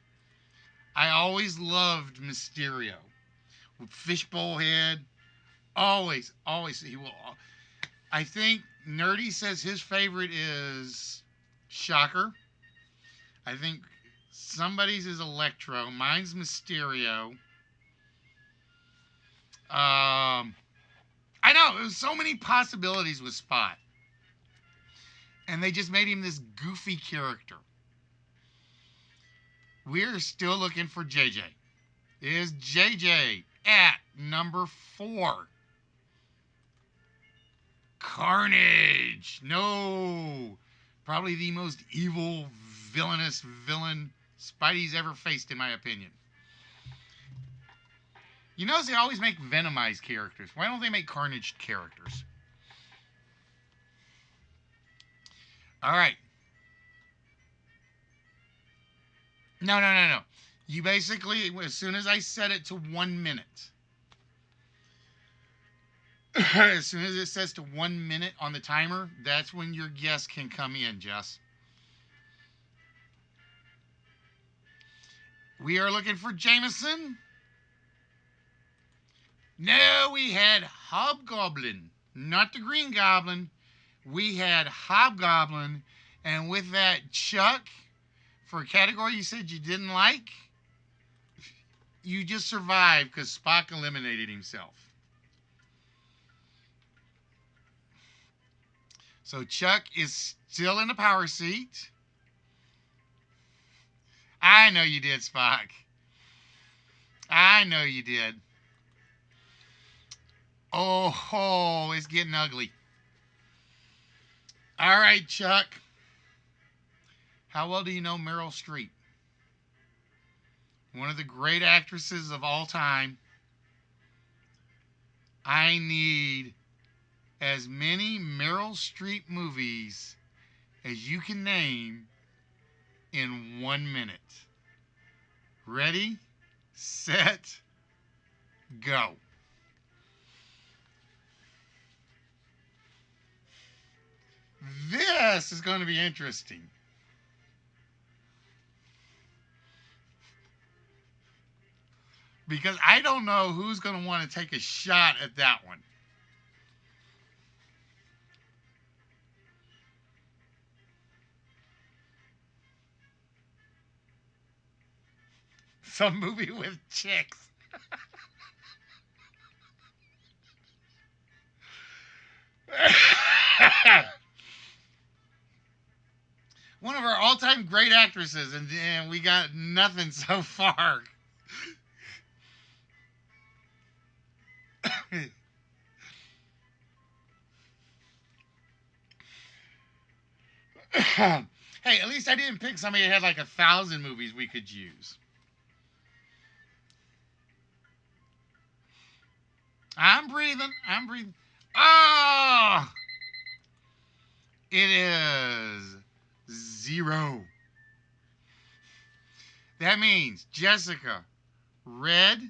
I always loved Mysterio. With fishbowl head. Always. He will. I think Nerdy says his favorite is Shocker. I think somebody's is Electro. Mine's Mysterio. I know, there's so many possibilities with Spot. And they just made him this goofy character. We're still looking for JJ. Is JJ at number 4? Carnage. No. Probably the most evil, villainous villain Spidey's ever faced, in my opinion. You notice they always make Venomized characters. Why don't they make Carnage characters? All right. No. You basically, as soon as I set it to 1 minute, as soon as it says to 1 minute on the timer, that's when your guess can come in, Jess. We are looking for Jameson. No, we had Hobgoblin, not the Green Goblin. We had Hobgoblin, and with that, Chuck, for a category you said you didn't like, you just survived because Spock eliminated himself. So Chuck is still in the power seat. I know you did, Spock. I know you did. Oh, it's getting ugly. All right, Chuck. How well do you know Meryl Streep? One of the great actresses of all time. I need as many Meryl Streep movies as you can name in 1 minute. Ready? set, go. This is going to be interesting. Because I don't know who's going to want to take a shot at that one. Some movie with chicks. One of our all-time great actresses, and we got nothing so far. Hey, at least I didn't pick somebody that had like 1,000 movies we could use. I'm breathing. I'm breathing. Oh! It is 0. That means Jessica, Red,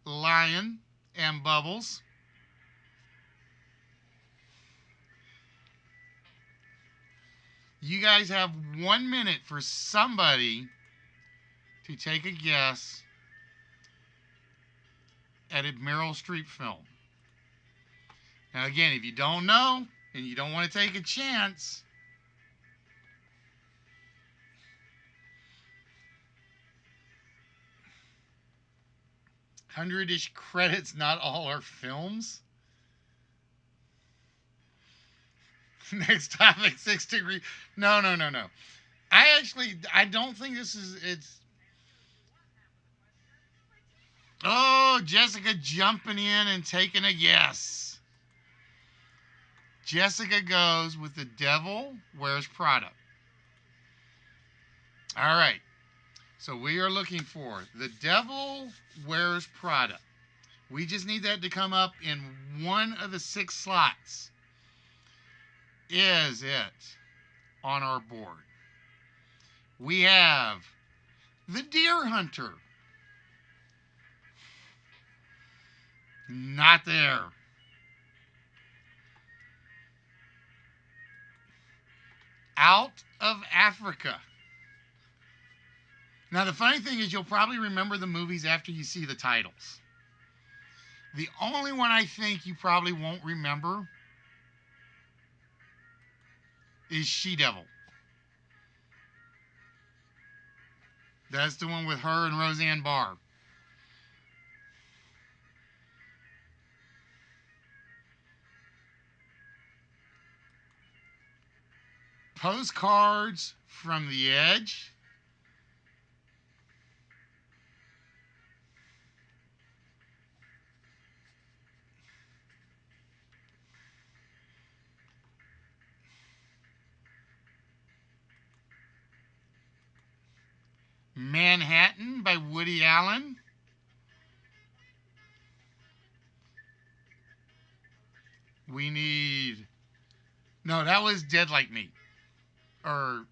Lion, and Bubbles. You guys have 1 minute for somebody to take a guess at a Meryl Streep film. Now, again, if you don't know and you don't want to take a chance, 100-ish credits, not all are films. Next topic, 6 degree. No. I don't think it's. Oh, Jessica jumping in and taking a guess. Jessica goes with The Devil Wears Prada. All right. So we are looking for The Devil Wears Prada. We just need that to come up in one of the 6 slots. Is it on our board? We have The Deer Hunter. Not there. Out of Africa. Now, the funny thing is you'll probably remember the movies after you see the titles. The only one I think you probably won't remember is She-Devil. That's the one with her and Roseanne Barr. Postcards from the Edge. Manhattan by Woody Allen. We need... No, that was Dead Like Me. Or...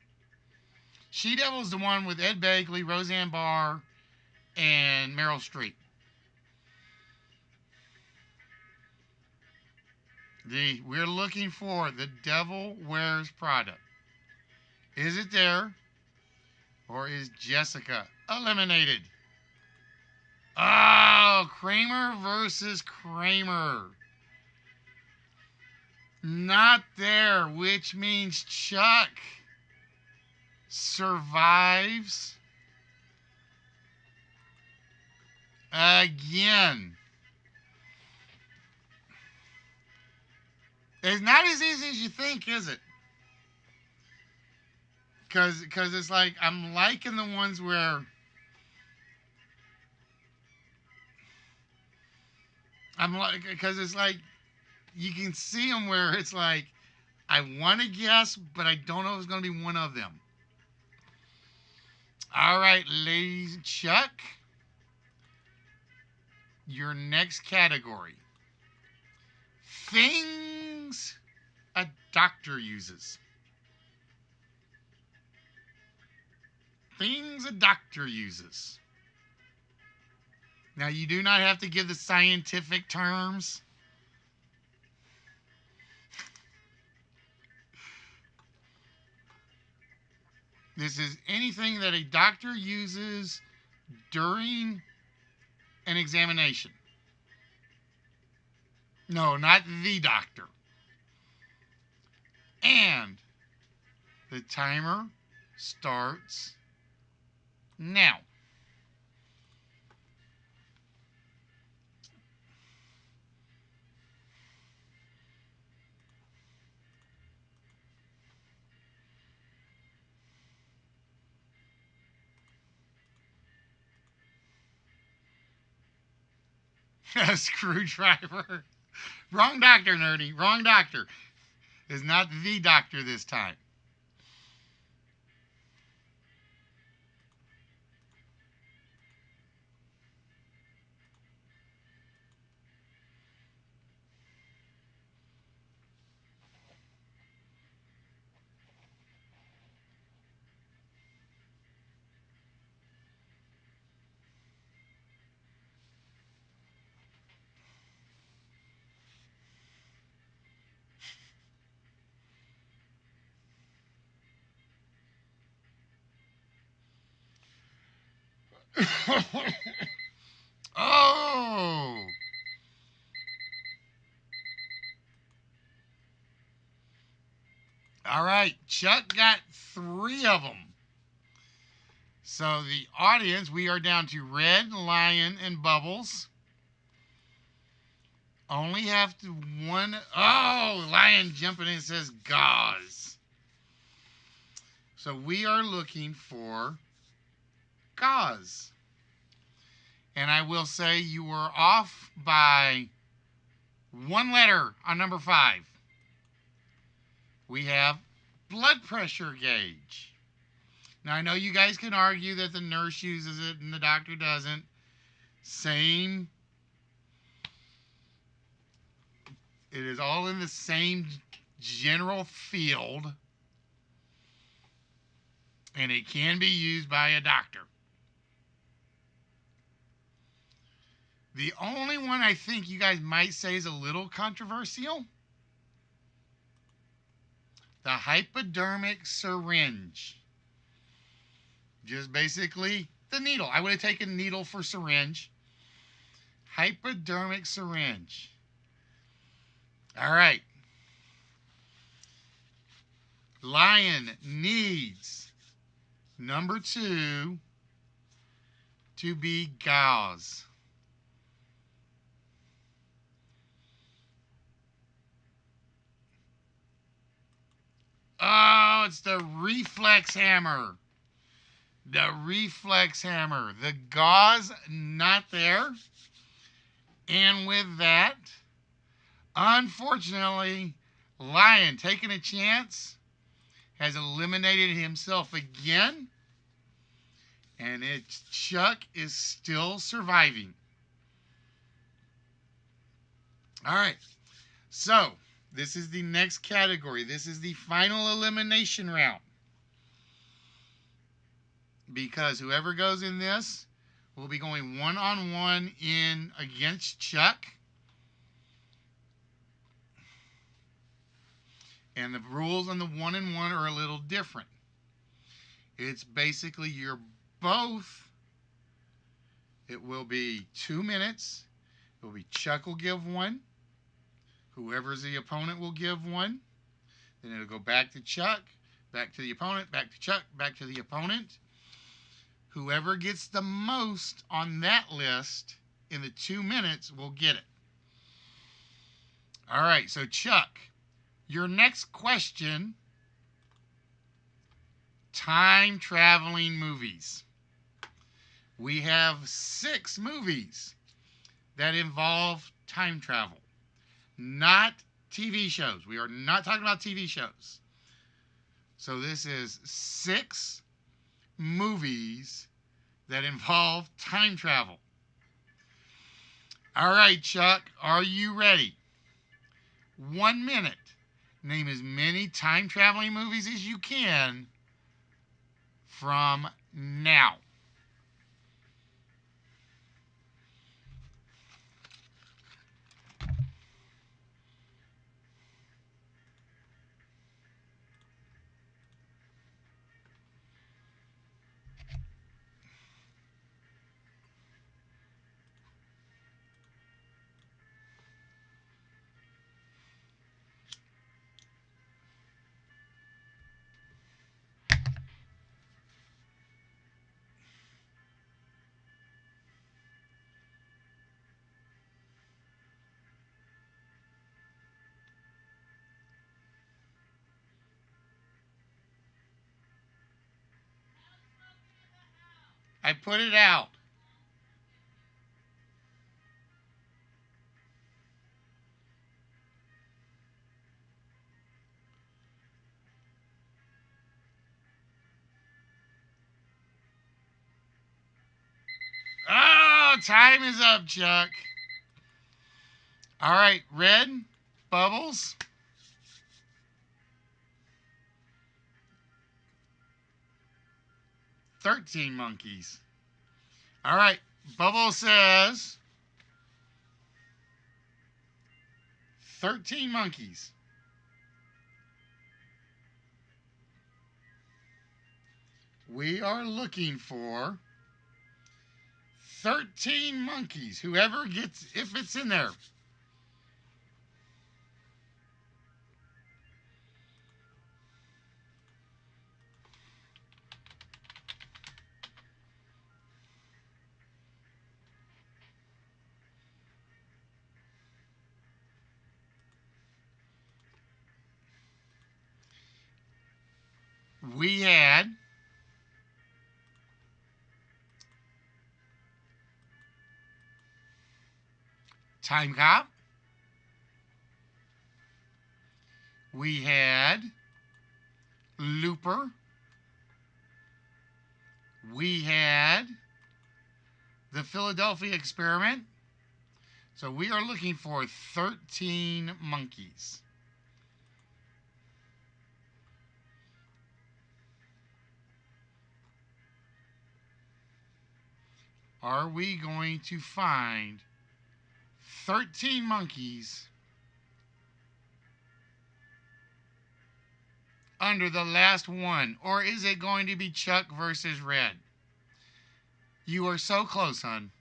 She-Devil's the one with Ed Begley, Roseanne Barr, and Meryl Streep. We're looking for The Devil Wears Prada. Is it there? Or is Jessica eliminated? Oh, Kramer versus Kramer. Not there, which means Chuck survives again. It's not as easy as you think, is it? Because it's like, I'm liking the ones where I'm like, because it's like, you can see them where it's like, I want to guess, but I don't know if it's going to be one of them. All right, ladies, Chuck, your next category. Things a doctor uses. Things a doctor uses. Now, you do not have to give the scientific terms. This is anything that a doctor uses during an examination. No, not the doctor. And the timer starts now. A screwdriver. Wrong doctor, nerdy. Wrong doctor. Is not the doctor this time. Oh! All right, Chuck got 3 of them. So the audience, we are down to Red, Lion, and Bubbles. Only have to one. Oh, Lion jumping in says gauze. So we are looking for gauze. And I will say you were off by 1 letter on number 5. We have blood pressure gauge. Now, I know you guys can argue that the nurse uses it and the doctor doesn't. Same. It is all in the same general field. And it can be used by a doctor. The only one I think you guys might say is a little controversial, the hypodermic syringe. Just basically the needle. I would have taken needle for syringe. Hypodermic syringe. All right. Lion needs number 2 to be gauze. Oh, it's the reflex hammer. The reflex hammer. The gauze, not there. And with that, unfortunately, Lion, taking a chance, has eliminated himself again. And Chuck is still surviving. All right. So, this is the next category. This is the final elimination round. Because whoever goes in this will be going one-on-one in against Chuck. And the rules on the 1-and-1 are a little different. It's basically you're both. It will be 2 minutes. It will be Chuck will give 1. Whoever's the opponent will give 1. Then it'll go back to Chuck, back to the opponent, back to Chuck, back to the opponent. Whoever gets the most on that list in the 2 minutes will get it. All right, so Chuck, your next question, time traveling movies. We have 6 movies that involve time travel, not TV shows. We are not talking about TV shows. So this is 6 movies that involve time travel. All right, Chuck, are you ready? 1 minute. Name as many time traveling movies as you can from now. I put it out. Oh, time is up, Chuck. All right, Red, Bubbles. 13 monkeys. All right, Bubbles says 13 monkeys. We are looking for 13 monkeys. Whoever gets, if it's in there. We had Time Cop. We had Looper. We had the Philadelphia Experiment. So we are looking for 13 monkeys. Are we going to find 13 monkeys under the last one? Or is it going to be Chuck versus Red? You are so close, hon.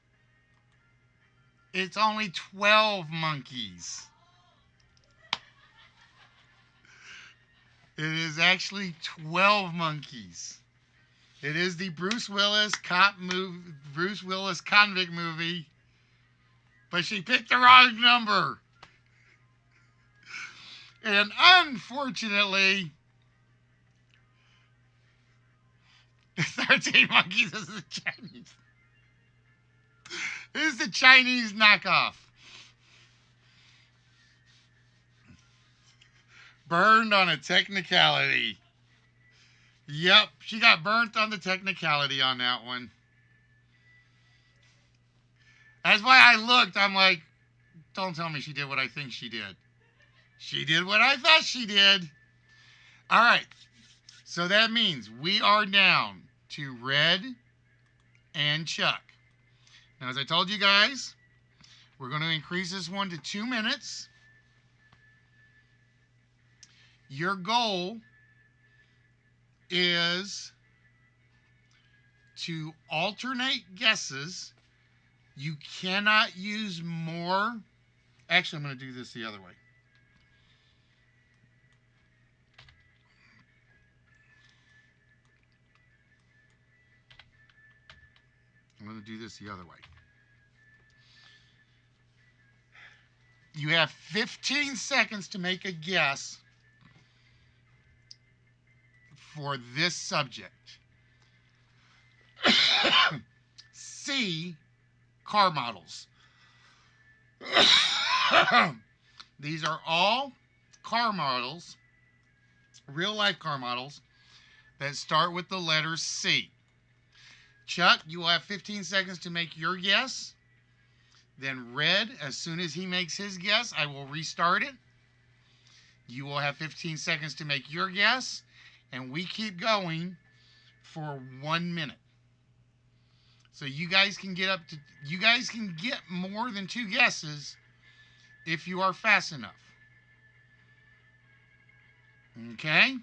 It's only 12 monkeys. It is actually 12 monkeys. It is the Bruce Willis convict movie. But she picked the wrong number. And unfortunately, 13 monkeys is the Chinese. This is the Chinese knockoff. Burned on a technicality. Yep, she got burnt on the technicality on that one. That's why I looked. I'm like, don't tell me she did what I think she did. She did what I thought she did. All right. So that means we are down to Red and Chuck. Now, as I told you guys, we're going to increase this one to 2 minutes. Your goal is to alternate guesses. You cannot use more. Actually, I'm going to do this the other way. I'm going to do this the other way. You have 15 seconds to make a guess for this subject. C, car models. These are all car models, real life car models, that start with the letter C. Chuck, you will have 15 seconds to make your guess. Then Red, as soon as he makes his guess, I will restart it. You will have 15 seconds to make your guess. And we keep going for 1 minute. So you guys can get more than 2 guesses if you are fast enough. Okay?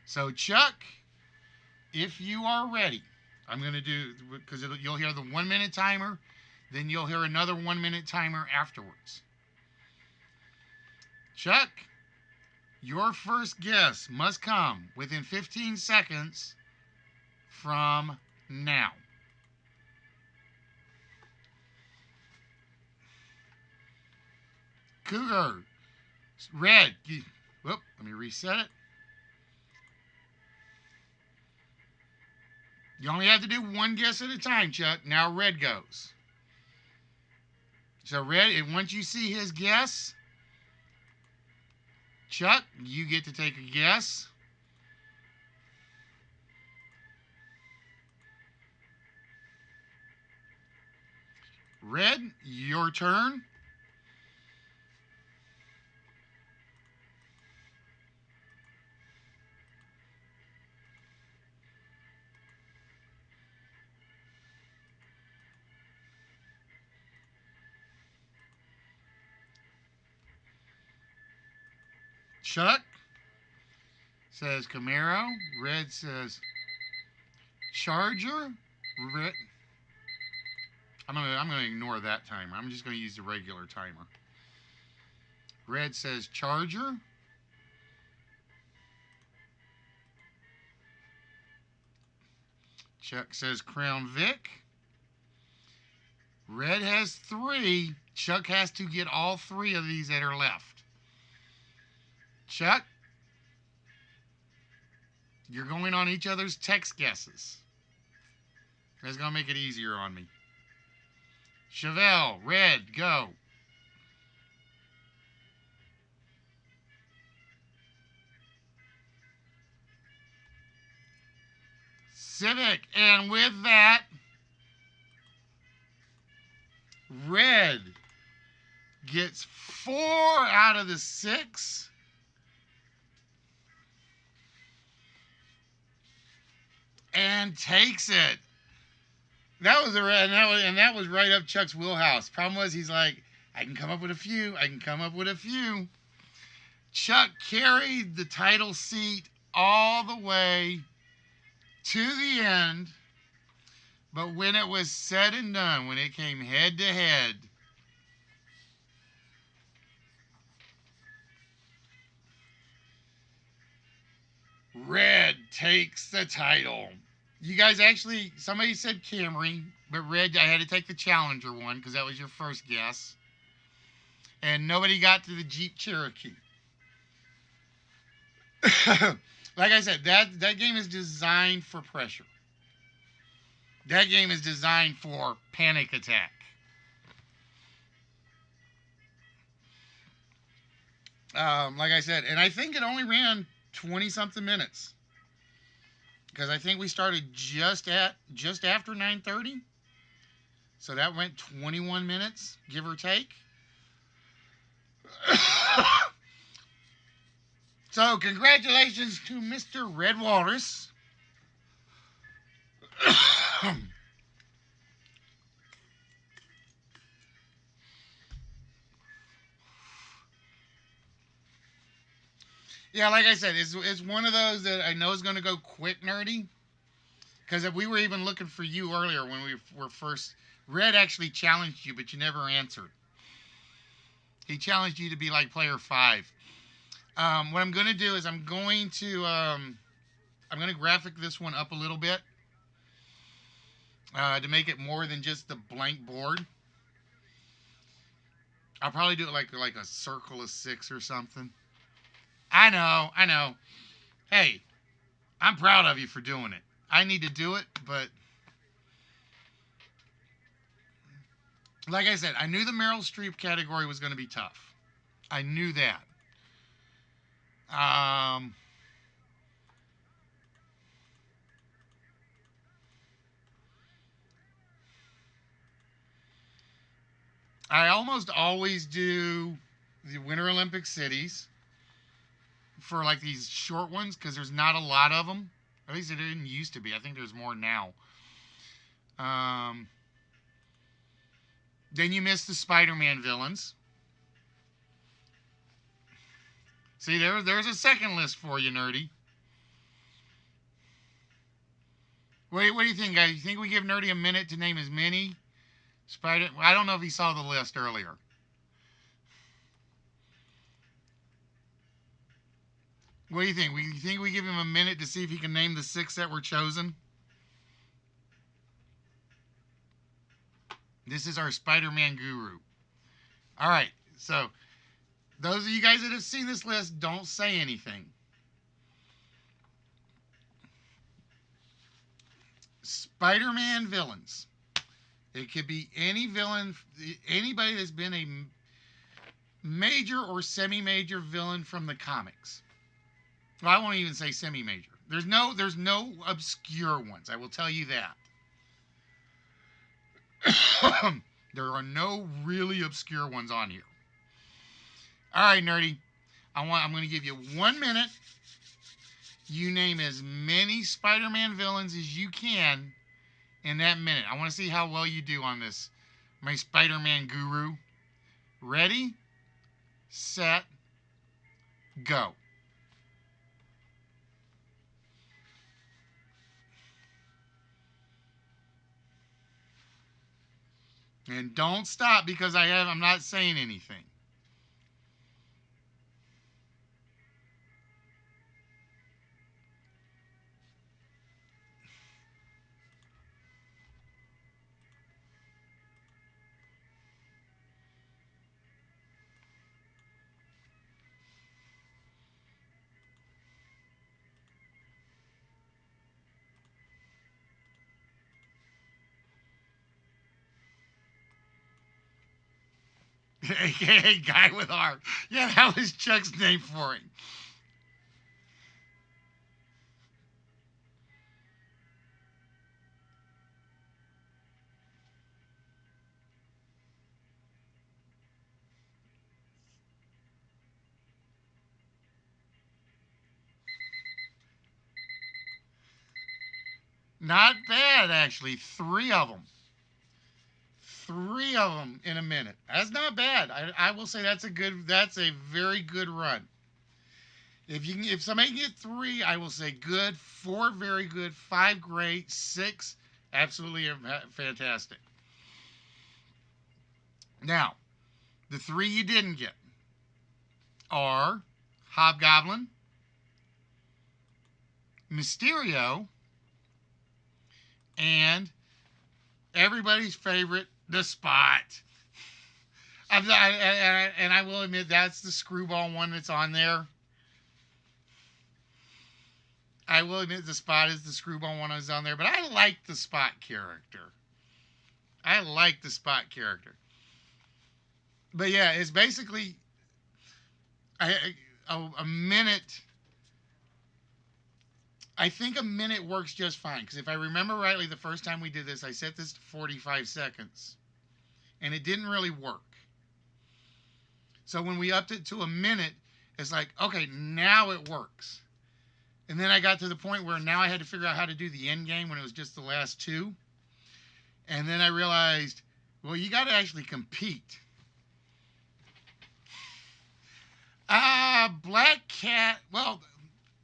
So Chuck, if you are ready, I'm going to do, because you'll hear the 1 minute timer, then you'll hear another 1 minute timer afterwards. Chuck, your first guess must come within 15 seconds from now. Cougar, Red, whoop, let me reset it. You only have to do one guess at a time, Chuck. Now Red goes. So Red, and once you see his guess, Chuck, you get to take a guess. Red, your turn. Chuck says Camaro. Red says Charger. Red. I'm gonna ignore that timer. I'm just gonna use the regular timer. Red says Charger. Chuck says Crown Vic. Red has 3. Chuck has to get all 3 of these that are left. Chuck, you're going on each other's text guesses. That's going to make it easier on me. Chevelle, Red, go. Civic, and with that, Red gets 4 out of the 6. And takes it. That was that was right up Chuck's wheelhouse. Problem was, he's like, I can come up with a few. I can come up with a few. Chuck carried the title seat all the way to the end. But when it was said and done, when it came head to head, Red takes the title. You guys actually, somebody said Camry, but Red, I had to take the Challenger one because that was your first guess. And nobody got to the Jeep Cherokee. Like I said, that game is designed for pressure. That game is designed for panic attack. Like I said, and I think it only ran 20-something minutes. Because I think we started just after 9:30. So that went 21 minutes, give or take. So congratulations to Mr. Red Walrus. Yeah, like I said, it's one of those that I know is going to go quick, nerdy. Because if we were even looking for you earlier when we were first... Red actually challenged you, but you never answered. He challenged you to be like player 5. What I'm going to do is I'm going to graphic this one up a little bit to make it more than just the blank board. I'll probably do it like a circle of 6 or something. I know. Hey, I'm proud of you for doing it. I need to do it, but like I said, I knew the Meryl Streep category was going to be tough. I knew that. I almost always do the Winter Olympic cities for like these short ones because there's not a lot of them. At least it didn't used to be. I think there's more now. Then you miss the Spider-Man villains. See, there's a second list for you, nerdy. What do you think, guys? You think we give Nerdy a minute to name as many Spider? I don't know if he saw the list earlier. What do you think? You think we give him a minute to see if he can name the 6 that were chosen? This is our Spider-Man guru. All right, so those of you guys that have seen this list, don't say anything. Spider-Man villains. It could be any villain, anybody that's been a major or semi-major villain from the comics. Well, I won't even say semi-major. There's no obscure ones. I will tell you that. There are no really obscure ones on here. All right, nerdy. I'm going to give you 1 minute. You name as many Spider-Man villains as you can in that minute. I want to see how well you do on this, my Spider-Man guru. Ready, set, go. And don't stop because I'm not saying anything. AKA Guy with R. Yeah, that was Chuck's name for him. Not bad, actually. 3 of them. 3 of them in a minute. That's not bad. I will say that's a very good run. If somebody can get 3, I will say good. 4 very good. 5 great. 6 absolutely fantastic. Now, the 3 you didn't get are Hobgoblin, Mysterio, and everybody's favorite, the Spot. And I will admit that's the screwball one that's on there. I will admit the Spot is the screwball one that's on there, but I like the Spot character. But yeah, it's basically a minute. I think a minute works just fine because if I remember rightly, the first time we did this, I set this to 45 seconds, and it didn't really work. So when we upped it to a minute, it's like, okay, now it works. And then I got to the point where now I had to figure out how to do the end game when it was just the last 2. And then I realized, well, you got to actually compete. Black Cat. Well,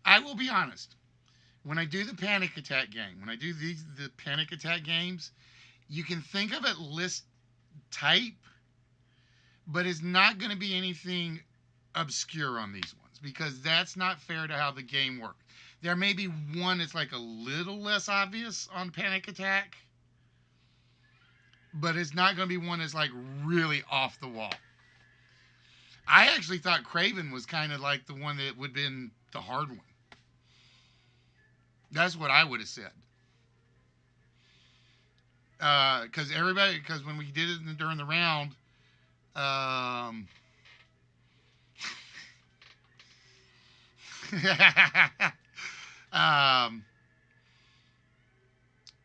I will be honest. When I do the panic attack game, when I do the panic attack games, you can think of it list type, but it's not going to be anything obscure on these ones because that's not fair to how the game works. There may be one that's like a little less obvious on panic attack, but it's not going to be one that's like really off the wall. I actually thought Craven was kind of like the one that would have been the hard one. That's what I would have said. Because when we did it during the round,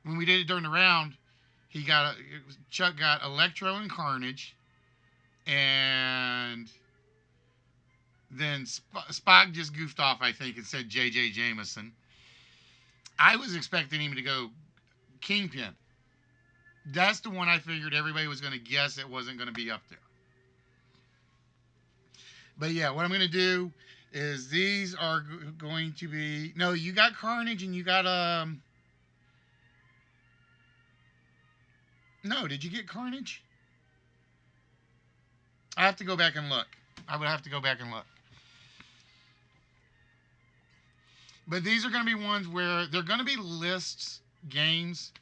when we did it during the round, Chuck got Electro and Carnage, and then Spock just goofed off, I think, and said J.J. Jameson. I was expecting him to go Kingpin. That's the one I figured everybody was going to guess it wasn't going to be up there. But yeah, what I'm going to do is these are going to be... No, you got Carnage and you got... No, did you get Carnage? I have to go back and look. I would have to go back and look. But these are going to be ones where they're going to be lists, games.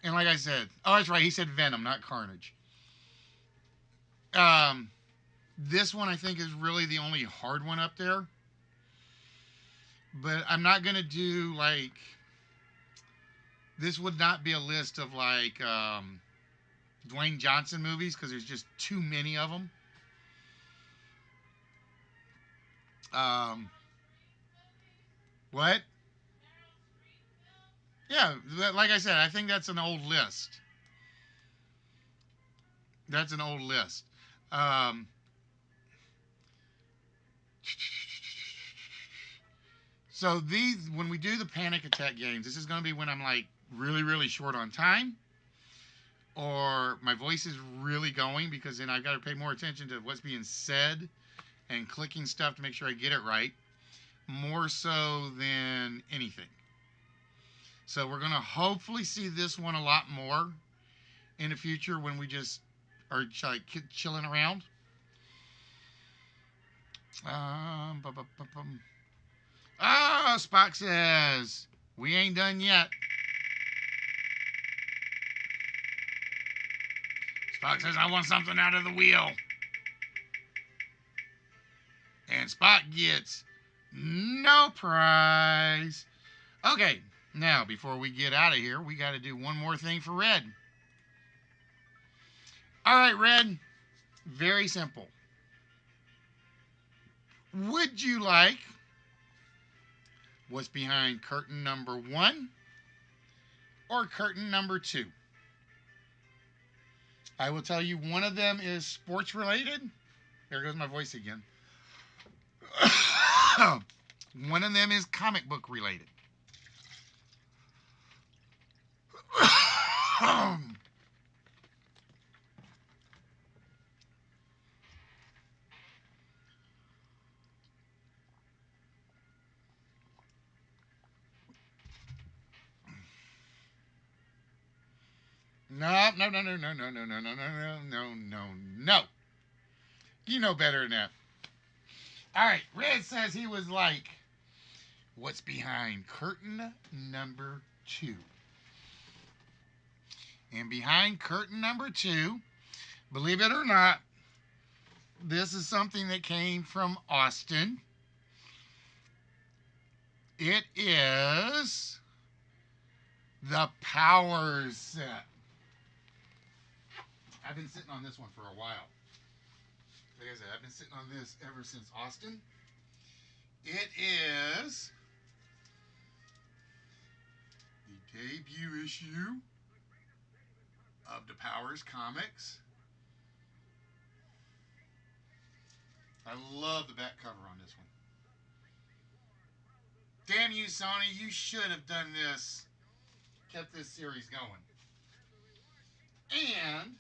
And like I said, oh, that's right. He said Venom, not Carnage. This one I think is really the only hard one up there. But I'm not going to do like This would not be a list of like Dwayne Johnson movies because there's just too many of them. Um, what? Yeah, like I said, I think that's an old list. That's an old list. Um, so these, when we do the panic attack games, this is going to be when I'm like really, really short on time, or my voice is really going because then I've got to pay more attention to what's being said and clicking stuff to make sure I get it right, more so than anything. So we're going to hopefully see this one a lot more in the future when we just are like chilling around. Oh, Spock says, we ain't done yet. Spock says, I want something out of the wheel. And Spock gets no prize. Okay, now before we get out of here, we got to do one more thing for Red. All right, Red, very simple. Would you like what's behind curtain number 1 or curtain number 2? I will tell you one of them is sports related. There goes my voice again. One of them is comic book related. No, no, no, no, no, no, no, no, no, no, no, no, no. You know better than that. All right, Red says he was like, what's behind curtain number 2? And behind curtain number 2, believe it or not, this is something that came from Austin. It is the Powers set. I've been sitting on this one for a while. Like I said, I've been sitting on this ever since Austin. It is the debut issue of the Powers comics. I love the back cover on this one. Damn you, Sony, you should have done this. Kept this series going. And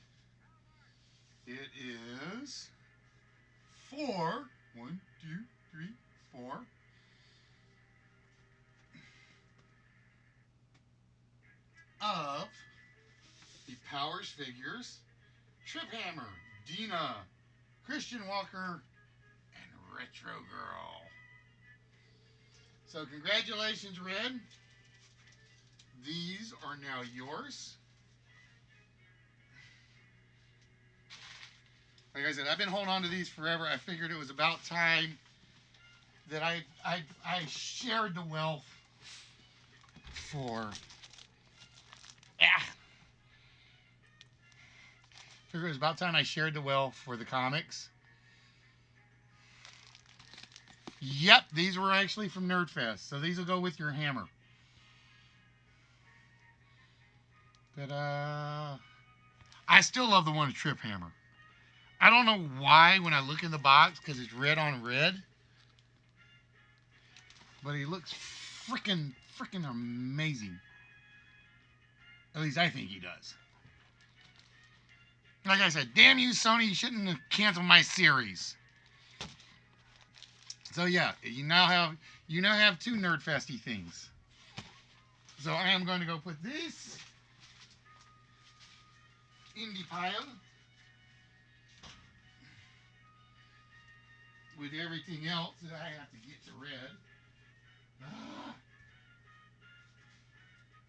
it is 4, 1, 2, 3, 4 of the Powers figures: Trip Hammer, Dina, Christian Walker, and Retro Girl. So congratulations, Red. These are now yours. Like I said, I've been holding on to these forever. I figured it was about time that I shared the wealth for. Figured it was about time I shared the wealth for the comics. Yep, these were actually from Nerdfest, so these will go with your hammer. Ta-da! I still love the one with Trip Hammer. I don't know why when I look in the box, because it's red on red, but he looks freaking amazing. At least I think he does. Like I said, damn you, Sony, you shouldn't have canceled my series. So yeah, you now have 2 Nerdfesty things. So I am going to go put this in the pile with everything else that I have to get to Red.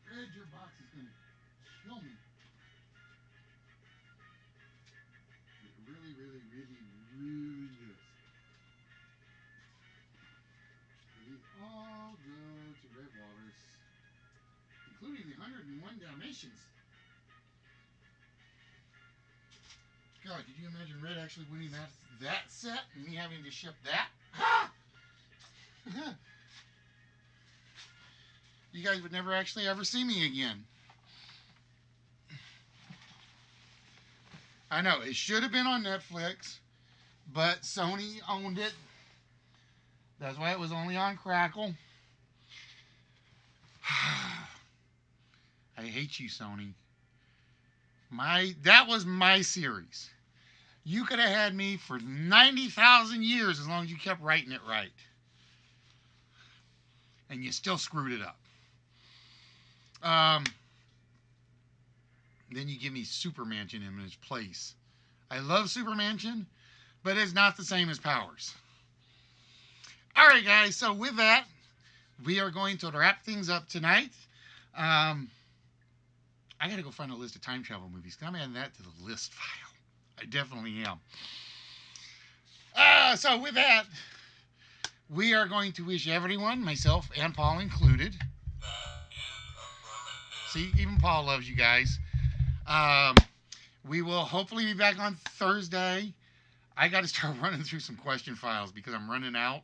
Red, your box is going to kill me. It really is. These all go to Red Waters, including the 101 Dalmatians. God, could you imagine Red actually winning that set and me having to ship that? You guys would never actually ever see me again. I know, it should have been on Netflix, but Sony owned it. That's why it was only on Crackle. I hate you, Sony. That was my series. You could have had me for 90,000 years as long as you kept writing it right. And you still screwed it up. Then you give me Super Mansion in its place. I love Super Mansion, but it's not the same as Powers. All right, guys. So with that, we are going to wrap things up tonight. I got to go find a list of time travel movies. I'm adding that to the list file. I definitely am. So with that, we are going to wish everyone, myself and Paul included. See, even Paul loves you guys. We will hopefully be back on Thursday. I got to start running through some question files because I'm running out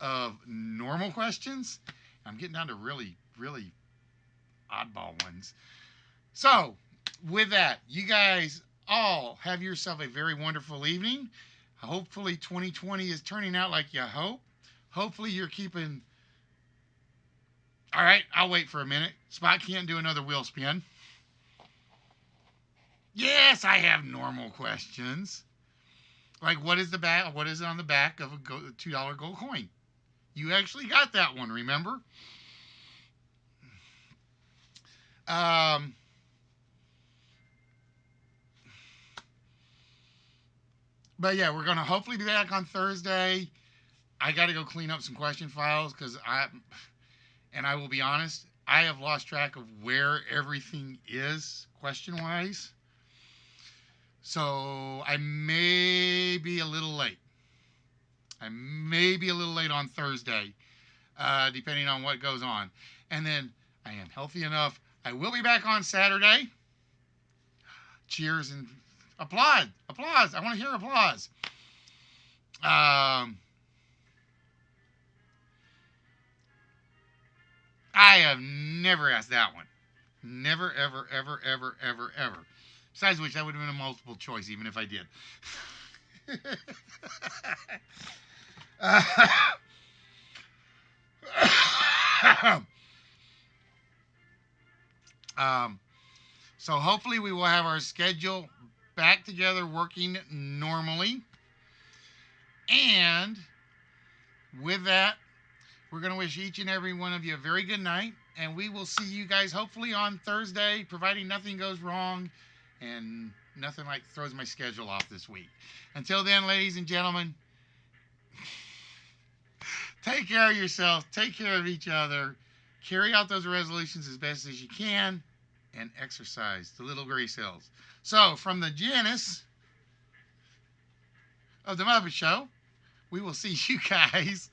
of normal questions. I'm getting down to really, really oddball ones. So, with that, you guys all have yourself a very wonderful evening. Hopefully 2020 is turning out like you hope. Hopefully you're keeping... All right, I'll wait for a minute. Spot can't do another wheel spin. Yes, I have normal questions. Like, what is it on the back of a $2 gold coin? You actually got that one, remember? But yeah, we're going to hopefully be back on Thursday. I got to go clean up some question files because I will be honest, I have lost track of where everything is question-wise. So I may be a little late. On Thursday, depending on what goes on. And then I am healthy enough. I will be back on Saturday. Cheers and applause. I want to hear applause. I have never asked that one. Never, ever, ever, ever, ever, ever. Besides which, that would have been a multiple choice, even if I did. So hopefully we will have our schedule back together working normally. And with that, we're going to wish each and every one of you a very good night. And we will see you guys hopefully on Thursday, providing nothing goes wrong and nothing like throws my schedule off this week. Until then, ladies and gentlemen, take care of yourself. Take care of each other. Carry out those resolutions as best as you can. And exercise the little gray cells. So, from the Janice of the Muppet Show, we will see you guys